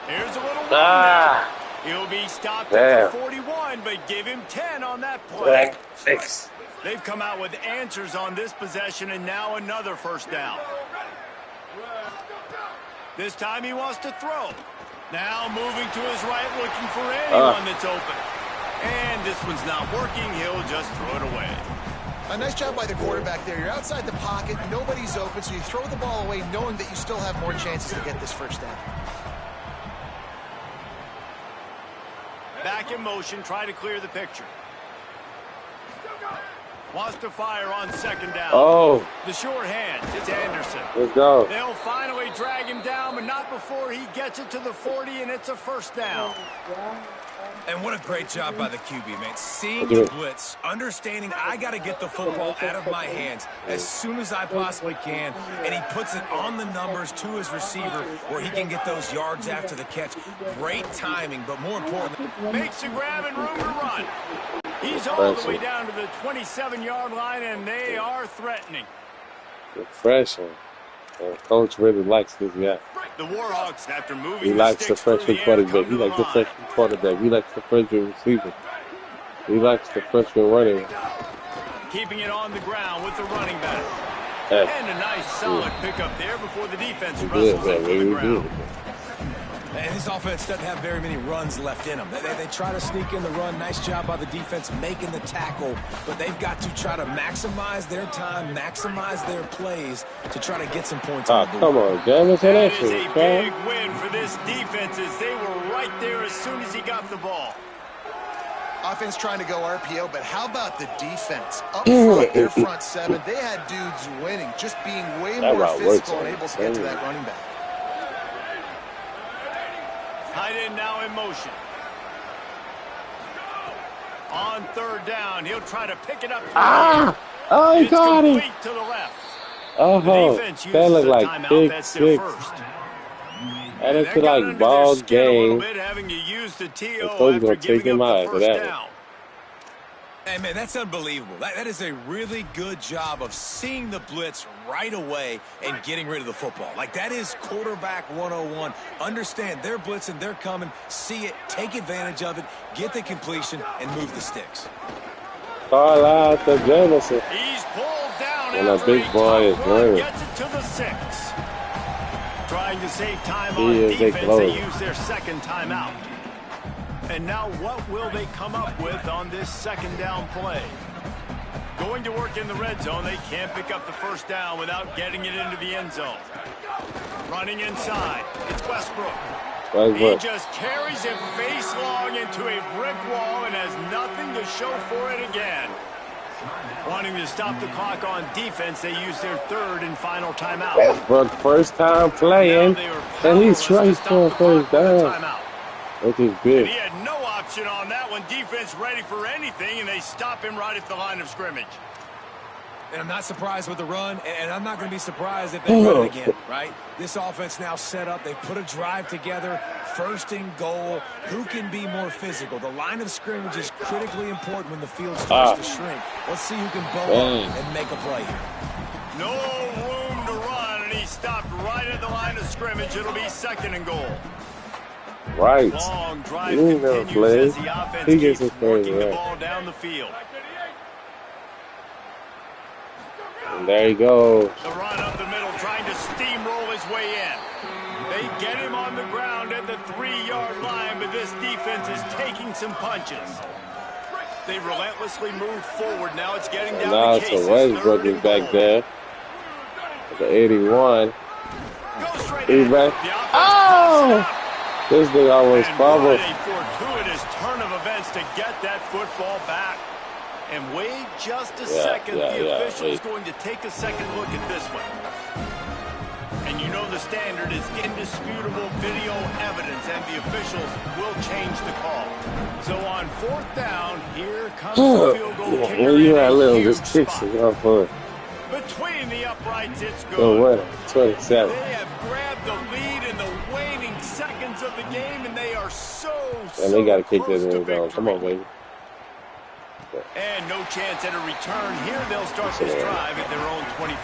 Here's a little run now. He'll be stopped at the 41, but give him 10 on that play. 6. They've come out with answers on this possession, and now another 1st down. This time he wants to throw. Now moving to his right, looking for anyone that's open. And this one's not working. He'll just throw it away. A nice job by the quarterback there. You're outside the pocket. Nobody's open, so you throw the ball away knowing that you still have more chances to get this 1st down. Back in motion, try to clear the picture. Wants to fire on 2nd down. Oh. The short hand. It's Anderson. Let's go. They'll finally drag him down, but not before he gets it to the 40, and it's a 1st down. And what a great job by the QB, man. Seeing the blitz, understanding I got to get the football out of my hands as soon as I possibly can, and he puts it on the numbers to his receiver where he can get those yards after the catch. Great timing, but more importantly, makes a grab and room to run. He's all the way down to the 27-yard line, and they are threatening. Refreshing. Coach really likes this guy. The Warhawks, after moving he likes the freshman quarterback. He likes the freshman quarterback. He likes the freshman receiver. He likes the freshman running back. Keeping it on the ground with the running back. Hey. And a nice solid pickup there before the defense wrestles up to the ground. And this offense doesn't have very many runs left in them. They try to sneak in the run. Nice job by the defense making the tackle. But they've got to try to maximize their time, maximize their plays to try to get some points on the board. Come on, Jamison. That is a big win for this defense as they were right there as soon as he got the ball. Offense trying to go RPO, but how about the defense? Up front, their front 7, they had dudes winning, just being way more physical and able to get to that running back. Tight end now in motion. On 3rd down, he'll try to pick it up. Oh, he got him. To the left. Oh, that looked like big 6. And it's like ball game. The coach gonna take him out for that one. Hey, man, that's unbelievable. That is a really good job of seeing the blitz right away and getting rid of the football. Like, that is quarterback 101. Understand they're blitzing, they're coming, see it, take advantage of it, get the completion, and move the sticks. Call out to Jamison. He's pulled down. And a big boy is running. Gets it to the 6. Trying to save time on defense, they use their 2nd timeout. And now what will they come up with on this 2nd down play? Going to work in the red zone. They can't pick up the 1st down without getting it into the end zone. Running inside. It's Westbrook. He just carries it face long into a brick wall and has nothing to show for it again. Wanting to stop the clock on defense, they use their 3rd and final timeout. Westbrook first time playing, and he's trying for a 1st down. Which is And big. he had no option on that one. Defense ready for anything, and they stop him right at the line of scrimmage. And I'm not surprised with the run, and I'm not going to be surprised if they run it again, right? This offense now set up. They've put a drive together, 1st and goal. Who can be more physical? The line of scrimmage is critically important when the field starts to shrink. Let's see who can bow up and make a play here. No room to run, and he stopped right at the line of scrimmage. It'll be 2nd and goal. Right. Long drive He never continues plays. as the offense He gets keeps his working crazy, the right. ball down the field. And there he goes. The run up the middle, trying to steamroll his way in. They get him on the ground at the 3-yard line, but this defense is taking some punches. They relentlessly move forward. Now it's getting down Now to it's cases. a Westbrook is back there. At the 81. He's back. Oh! This thing almost fumbled. What a fortuitous turn of events to get that football back. And wait just a second. The official is going to take a second look at this one. And you know the standard is indisputable video evidence, and the officials will change the call. So on 4th down, here comes the field goal kicker. When you had little, Huge just kicks spot. it off fun. Between the uprights, it's good. So what? 27. They have grabbed the lead in the waning seconds of the game, and they are so And they got to kick close that to in zone. Come on, baby. And no chance at a return. Here they'll start this drive at their own 25.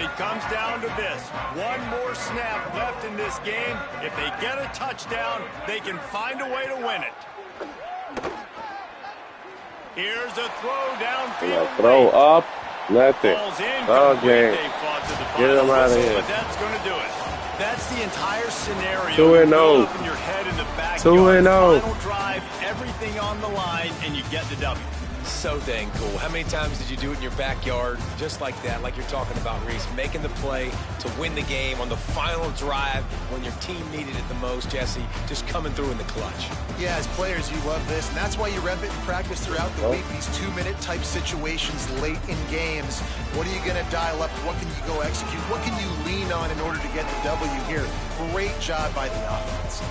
It comes down to this. One more snap left in this game. If they get a touchdown, they can find a way to win it. Here's a throw downfield. Throw up. Nothing. Okay. Get him out of here. But that's going to do it. That's the entire scenario. 2-0. Up in your head in the backyard. 2-0. Final drive, everything on the line, and you get the W. So dang cool. How many times did you do it in your backyard? Just like that, like you're talking about, Reese. Making the play to win the game on the final drive when your team needed it the most, Jesse. Just coming through in the clutch. Yeah, as players, you love this, and that's why you rep it in practice throughout the week. These 2-minute type situations late in games. What are you going to dial up? What can you go execute? What can you lean on in order to get the W here? Great job by the offense.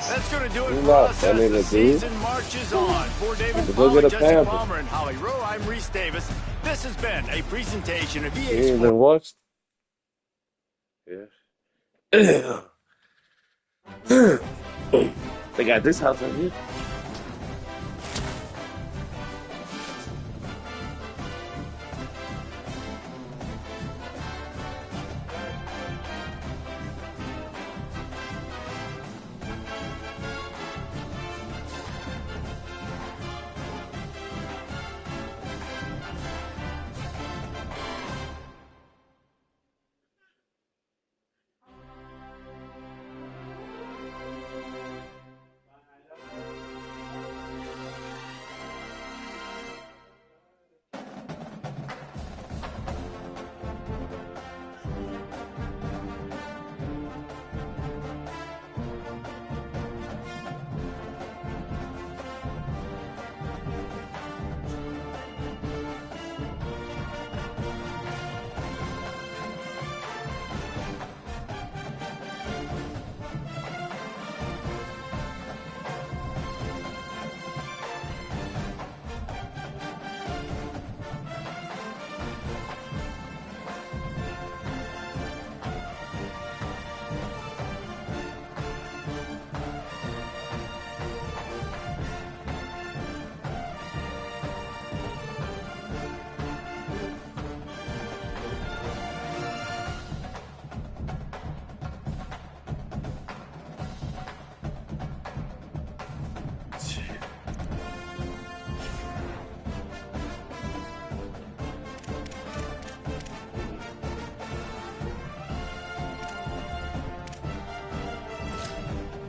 That's going to do it Who's for up? us That as nigga the dude. season marches on. For David Go Pollack, get a Jesse Panther. Palmer, and Holly Rowe, I'm Reese Davis. This has been a presentation of You EA ain't Sports. been watched? Yeah. They got this house right here.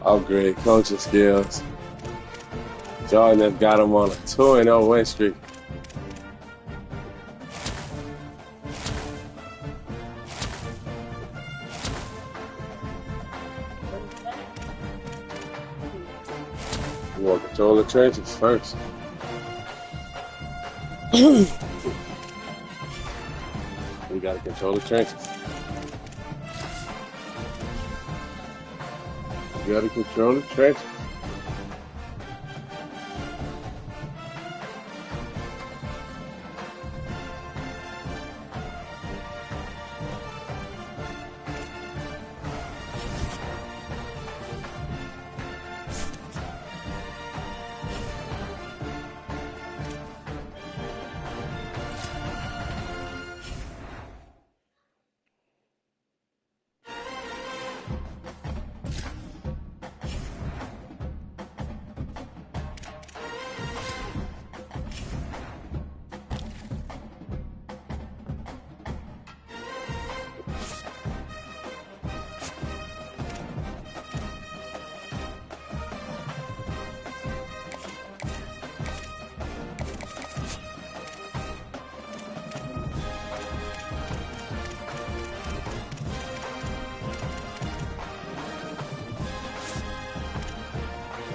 Upgrade coaching skills. Jordan has got him on a 2-0 win streak. You want to control the trenches first. We got to control the trenches. You got to control the trenches.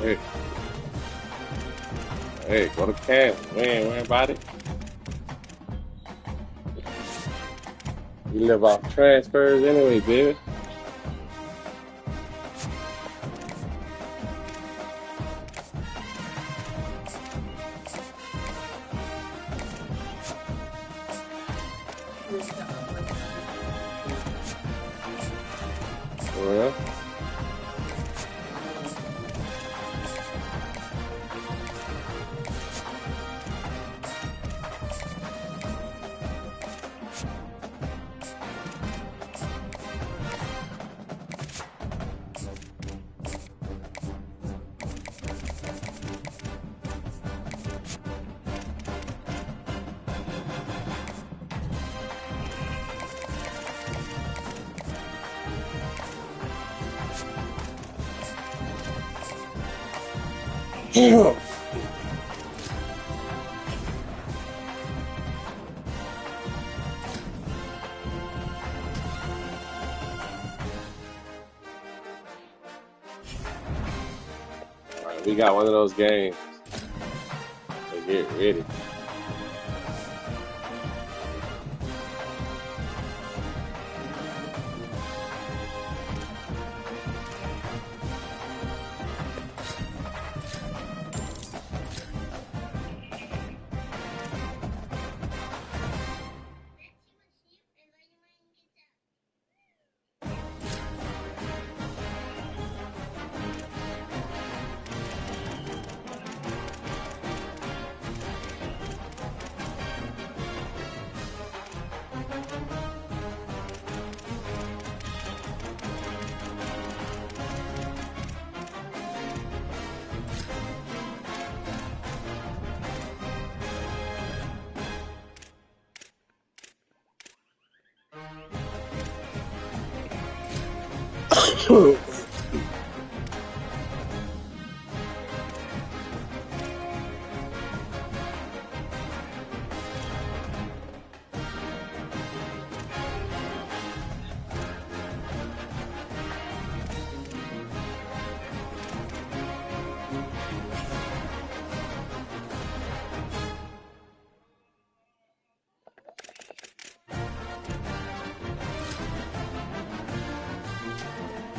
Hey. Hey, go to Kansas. We ain't worrying about it. You live off transfers anyway, baby. Well, we got one of those games. So get ready.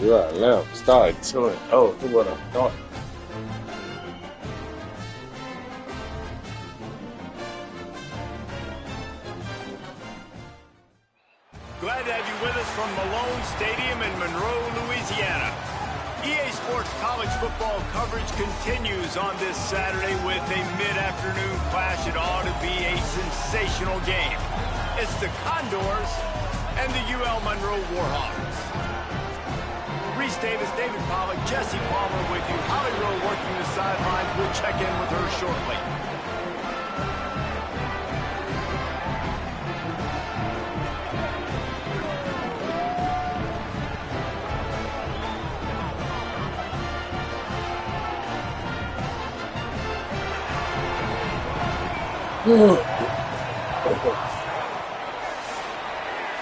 You are now started 2-0. Who would have thought? Glad to have you with us from Malone Stadium in Monroe, Louisiana. EA Sports college football coverage continues on this Saturday with a mid-afternoon clash. It ought to be a sensational game. It's the Condors and the UL Monroe Warhawks. Reese Davis, David Pollack, Jesse Palmer with you. Holly Rowe working the sidelines. We'll check in with her shortly.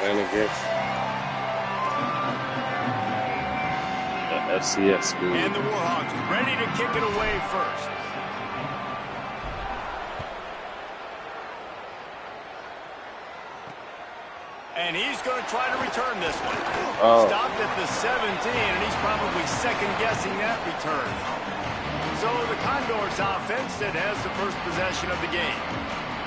And against the FCS school. And the Warhawks ready to kick it away first. And he's going to try to return this one. Oh. Stopped at the 17, and he's probably second-guessing that return. So the Condors offense that has the first possession of the game.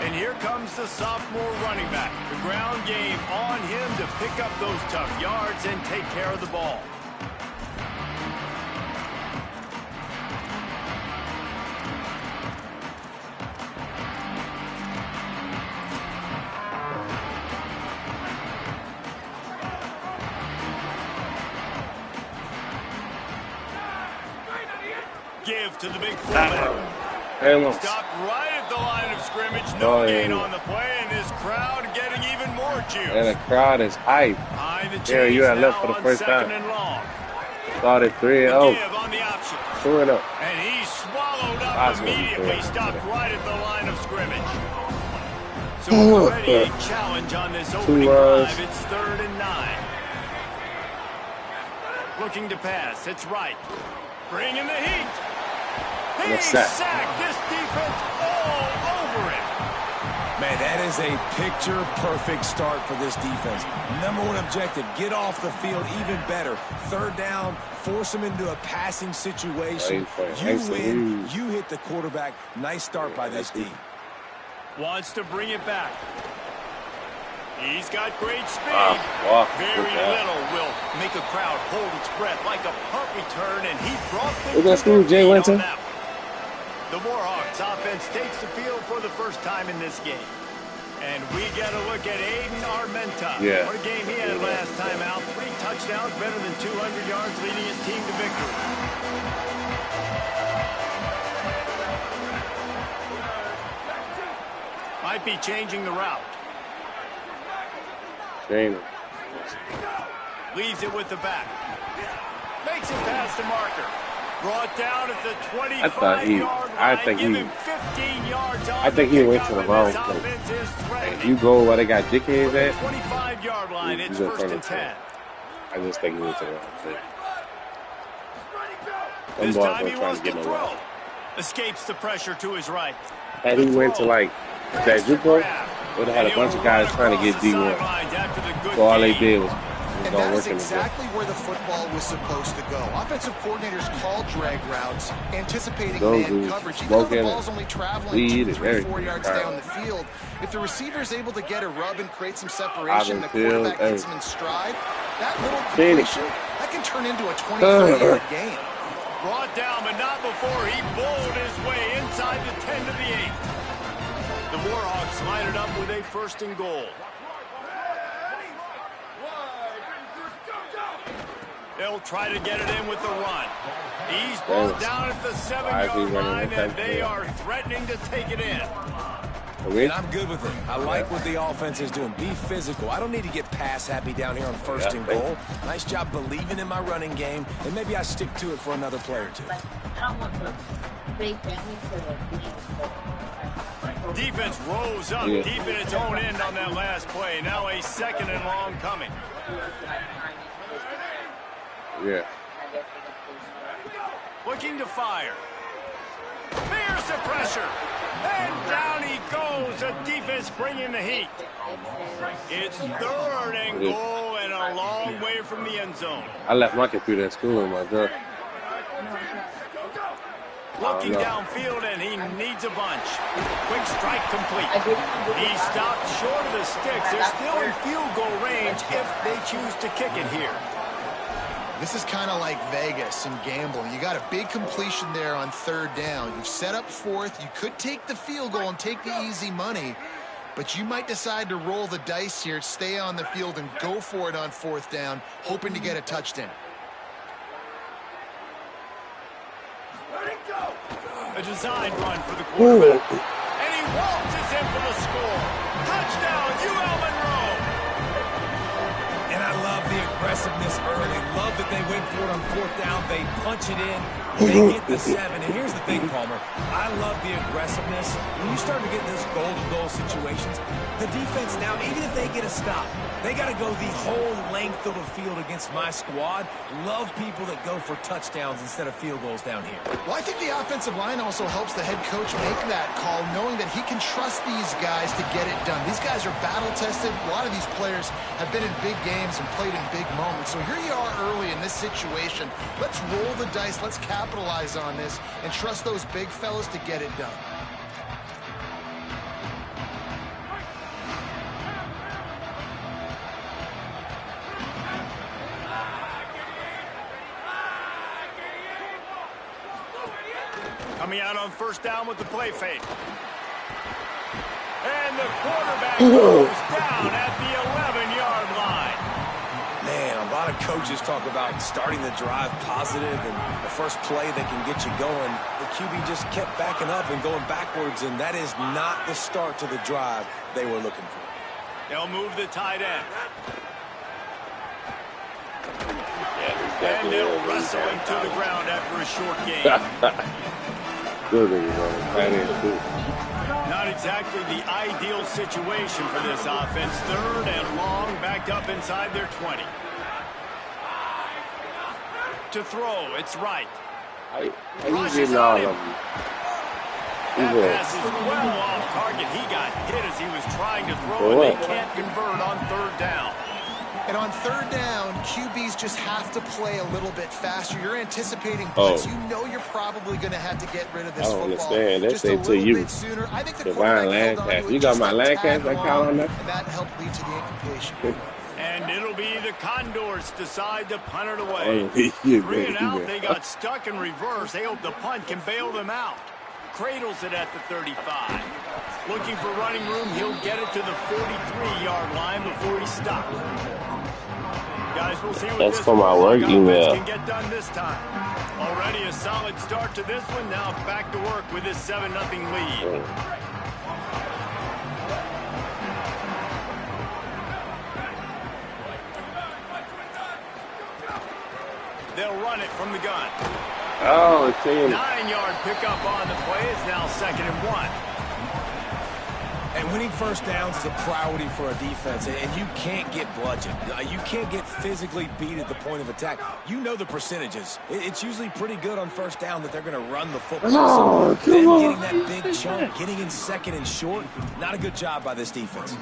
And here comes the sophomore running back. The ground game on him to pick up those tough yards and take care of the ball. Give to the big fullback. Stopped right at the line of scrimmage. No gain on the play, and this crowd getting even more juice. And the crowd is hype. Yeah, you had left for the first time. Started 3-0. Threw it up. And he swallowed up immediately. Stopped right at the line of scrimmage. So already a challenge on this opening drive. It's 3rd and 9. Looking to pass. It's right. Bringing the heat. He sacked this defense all over it. Man, that is a picture-perfect start for this defense. Number one objective, get off the field even better. 3rd down, force them into a passing situation. You win, you hit the quarterback. Nice start by this team. Wants to bring it back. He's got great speed. Very little will make a crowd hold its breath like a punt return, and he brought things to Jay Winton. The Warhawks offense takes the field for the first time in this game. And we get a look at Aiden Armenta. Yeah. What a game he had last time out. 3 touchdowns, better than 200 yards, leading his team to victory. Might be changing the route. Leaves it with the back. Makes it past the marker. Brought down at the 25-yard line. I think he went to the wrong place. You go where they got dickheads at. 25-yard line. It's 1st and 10. I just think he went to the wrong place. This time he wants to throw. Escapes the pressure to his right. And he went to like that JUCO. Would have had a bunch of guys trying to get D1. So all they did was and that is exactly where the football was supposed to go. Offensive coordinators call drag routes, anticipating man coverage. Even though the ball's only traveling 2-3-4 yards down the field, if the receiver is able to get a rub and create some separation, the quarterback gets him in stride, that little completion, that can turn into a 20-30-yard game. Brought down, but not before he bowled his way inside the 10 to the 8. The Warhawks line it up with a 1st and goal. They'll try to get it in with the run. He's brought down at the 7-yard line, and they are threatening to take it in. And I'm good with it. I like what the offense is doing. Be physical. I don't need to get pass happy down here on 1st and goal. Nice job believing in my running game, and maybe I stick to it for another play or two. Defense rose up deep in its own end on that last play. Now a 2nd and long coming. Yeah. Looking to fire. Fears the pressure. And down he goes. The defense bringing the heat. It's 3rd and goal and a long way from the end zone. I left my computer at school in my truck. Looking downfield, and he needs a bunch. Quick strike complete. He stopped short of the sticks. They're still in field goal range if they choose to kick it here. This is kind of like Vegas and gambling. You got a big completion there on 3rd down. You've set up 4th. You could take the field goal and take the easy money, but you might decide to roll the dice here, stay on the field, and go for it on 4th down, hoping to get a touchdown. A design run for the quarterback. And he waltzes in for the score. Touchdown, UL Monroe. And I love the aggressiveness early. Love that they went for it on 4th down. They punch it in. They get the 7. And here's the thing, Palmer. I love the aggressiveness. When you start to get in those golden goal situations, the defense now, even if they get a stop, they got to go the whole length of the field against my squad. Love people that go for touchdowns instead of field goals down here. Well, I think the offensive line also helps the head coach make that call, knowing that he can trust these guys to get it done. These guys are battle-tested. A lot of these players have been in big games and played in big moments. So here you are early in this situation. Let's roll the dice. Let's capitalize on this and trust those big fellas to get it done. Coming out on 1st down with the play fake. And the quarterback goes down at the 11-yard line. Man, a lot of coaches talk about starting the drive positive and the first play that can get you going. The QB just kept backing up and going backwards, and that is not the start to the drive they were looking for. They'll move the tight end. And they'll wrestle him to the ground after a short game. Not exactly the ideal situation for this offense. 3rd and long, backed up inside their 20. To throw, it's right. How you getting all of them? That pass is well off target. He got hit as he was trying to throw, and they can't convert on 3rd down. And on 3rd down, QBs just have to play a little bit faster. You're anticipating blitz. You know you're probably going to have to get rid of this football. Understand. That's it to you. Sooner. I think the Divine Lancaster. You got my Lancaster account on that? And that helped lead to the incompletion. And it'll be the Condors decide to punt it away. 3 and out, they got stuck in reverse. They hope the punt can bail them out. Cradles it at the 35. Looking for running room, he'll get it to the 43-yard line before he stops. Guys, we'll see what that's for my work email. Can get done this time. Already a solid start to this one. Now back to work with this 7-0 lead. They'll run it from the gun. Oh, it's in. 9-yard pickup on the play. It's now 2nd and 1. And winning 1st downs is a priority for a defense, and you can't get bludgeoned. You can't get physically beat at the point of attack. You know the percentages. It's usually pretty good on 1st down that they're going to run the football. So then getting that big chunk, getting in 2nd and short, not a good job by this defense.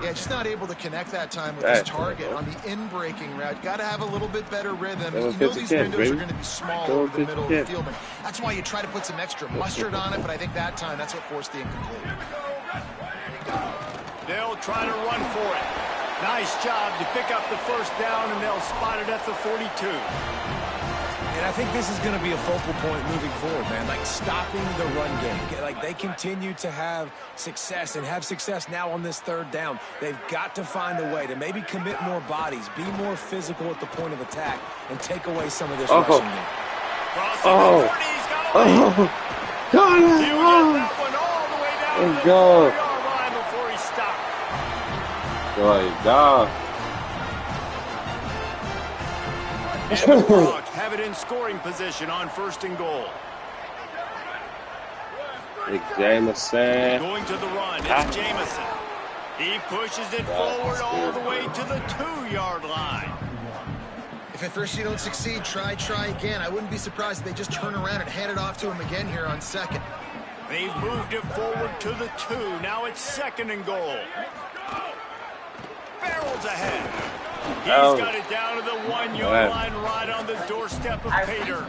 Yeah, just not able to connect that time with his target on the in-breaking route. Got to have a little bit better rhythm. You know these windows are going to be small over the middle of the field. That's why you try to put some extra mustard on it, but I think that time that's what forced the incomplete. They'll try to run for it. Nice job to pick up the 1st down, and they'll spot it at the 42. And I think this is going to be a focal point moving forward, man. Like stopping the run game. Like they continue to have success and have success now on this 3rd down. They've got to find a way to maybe commit more bodies, be more physical at the point of attack, and take away some of this rushing game. God! God! He'll get that one all the way down to the 4-yard line before he stopped. Good God. And the Warhawks have it in scoring position on 1st and goal. Big Jameson. Going to the run, it's Jameson. He pushes it forward all the way to the 2-yard line. If at first you don't succeed, try again. I wouldn't be surprised if they just turn around and hand it off to him again here on 2nd. They've moved it forward to the 2. Now it's 2nd and goal. Barrels ahead. He's got it down to the 1-yard line right on the doorstep of Pater.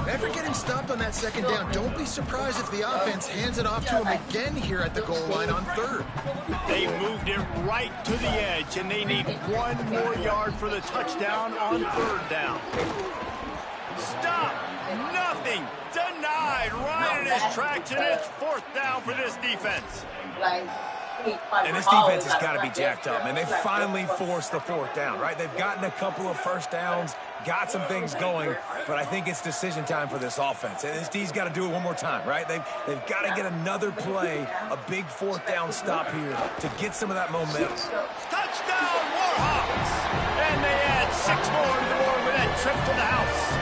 After getting stopped on that 2nd down, don't be surprised if the offense hands it off to him again here at the goal line on 3rd. They moved it right to the edge, and they need 1 more yard for the touchdown on 3rd down. Stop! Nothing! Denied right in his tracks, and it's 4th down for this defense. And this defense has got to be jacked up, man. They finally forced the 4th down, right? They've gotten a couple of 1st downs, got some things going, but I think it's decision time for this offense. And this D's got to do it one more time, right? They've got to get another play, a big 4th down stop here to get some of that momentum. Touchdown, Warhawks! And they left to the house.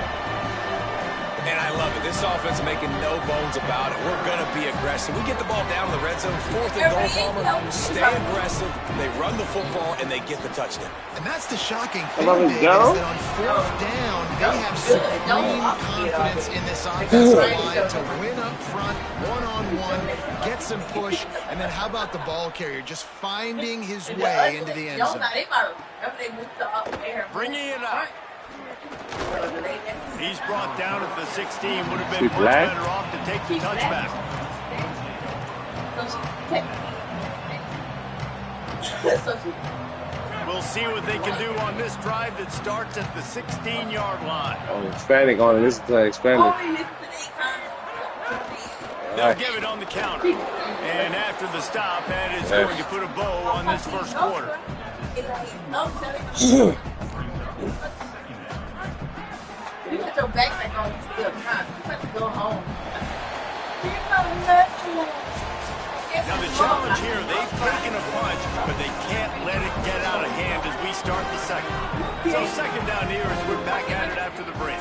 And I love it. This offense making no bones about it. We're going to be aggressive. We get the ball down in the red zone, 4th and goal, Palmer. Stay aggressive. They run the football, and they get the touchdown. And that's the shocking thing, Dave, is that on 4th down, they have supreme confidence in this offensive line to win up front, one-on-one, get some push, and then how about the ball carrier just finding his way into the end zone? Bringing it up. He's brought down at the 16. Would have been much black? better off to take the touchback. We'll see what they can do on this drive that starts at the 16-yard line. Oh, Hispanic on it. This is Hispanic. They'll give it on the counter. And after the stop, that is going to put a bow on this first quarter. You got your backpack on, you still trying. You have to go home. Now the challenge here, they've taken a punch, but they can't let it get out of hand as we start the second. So second down here as we're back at it after the break.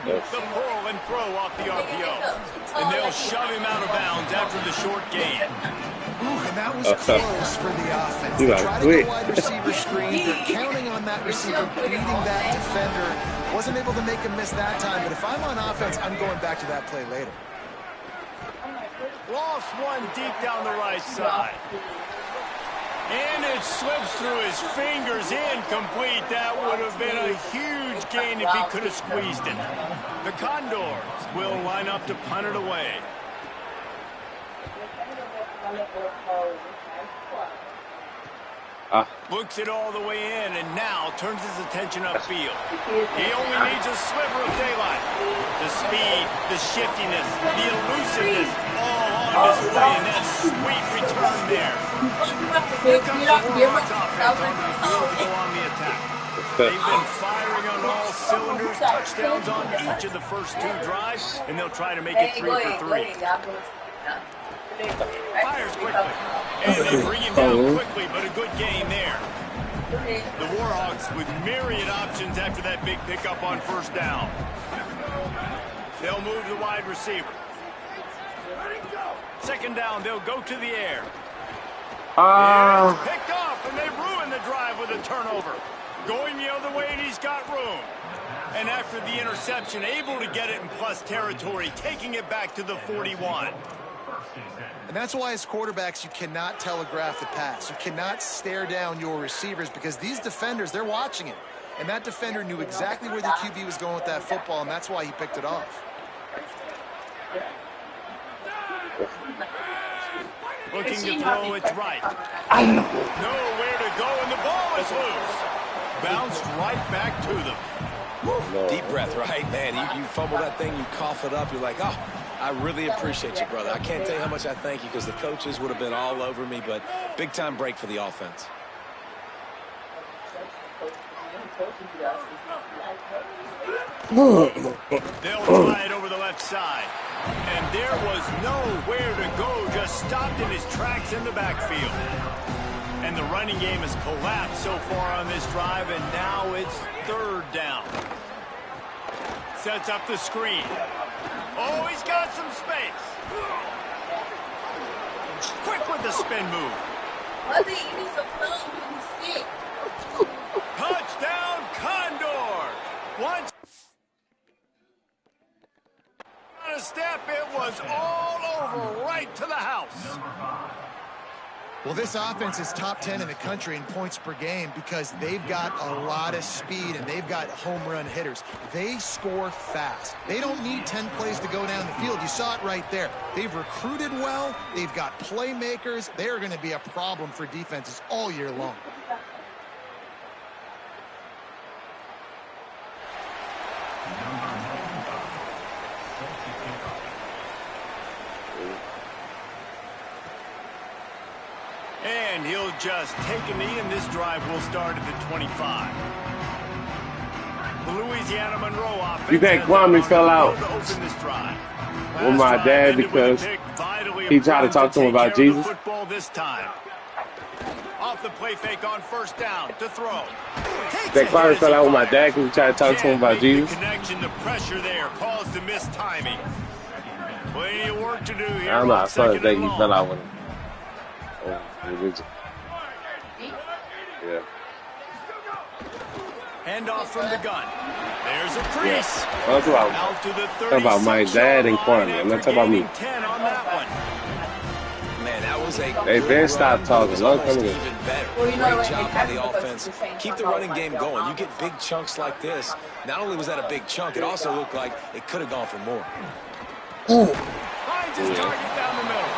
The pull and throw off the RPO. And they'll shove him out of bounds after the short gain. Ooh, and that was close for the offense. They tried to go wide receiver screen. They're counting on that receiver beating that defender. Wasn't able to make him miss that time, but if I'm on offense, I'm going back to that play later. Lost one deep down the right side. And it slips through his fingers, incomplete. That would have been a huge gain if he could have squeezed it. The Condors will line up to punt it away. Looks it all the way in, and now turns his attention upfield. He only needs a sliver of daylight. The speed, the shiftiness, the elusiveness, all on display in that sweet return there. Here comes the Warhawks offense on the field to go on the attack. They've been firing on all cylinders, touchdowns on each of the first 2 drives, and they'll try to make it 3 for 3. Fires quickly, and they bring him down quickly, but a good gain there. The Warhawks with myriad options after that big pickup on first down. They'll move the wide receiver. Second down, they'll go to the air. It's picked off, and they ruin the drive with a turnover. Going the other way, and he's got room. And after the interception, able to get it in plus territory, taking it back to the 41. And that's why as quarterbacks, you cannot telegraph the pass. You cannot stare down your receivers because these defenders, they're watching it. And that defender knew exactly where the QB was going with that football, and that's why he picked it off. Looking to throw, it's right. Nowhere to go, and the ball is loose. Bounced right back to them. Deep breath, right? Man, you fumble that thing, you cough it up, you're like, oh, I really appreciate you, brother. I can't tell you how much I thank you because the coaches would have been all over me, but big-time break for the offense. They'll try it over the left side. And there was nowhere to go, just stopped in his tracks in the backfield. And the running game has collapsed so far on this drive, and now it's third down. Sets up the screen. Oh, he's got some space. Quick with the spin move. Touchdown, Condor. Once on a step, it was all over right to the house. Well, this offense is top 10 in the country in points per game because they've got a lot of speed and they've got home run hitters. They score fast. They don't need 10 plays to go down the field. You saw it right there. They've recruited well. They've got playmakers. They're going to be a problem for defenses all year long. And he'll just take a knee, and this drive will start at the 25. The Louisiana Monroe offense. You think Kwame fell out with my dad because he tried to talk to him about Jesus? This time. off the play fake on first down to throw. That Clark fell out with my dad because we tried to talk to him about Jesus. The connection, the pressure there caused the missed timing. Plenty of work to do here. I don't know. I saw that he fell out with him. Yeah. Handoff from the gun. There's a crease. Yeah. I'm talking about my dad and Kwame. I'm not talking about me. 10 on that one. Man, that was a Hey, Ben, stop talking. Look, come even here. better. Well, you know, Great like, job it by the happened offense. because you're Keep the saying running something game like going. that. You get big chunks like this. Not only was that a big chunk, it also looked like it could have gone for more. Finds his target down the middle.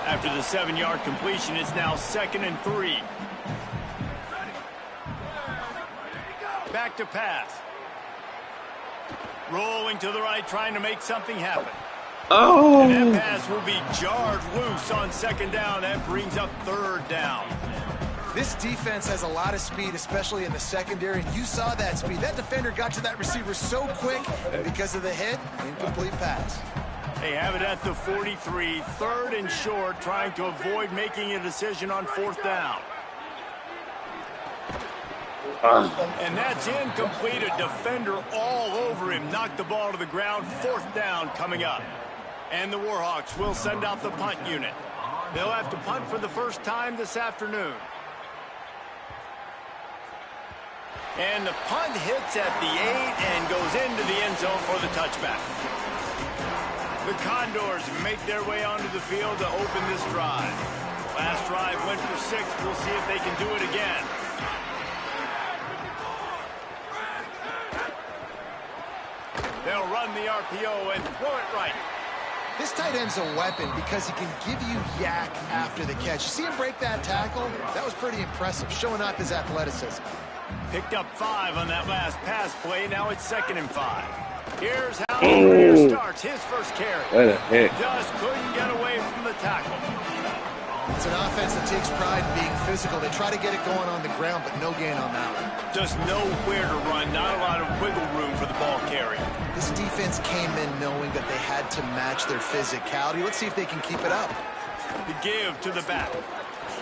After the 7-yard completion, it's now 2nd and 3. Back to pass. Rolling to the right, trying to make something happen. Oh! And that pass will be jarred loose on 2nd down. That brings up 3rd down. This defense has a lot of speed, especially in the secondary, and you saw that speed. That defender got to that receiver so quick, and because of the hit, incomplete pass. They have it at the 43, 3rd and short, trying to avoid making a decision on 4th down. And that's incomplete. A defender all over him. Knocked the ball to the ground. 4th down coming up. And the Warhawks will send out the punt unit. They'll have to punt for the first time this afternoon. And the punt hits at the 8 and goes into the end zone for the touchback. The Condors make their way onto the field to open this drive. Last drive went for 6. We'll see if they can do it again. They'll run the RPO and throw it right. This tight end's a weapon because he can give you yak after the catch. You see him break that tackle? That was pretty impressive, showing off his athleticism. Picked up 5 on that last pass play. Now it's 2nd and 5. Here's how the career starts. His first carry. What the heck? Just couldn't get away from the tackle. It's an offense that takes pride in being physical. They try to get it going on the ground, but no gain on that one. Just nowhere to run. Not a lot of wiggle room for the ball carrier. This defense came in knowing that they had to match their physicality. Let's see if they can keep it up. The give to the back.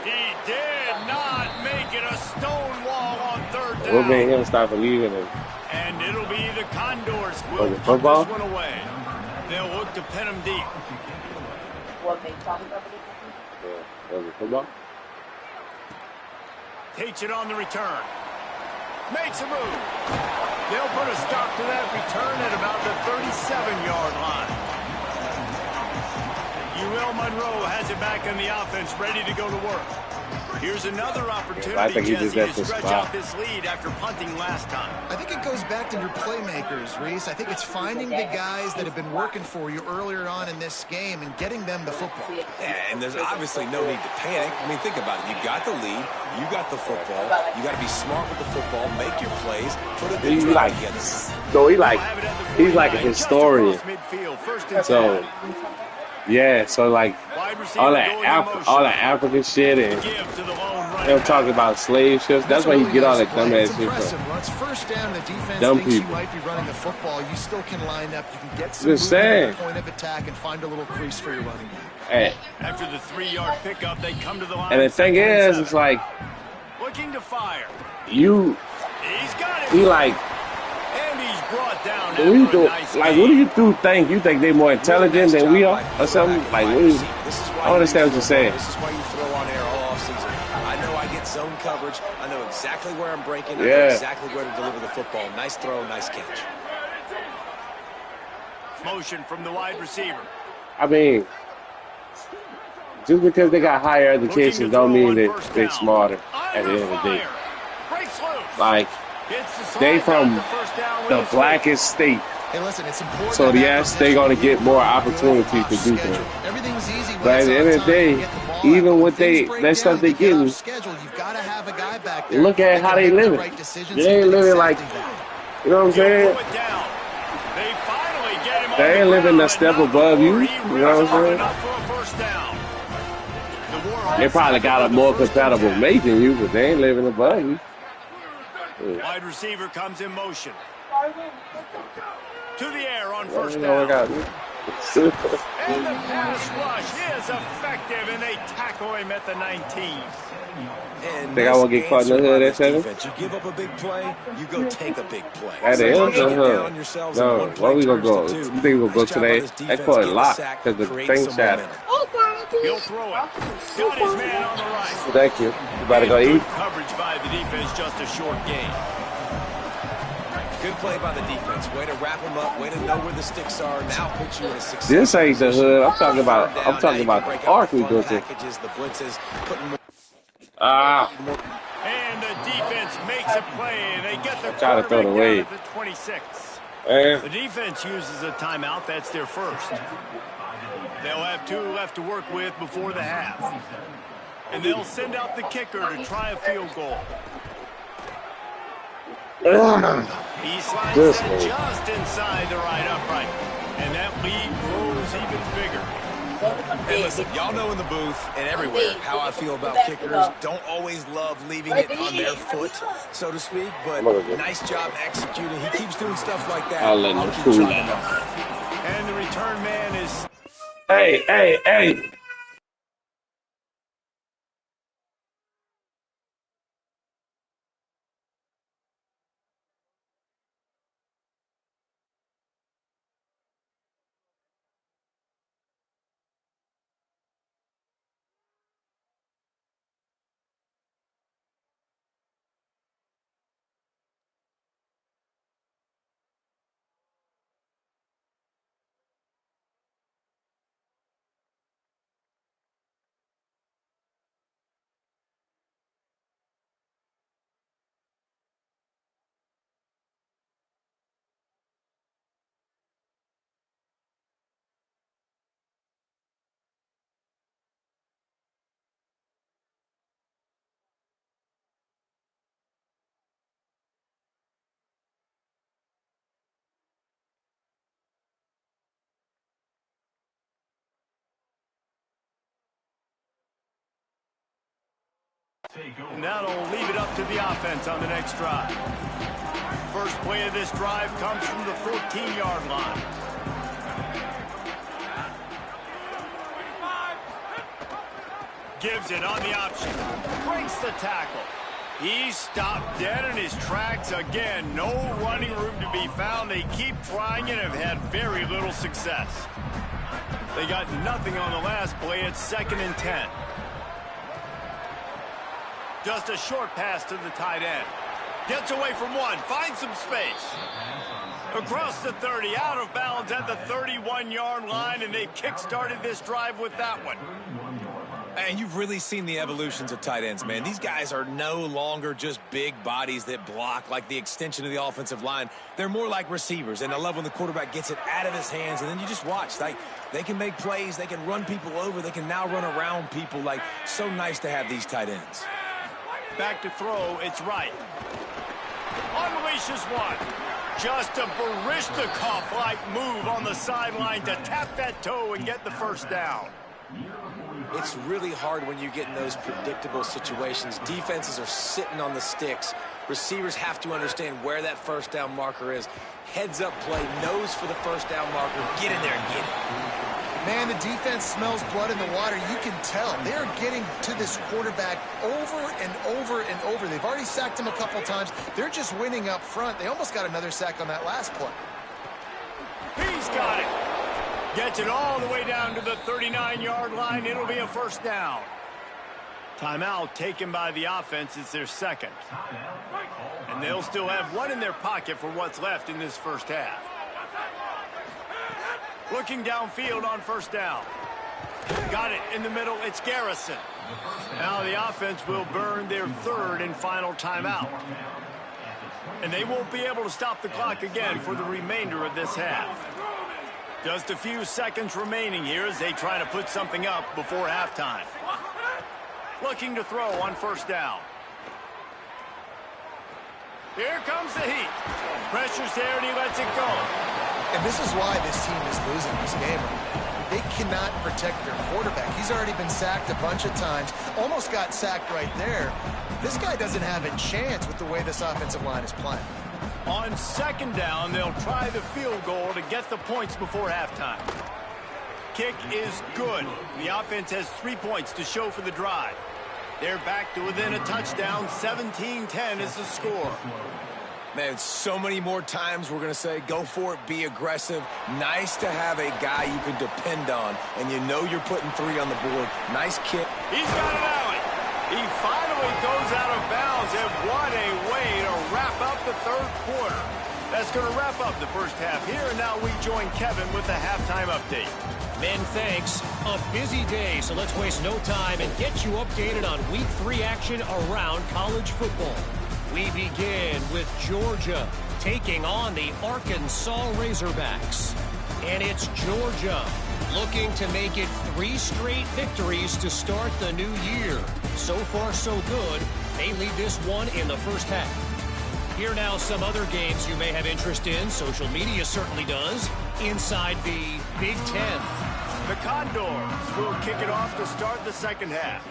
He did not make it. A stone wall on 3rd down. What made him stop believing him? And it'll be the Condors will put football? this one away. They'll look to pin him deep. What they talking about? Yeah. Was it football? Takes it on the return. Makes a move. They'll put a stop to that return at about the 37-yard line. UL Monroe has it back on the offense, ready to go to work. Here's another opportunity, Jesse, to stretch out this lead after punting last time. I think it goes back to your playmakers, Reese. I think it's finding the guys that have been working for you earlier on in this game and getting them the football. Yeah, and there's obviously no need to panic. I mean, think about it. You got the lead. You got the football. You got to be smart with the football. Make your plays. Put a good drive together. So he's like a historian. So yeah, so like all that African shit and them talking about slave ships. That's why you get all that dumbass shit from. Once first down, the defense Dumb thinks people. you might be running the football. You still can line up. You can get some Just movement saying. at the point of attack and find a little crease for your running back. Hey, After the 3-yard pickup, they come to the line. and the thing is, it's like Looking to fire. you, He's got it. he like. And he's brought down. What do you do? Like, what do you think? You think they're more intelligent than we are, or something? Like, what do you, I don't understand what you're saying. This is why you throw on air all offseason. I know I get zone coverage. I know exactly where I'm breaking. I know Yeah. exactly where to deliver the football. Nice throw, nice catch. Motion from the wide receiver. I mean, just because they got higher education don't mean that they're smarter at the end of the day. Breaks loose. like they from the blackest state. Hey, listen, it's important. So yes, they're gonna get more opportunity to do things. Everything's easy. But at the end of the day, even with that stuff they getting, You've got to have a guy back there. look at how they living. They ain't living like, you know what I'm saying? They ain't living a step above you. You know what I'm saying? They probably got a more compatible mate than you, but they ain't living above you. Wide receiver comes in motion. To the air on first You know, down. And the pass rush is effective, and they tackle him at the 19. And Think I won't get caught in the hood at 7? defense. You give up a big play, you go take a big play. That is Sometimes you the get hood. down yourselves No, and one where play we gonna turns go? to two. You think we'll go Nice job by today? this They defense call it getting lock sack, because the create thing some shot. momentum. He'll throw it. Got his man on the right. Thank you. You about to go And eat? good coverage by the defense, just a short gain. Good play by the defense. Way to wrap them up. Way to know where the sticks are. Now put you in a success. This ain't the hood. I'm talking about. I'm talking Now about you can the break out arc we the go fun to. packages, the blitzes, putting more. And the defense makes a play, and they get the Try to throw it quarterback away. down at the 26. Man. The defense uses a timeout. That's their first. They'll have 2 left to work with before the half. And they'll send out the kicker to try a field goal. He slides This that way. just inside the right upright. And that lead grows even bigger. Hey, listen, y'all know in the booth and everywhere how I feel about kickers. Don't always love leaving it on their foot, so to speak, but nice job executing. He keeps doing stuff like that. I'll let him keep cool trying down. to And the return man is... Hey. And that'll leave it up to the offense on the next drive. First play of this drive comes from the 14-yard line. Gives it on the option. Breaks the tackle. He's stopped dead in his tracks again. No running room to be found. They keep trying and have had very little success. They got nothing on the last play. It's 2nd and 10. Just a short pass to the tight end. Gets away from one. Finds some space. Across the 30. Out of bounds at the 31-yard line. And they kick-started this drive with that one. And you've really seen the evolutions of tight ends, man. These guys are no longer just big bodies that block like the extension of the offensive line. They're more like receivers, and I love when the quarterback gets it out of his hands, and then you just watch. Like, they can make plays, they can run people over, they can now run around people. Like, so nice to have these tight ends. Back to throw, it's right. Unleashes one. Just a Baryshnikov-like move on the sideline to tap that toe and get the first down. It's really hard when you get in those predictable situations. Defenses are sitting on the sticks. Receivers have to understand where that first down marker is. Heads up play, nose for the first down marker. Get in there and get it. Man, the defense smells blood in the water. You can tell. They're getting to this quarterback over and over and over. They've already sacked him a couple times. They're just winning up front. They almost got another sack on that last play. He's got it. Gets it all the way down to the 39-yard line. It'll be a first down. Timeout taken by the offense. It's their second. And they'll still have one in their pocket for what's left in this first half. Looking downfield on first down. Got it in the middle. It's Garrison. Now the offense will burn their third and final timeout. And they won't be able to stop the clock again for the remainder of this half. Just a few seconds remaining here as they try to put something up before halftime. Looking to throw on first down. Here comes the heat. Pressure's there and he lets it go. And this is why this team is losing this game. They cannot protect their quarterback. He's already been sacked a bunch of times. Almost got sacked right there. This guy doesn't have a chance with the way this offensive line is playing. On second down, they'll try the field goal to get the points before halftime. kick is good. The offense has 3 points to show for the drive. They're back to within a touchdown. 17-10 is the score. Man, so many more times we're going to say, go for it, be aggressive. Nice to have a guy you can depend on, and you know you're putting 3 on the board. Nice kick. He's got it out. He finally goes out of bounds, and what a way to wrap up the third quarter. That's going to wrap up the first half here, and now we join Kevin with the halftime update. Men, thanks. A busy day, so let's waste no time and get you updated on Week 3 action around college football. We begin with Georgia taking on the Arkansas Razorbacks. And it's Georgia looking to make it 3 straight victories to start the new year. So far, so good. They lead this one in the first half. Here now some other games you may have interest in. Social media certainly does. Inside the Big Ten. The Condors will kick it off to start the second half.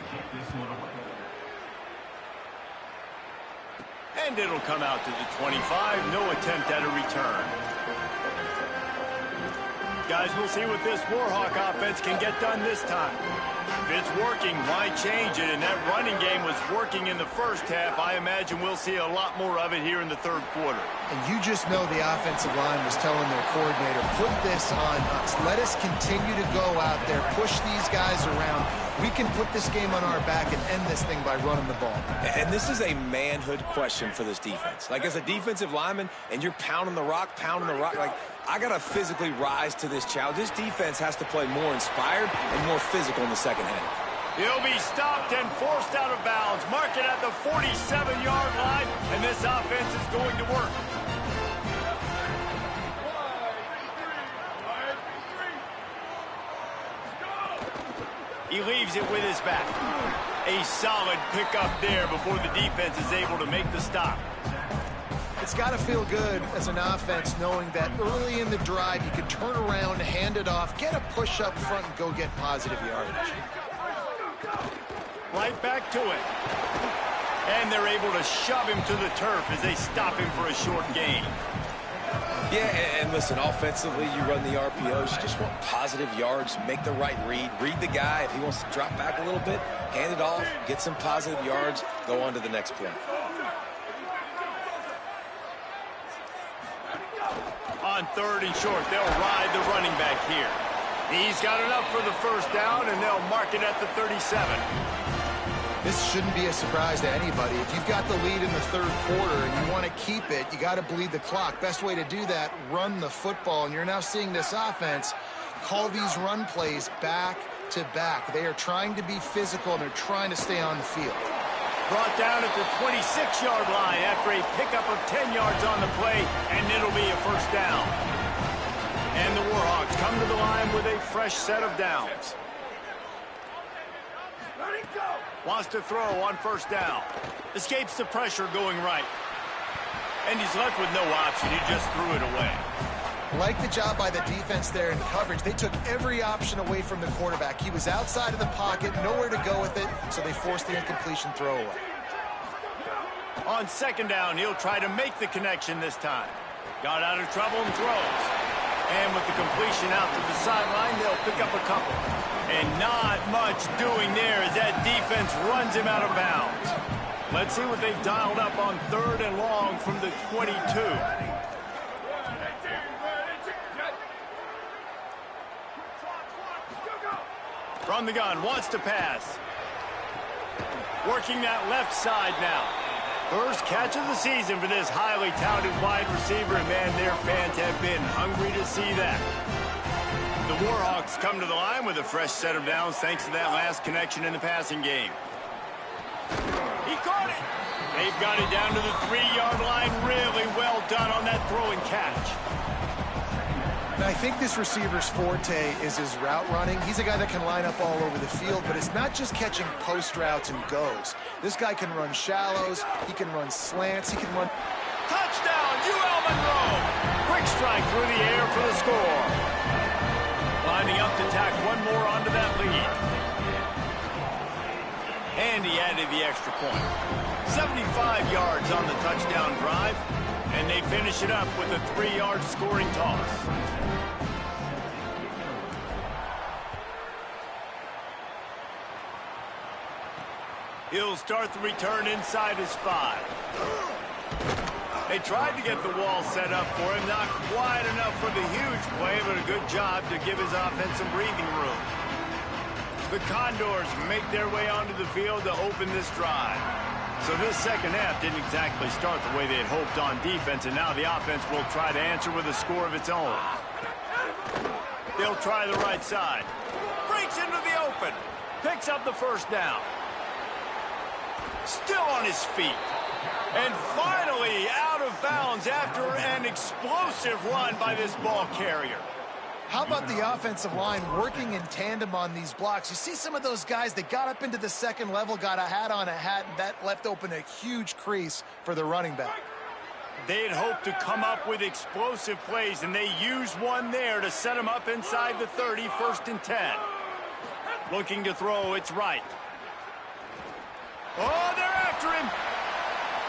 And it'll come out to the 25. No attempt at a return. Guys, we'll see what this Warhawk offense can get done this time. If it's working, why change it? And that running game was working in the first half. I imagine we'll see a lot more of it here in the third quarter. And you just know the offensive line was telling their coordinator, put this on us. Let us continue to go out there, push these guys around. We can put this game on our back and end this thing by running the ball. And this is a manhood question for this defense. Like, as a defensive lineman, and you're pounding the rock, like, I got to physically rise to this challenge. This defense has to play more inspired and more physical in the second half. He'll be stopped and forced out of bounds. Mark it at the 47-yard line, and this offense is going to work. He leaves it with his back. A solid pickup there before the defense is able to make the stop. It's got to feel good as an offense knowing that early in the drive you can turn around, hand it off, get a push up front, and go get positive yardage. Right back to it. And they're able to shove him to the turf as they stop him for a short gain. Yeah, and listen, offensively, you run the RPOs. You just want positive yards, make the right read the guy. If he wants to drop back a little bit, hand it off, get some positive yards, go on to the next play. On third and short, they'll ride the running back here. He's got enough for the first down, and they'll mark it at the 37. This shouldn't be a surprise to anybody. If you've got the lead in the third quarter and you want to keep it, you got to bleed the clock. Best way to do that, run the football. And you're now seeing this offense call these run plays back to back. They are trying to be physical, and they're trying to stay on the field. Brought down at the 26-yard line after a pickup of 10 yards on the play, and it'll be a first down. And the Warhawks come to the line with a fresh set of downs. Wants to throw on first down. Escapes the pressure going right. And he's left with no option. He just threw it away. Like the job by the defense there in coverage. They took every option away from the quarterback. He was outside of the pocket, nowhere to go with it, so they forced the incompletion throwaway. On second down, he'll try to make the connection this time. Got out of trouble and throws. And with the completion out to the sideline, they'll pick up a couple. And not much doing there as that defense runs him out of bounds. Let's see what they've dialed up on third and long from the 22. From the gun, wants to pass. Working that left side now. First catch of the season for this highly touted wide receiver, and man, their fans have been hungry to see that. The Warhawks come to the line with a fresh set of downs thanks to that last connection in the passing game. He caught it. They've got it down to the 3-yard line. Really well done on that throw and catch. And I think this receiver's forte is his route running. He's a guy that can line up all over the field, but it's not just catching post routes and goes. This guy can run shallows. He can run slants. He can run... Touchdown, UL Monroe. Quick strike through the air for the score. Lining up to tack one more onto that lead. And he added the extra point. 75 yards on the touchdown drive. And they finish it up with a 3-yard scoring toss. He'll start the return inside his 5. They tried to get the wall set up for him. Not quite enough for the huge play, but a good job to give his offense some breathing room. The Condors make their way onto the field to open this drive. So this second half didn't exactly start the way they had hoped on defense, and now the offense will try to answer with a score of its own. They'll try the right side. Breaks into the open. Picks up the first down. Still on his feet. And finally out of bounds after an explosive run by this ball carrier. How about the offensive line working in tandem on these blocks? You see some of those guys that got up into the second level, got a hat on a hat, and that left open a huge crease for the running back. They had hoped to come up with explosive plays, and they used one there to set them up inside the 30, 1st and 10. Looking to throw, it's right. Oh, they're after him.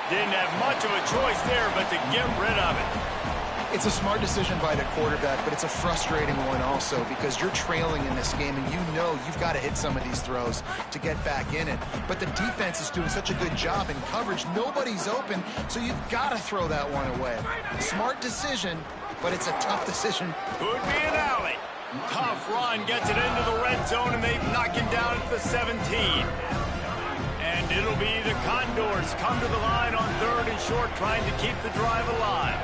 Didn't have much of a choice there but to get rid of it. It's a smart decision by the quarterback, but it's a frustrating one also because you're trailing in this game and you know you've got to hit some of these throws to get back in it. But the defense is doing such a good job in coverage. Nobody's open, so you've got to throw that one away. Smart decision, but it's a tough decision. Could be an alley. Tough run gets it into the red zone, and they knock him down at the 17. And it'll be the Condors come to the line on 3rd and short, trying to keep the drive alive.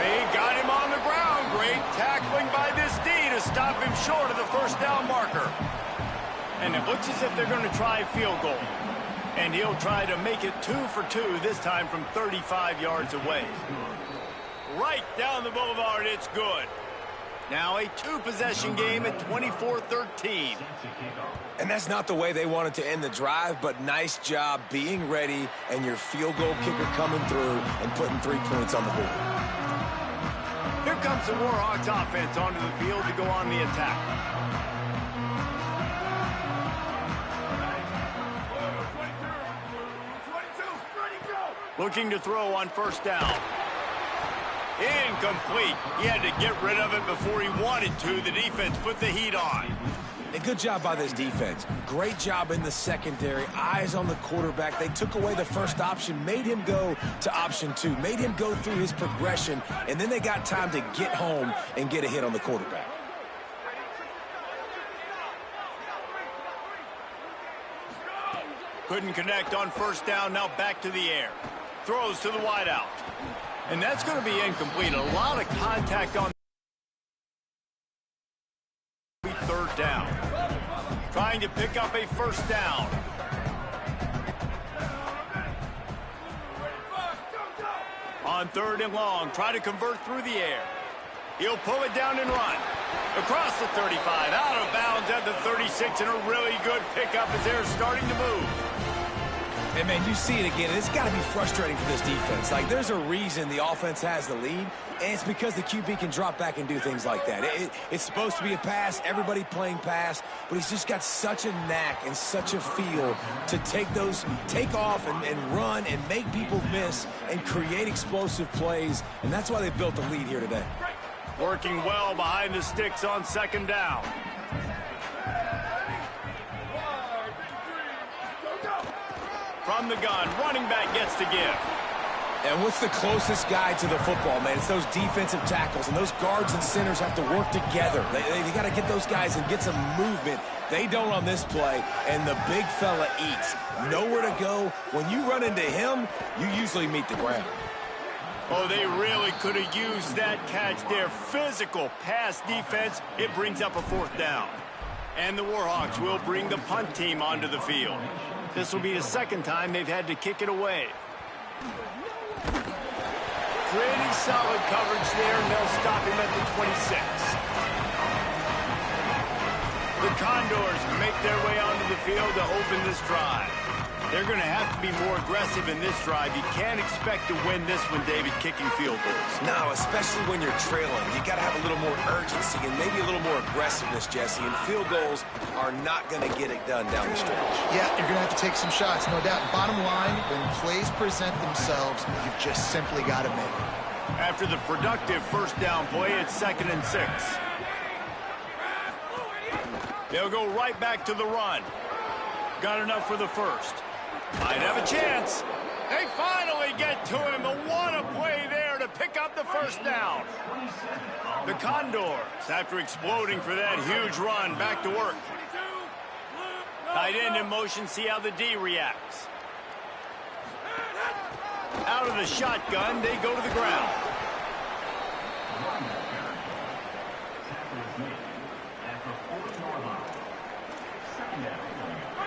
They got him on the ground. Great tackling by this D to stop him short of the first down marker. And it looks as if they're going to try a field goal. And he'll try to make it 2 for 2, this time from 35 yards away. Right down the boulevard, it's good. Now a 2-possession game at 24-13. And that's not the way they wanted to end the drive, but nice job being ready and your field goal kicker coming through and putting 3 points on the board. Here comes the Warhawks offense onto the field to go on the attack. Looking to throw on 1st down. Incomplete. He had to get rid of it before he wanted to. The defense put the heat on. A good job by this defense. Great job in the secondary. Eyes on the quarterback. They took away the first option, made him go to option 2, made him go through his progression, and then they got time to get home and get a hit on the quarterback. Couldn't connect on 1st down. Now back to the air. Throws to the wideout. And that's going to be incomplete. A lot of contact on 3rd down. Trying to pick up a 1st down. On 3rd and long, try to convert through the air. He'll pull it down and run. Across the 35, out of bounds at the 36, and a really good pickup as they're starting to move. And, man, you see it again. It's got to be frustrating for this defense. Like, there's a reason the offense has the lead, and it's because the QB can drop back and do things like that. It's supposed to be a pass, everybody playing pass, but he's just got such a knack and such a feel to take off and run and make people miss and create explosive plays, and that's why they built the lead here today. Working well behind the sticks on 2nd down. From the gun, running back gets to give. And what's the closest guy to the football, man? It's those defensive tackles, and those guards and centers have to work together. They got to get those guys and get some movement. They don't on this play, and the big fella eats. Nowhere to go. When you run into him, you usually meet the ground. Oh, they really could have used that catch there. Physical pass defense. It brings up a 4th down. And the Warhawks will bring the punt team onto the field. This will be the 2nd time they've had to kick it away. Pretty solid coverage there, and they'll stop him at the 26. The Condors make their way onto the field to open this drive. They're going to have to be more aggressive in this drive. You can't expect to win this one, David, kicking field goals. No, especially when you're trailing. You got to have a little more urgency and maybe a little more aggressiveness, Jesse. And field goals are not going to get it done down the stretch. Yeah, you're going to have to take some shots, no doubt. Bottom line, when plays present themselves, you've just simply got to make it. After the productive 1st down play, it's 2nd and 6. They'll go right back to the run. Got enough for the first. Might have a chance. They finally get to him. What a play there to pick up the first down. The Condors, after exploding for that huge run, back to work. Tight end in motion, see how the D reacts. Out of the shotgun, they go to the ground.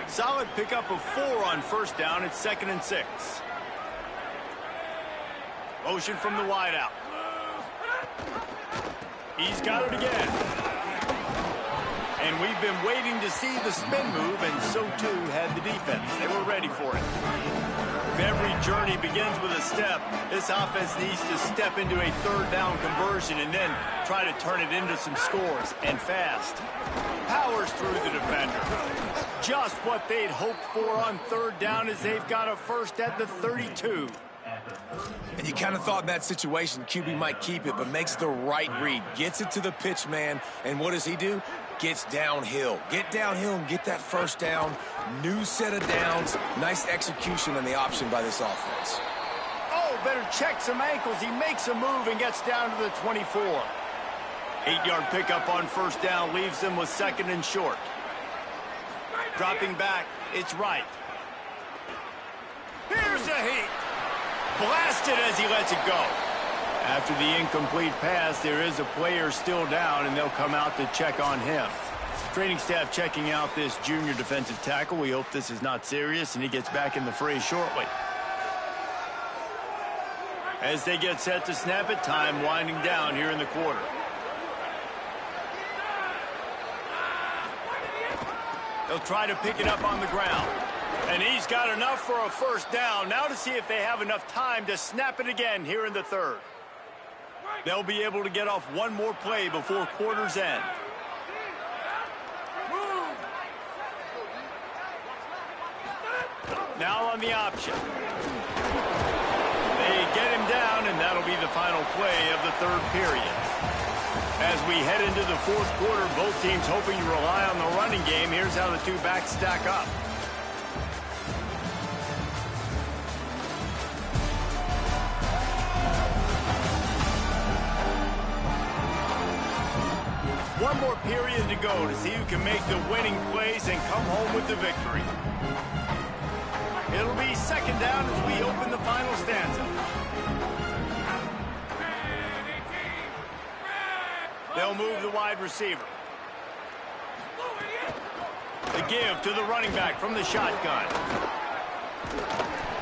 Solid pickup of 4 on first down. It's 2nd and 6. Motion from the wideout. He's got it again. And we've been waiting to see the spin move, and so too had the defense. They were ready for it. If every journey begins with a step, this offense needs to step into a 3rd down conversion and then try to turn it into some scores, and fast. Powers through the defender. Just what they'd hoped for on 3rd down, as they've got a first at the 32. And you kind of thought in that situation QB might keep it, but makes the right read. Gets it to the pitch man, and what does he do? Gets downhill. Get downhill and get that first down. New set of downs. Nice execution on the option by this offense. Oh, better check some ankles. He makes a move and gets down to the 24. 8-yard pickup on first down leaves them with 2nd and short. Dropping back, it's right. Here's a heat. Blasted as he lets it go. After the incomplete pass, there is a player still down, and they'll come out to check on him. Training staff checking out this junior defensive tackle. We hope this is not serious, and he gets back in the fray shortly. As they get set to snap it, time winding down here in the quarter. They'll try to pick it up on the ground. And he's got enough for a first down. Now to see if they have enough time to snap it again here in the 3rd. They'll be able to get off one more play before quarter's end. Now on the option. They get him down, and that'll be the final play of the 3rd period. As we head into the 4th quarter, both teams hoping to rely on the running game. Here's how the two backs stack up. One more period to go to see who can make the winning plays and come home with the victory. It'll be 2nd down as we open the final stanza. They'll move the wide receiver. The give to the running back from the shotgun.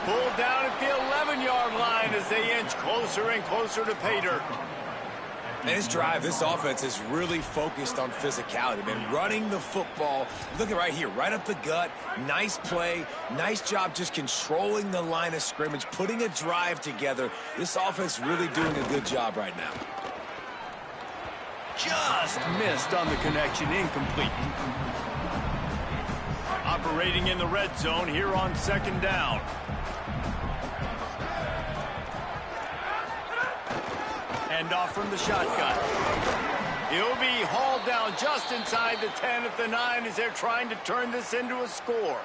Pulled down at the 11-yard line as they inch closer and closer to pay dirt. And this drive, this offense is really focused on physicality, man. Running the football. Look at right here, right up the gut. Nice play. Nice job just controlling the line of scrimmage, putting a drive together. This offense really doing a good job right now. Just missed on the connection, incomplete. Operating in the red zone here on 2nd down. Hand off from the shotgun. He'll be hauled down just inside the 10 at the 9 as they're trying to turn this into a score.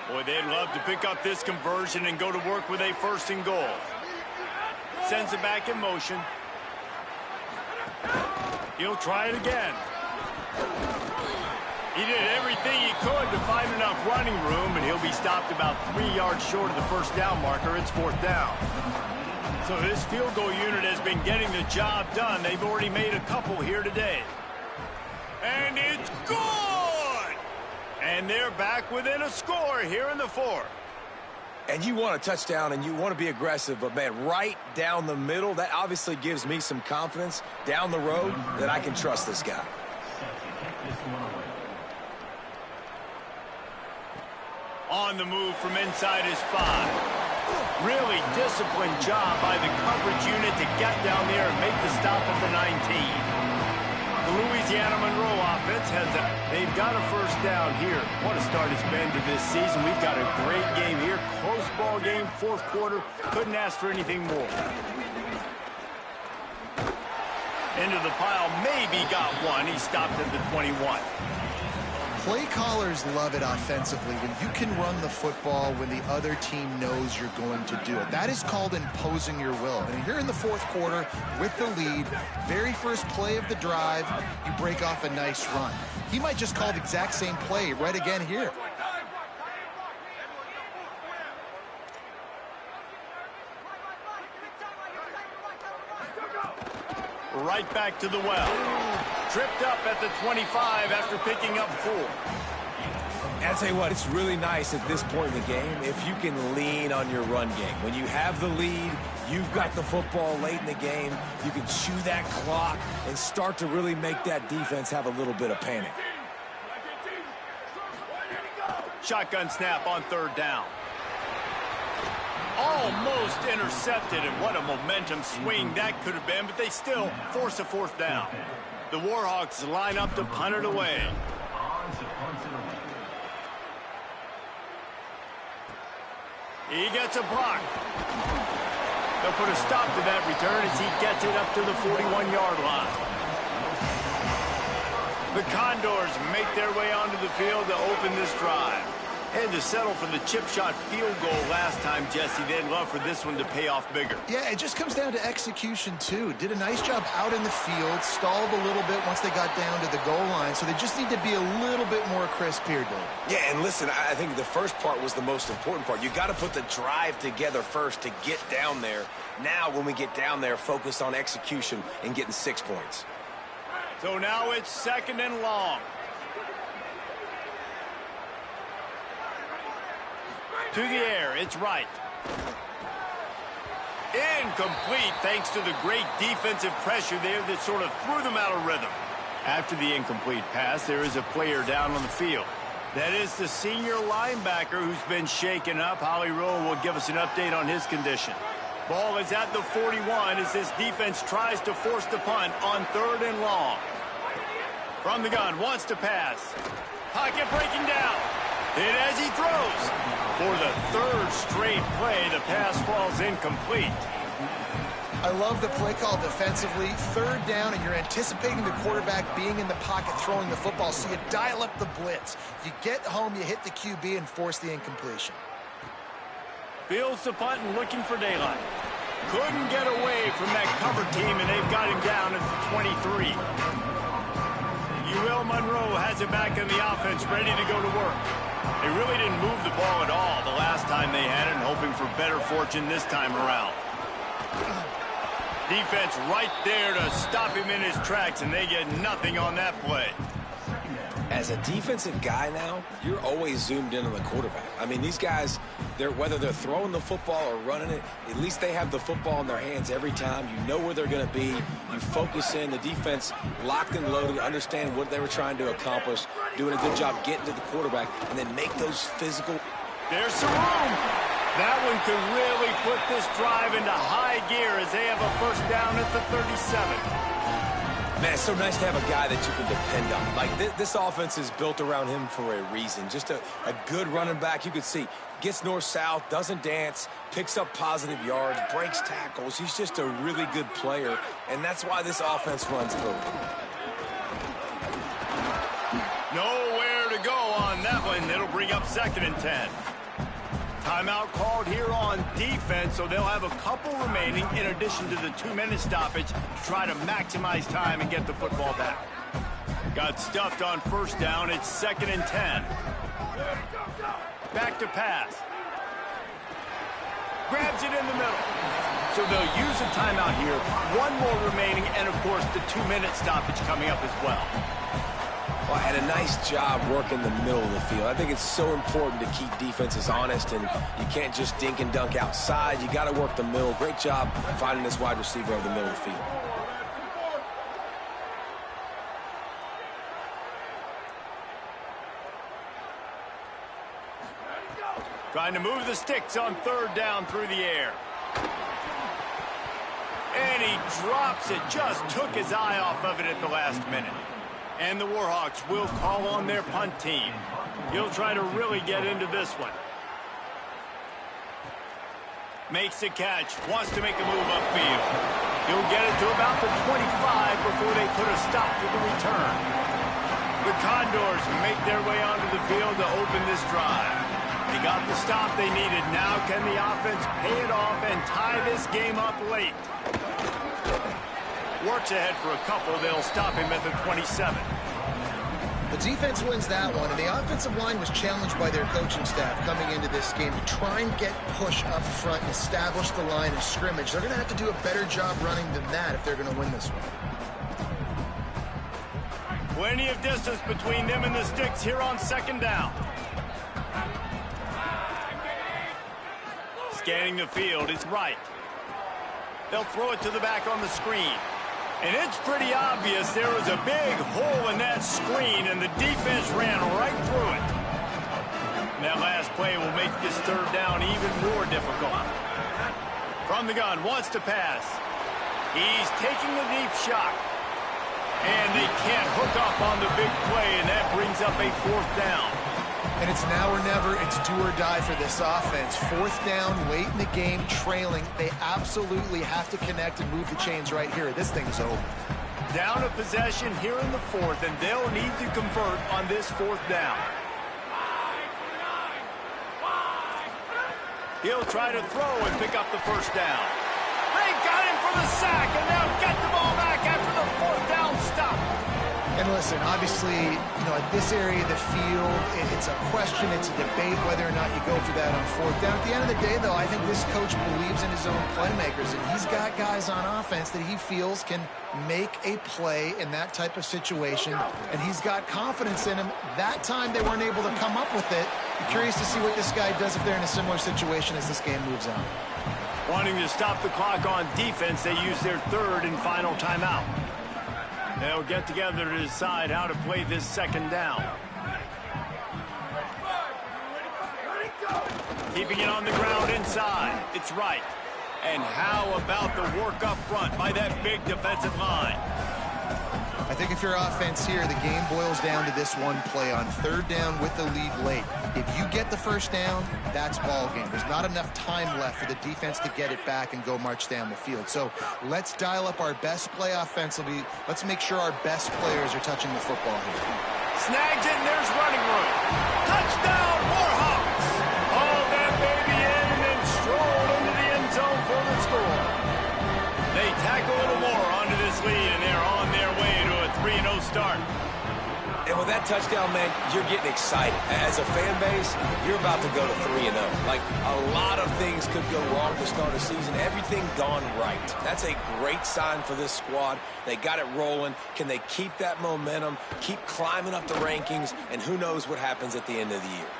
Boy, they'd love to pick up this conversion and go to work with a 1st and goal. Sends it back in motion. He'll try it again. He did everything he could to find enough running room, but he'll be stopped about 3 yards short of the first down marker. It's 4th down. So this field goal unit has been getting the job done. They've already made a couple here today. And it's good! And they're back within a score here in the 4th. And you want a touchdown and you want to be aggressive, but man, right down the middle, that obviously gives me some confidence down the road that I can trust this guy. On the move from inside his 5. Really disciplined job by the coverage unit to get down there and make the stop at the 19. The Louisiana Monroe offense they've got a first down here. What a start it's been to this season. We've got a great game here. Close ball game, 4th quarter. Couldn't ask for anything more. Into the pile, maybe got one. He stopped at the 21. Play callers love it offensively when you can run the football when the other team knows you're going to do it. That is called imposing your will. And here in the fourth quarter with the lead, very first play of the drive, you break off a nice run. He might just call the exact same play right again here. Right back to the well. Tripped up at the 25 after picking up 4. And I'll tell you what, it's really nice at this point in the game if you can lean on your run game. When you have the lead, you've got the football late in the game, you can chew that clock and start to really make that defense have a little bit of panic. Shotgun snap on 3rd down. Almost intercepted, and what a momentum swing that could have been, but they still force a 4th down. The Warhawks line up to punt it away. He gets a block. They'll put a stop to that return as he gets it up to the 41-yard line. The Condors make their way onto the field to open this drive. Had to settle for the chip shot field goal last time, Jesse. They'd love for this one to pay off bigger. Yeah, it just comes down to execution, too. Did a nice job out in the field, stalled a little bit once they got down to the goal line, so they just need to be a little bit more crisp here, Dave. Yeah, and listen, I think the first part was the most important part. You got to put the drive together first to get down there. Now, when we get down there, focus on execution and getting 6 points. So now it's 2nd and long. To the air, it's right. Incomplete thanks to the great defensive pressure there that sort of threw them out of rhythm. After the incomplete pass, there is a player down on the field. That is the senior linebacker who's been shaken up. Holly Rowe will give us an update on his condition. Ball is at the 41 as this defense tries to force the punt on 3rd and long. From the gun, wants to pass. Pocket breaking down. Hit as he throws. For the 3rd straight play, the pass falls incomplete. I love the play call defensively. 3rd down, and you're anticipating the quarterback being in the pocket throwing the football, so you dial up the blitz. You get home, you hit the QB, and force the incompletion. Fields the punt and looking for daylight. Couldn't get away from that cover team, and they've got him down at the 23. Will Monroe has it back in the offense, ready to go to work. They really didn't move the ball at all the last time they had it, and hoping for better fortune this time around. Defense right there to stop him in his tracks, and they get nothing on that play. As a defensive guy now, you're always zoomed in on the quarterback. I mean, these guys, whether they're throwing the football or running it, at least they have the football in their hands every time. You know where they're going to be. You focus in. The defense locked and loaded, understand what they were trying to accomplish, doing a good job getting to the quarterback, and then make those physical. There's some room. That one could really put this drive into high gear as they have a 1st down at the 37. Man, it's so nice to have a guy that you can depend on. Like, this offense is built around him for a reason. Just a good running back. You can see, gets north-south, doesn't dance, picks up positive yards, breaks tackles. He's just a really good player, and that's why this offense runs through. Nowhere to go on that one. It'll bring up 2nd and 10. Timeout called here on defense, so they'll have a couple remaining in addition to the 2-minute stoppage to try to maximize time and get the football back. Got stuffed on 1st down. It's 2nd and 10. Back to pass. Grabs it in the middle. So they'll use a timeout here. One more remaining, and, of course, the 2-minute stoppage coming up as well. Well, and a nice job working the middle of the field. I think it's so important to keep defenses honest, and you can't just dink and dunk outside. You got to work the middle. Great job finding this wide receiver over the middle of the field. Trying to move the sticks on 3rd down through the air. And he drops it. Just took his eye off of it at the last minute. And the Warhawks will call on their punt team. He'll try to really get into this one. Makes the catch. Wants to make a move upfield. He'll get it to about the 25 before they put a stop to the return. The Condors make their way onto the field to open this drive. They got the stop they needed. Now can the offense pay it off and tie this game up late? Works ahead for a couple. They'll stop him at the 27. The defense wins that one, and the offensive line was challenged by their coaching staff coming into this game to try and get push up front and establish the line of scrimmage. They're going to have to do a better job running than that if they're going to win this one. Plenty of distance between them and the sticks here on second down. Scanning the field, it's right. They'll throw it to the back on the screen. And it's pretty obvious there was a big hole in that screen, and the defense ran right through it. And that last play will make this third down even more difficult. From the gun, wants to pass. He's taking a deep shot. And they can't hook up on the big play, and that brings up a fourth down. And it's now or never. It's do or die for this offense. Fourth down, late in the game, trailing. They absolutely have to connect and move the chains right here. This thing's over. Down a possession here in the fourth, and they'll need to convert on this fourth down. He'll try to throw and pick up the first down. They got him for the sack, and they'll get the ball back after the fourth down stop. And listen, obviously, at this area of the field, it's a question, it's a debate whether or not you go for that on fourth down. At the end of the day, though, I think this coach believes in his own playmakers, and he's got guys on offense that he feels can make a play in that type of situation, and he's got confidence in him. That time they weren't able to come up with it. I'm curious to see what this guy does if they're in a similar situation as this game moves on. Wanting to stop the clock on defense, they use their third and final timeout. They'll get together to decide how to play this second down. Keeping it on the ground inside. It's right. And how about the work up front by that big defensive line? I think if you're offense here, the game boils down to this one play on third down with the lead late. If you get the first down, that's ball game. There's not enough time left for the defense to get it back and go march down the field. So let's dial up our best play offensively. Let's make sure our best players are touching the football here. Snags it, and there's running room. Touchdown, Warhawks! Hauled that baby in and then strolled into the end zone for the score. They tack a little more onto this lead, and they're on their way to a 3-0 start. And with that touchdown, man, you're getting excited. As a fan base, you're about to go to 3-0. Like, a lot of things could go wrong to start a season. Everything gone right. That's a great sign for this squad. They got it rolling. Can they keep that momentum, keep climbing up the rankings, and who knows what happens at the end of the year.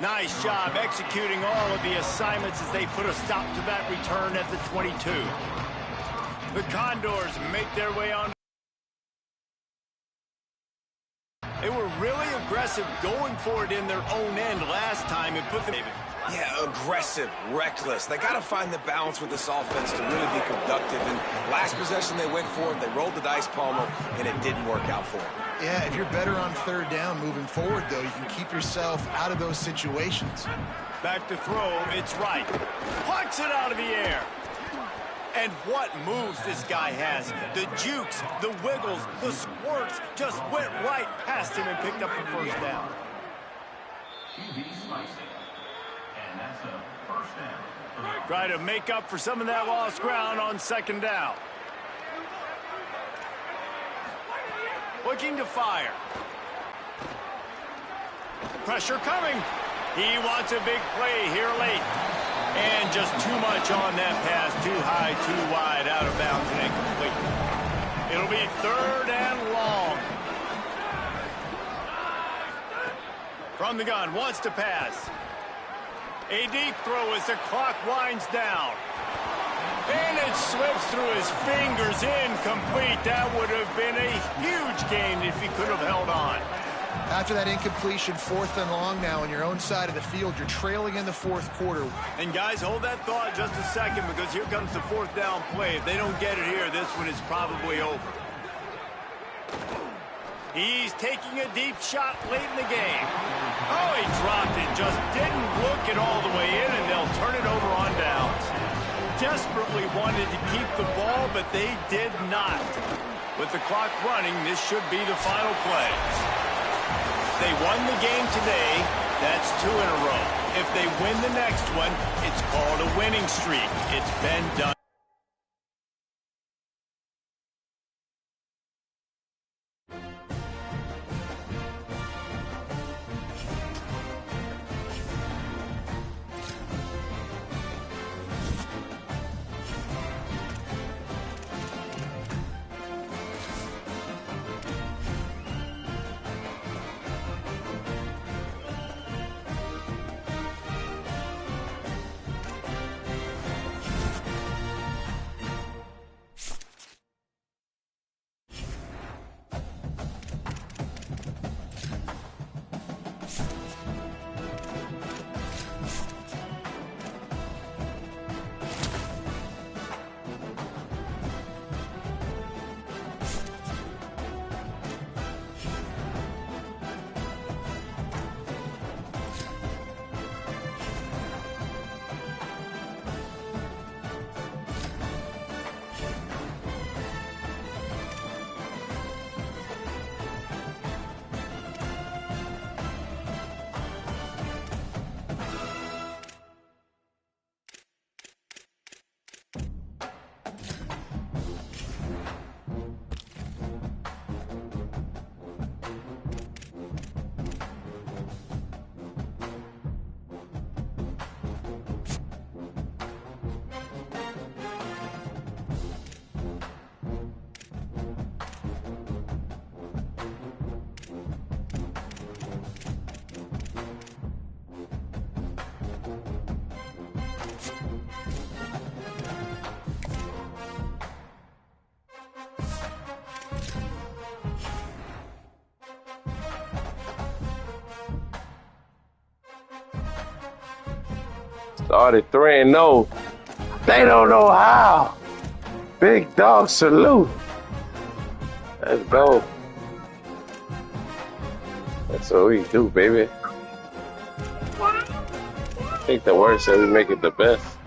Nice job executing all of the assignments as they put a stop to that return at the 22. The Condors make their way on. They were really aggressive going for it in their own end last time and put them... Yeah, aggressive, reckless. They got to find the balance with this offense to really be productive. And last possession they went for it, they rolled the dice, Palmer, and it didn't work out for them. Yeah, if you're better on third down moving forward, though, you can keep yourself out of those situations. Back to throw, it's right. Plucks it out of the air. And what moves this guy has. The jukes, the wiggles, the squirts just went right past him and picked up the first down. Try to make up for some of that lost ground on second down. Looking to fire. Pressure coming. He wants a big play here late. And just too much on that pass. Too high, too wide, out of bounds, and incomplete. It'll be third and long. From the gun, wants to pass. A deep throw as the clock winds down. And it slips through his fingers, incomplete. That would have been a huge gain if he could have held on. After that incompletion, fourth and long now on your own side of the field. You're trailing in the fourth quarter. And guys, hold that thought just a second, because here comes the fourth down play. If they don't get it here, this one is probably over. He's taking a deep shot late in the game. Oh, he dropped it. Just didn't look it all the way in, and they'll turn it over on downs. Desperately wanted to keep the ball, but they did not. With the clock running, this should be the final play. They won the game today. That's 2 in a row. If they win the next one, it's called a winning streak. It's been done. Started 3-0. They don't know how. Big dog salute. Let's go. That's what we do, baby. I think the word said we make it the best.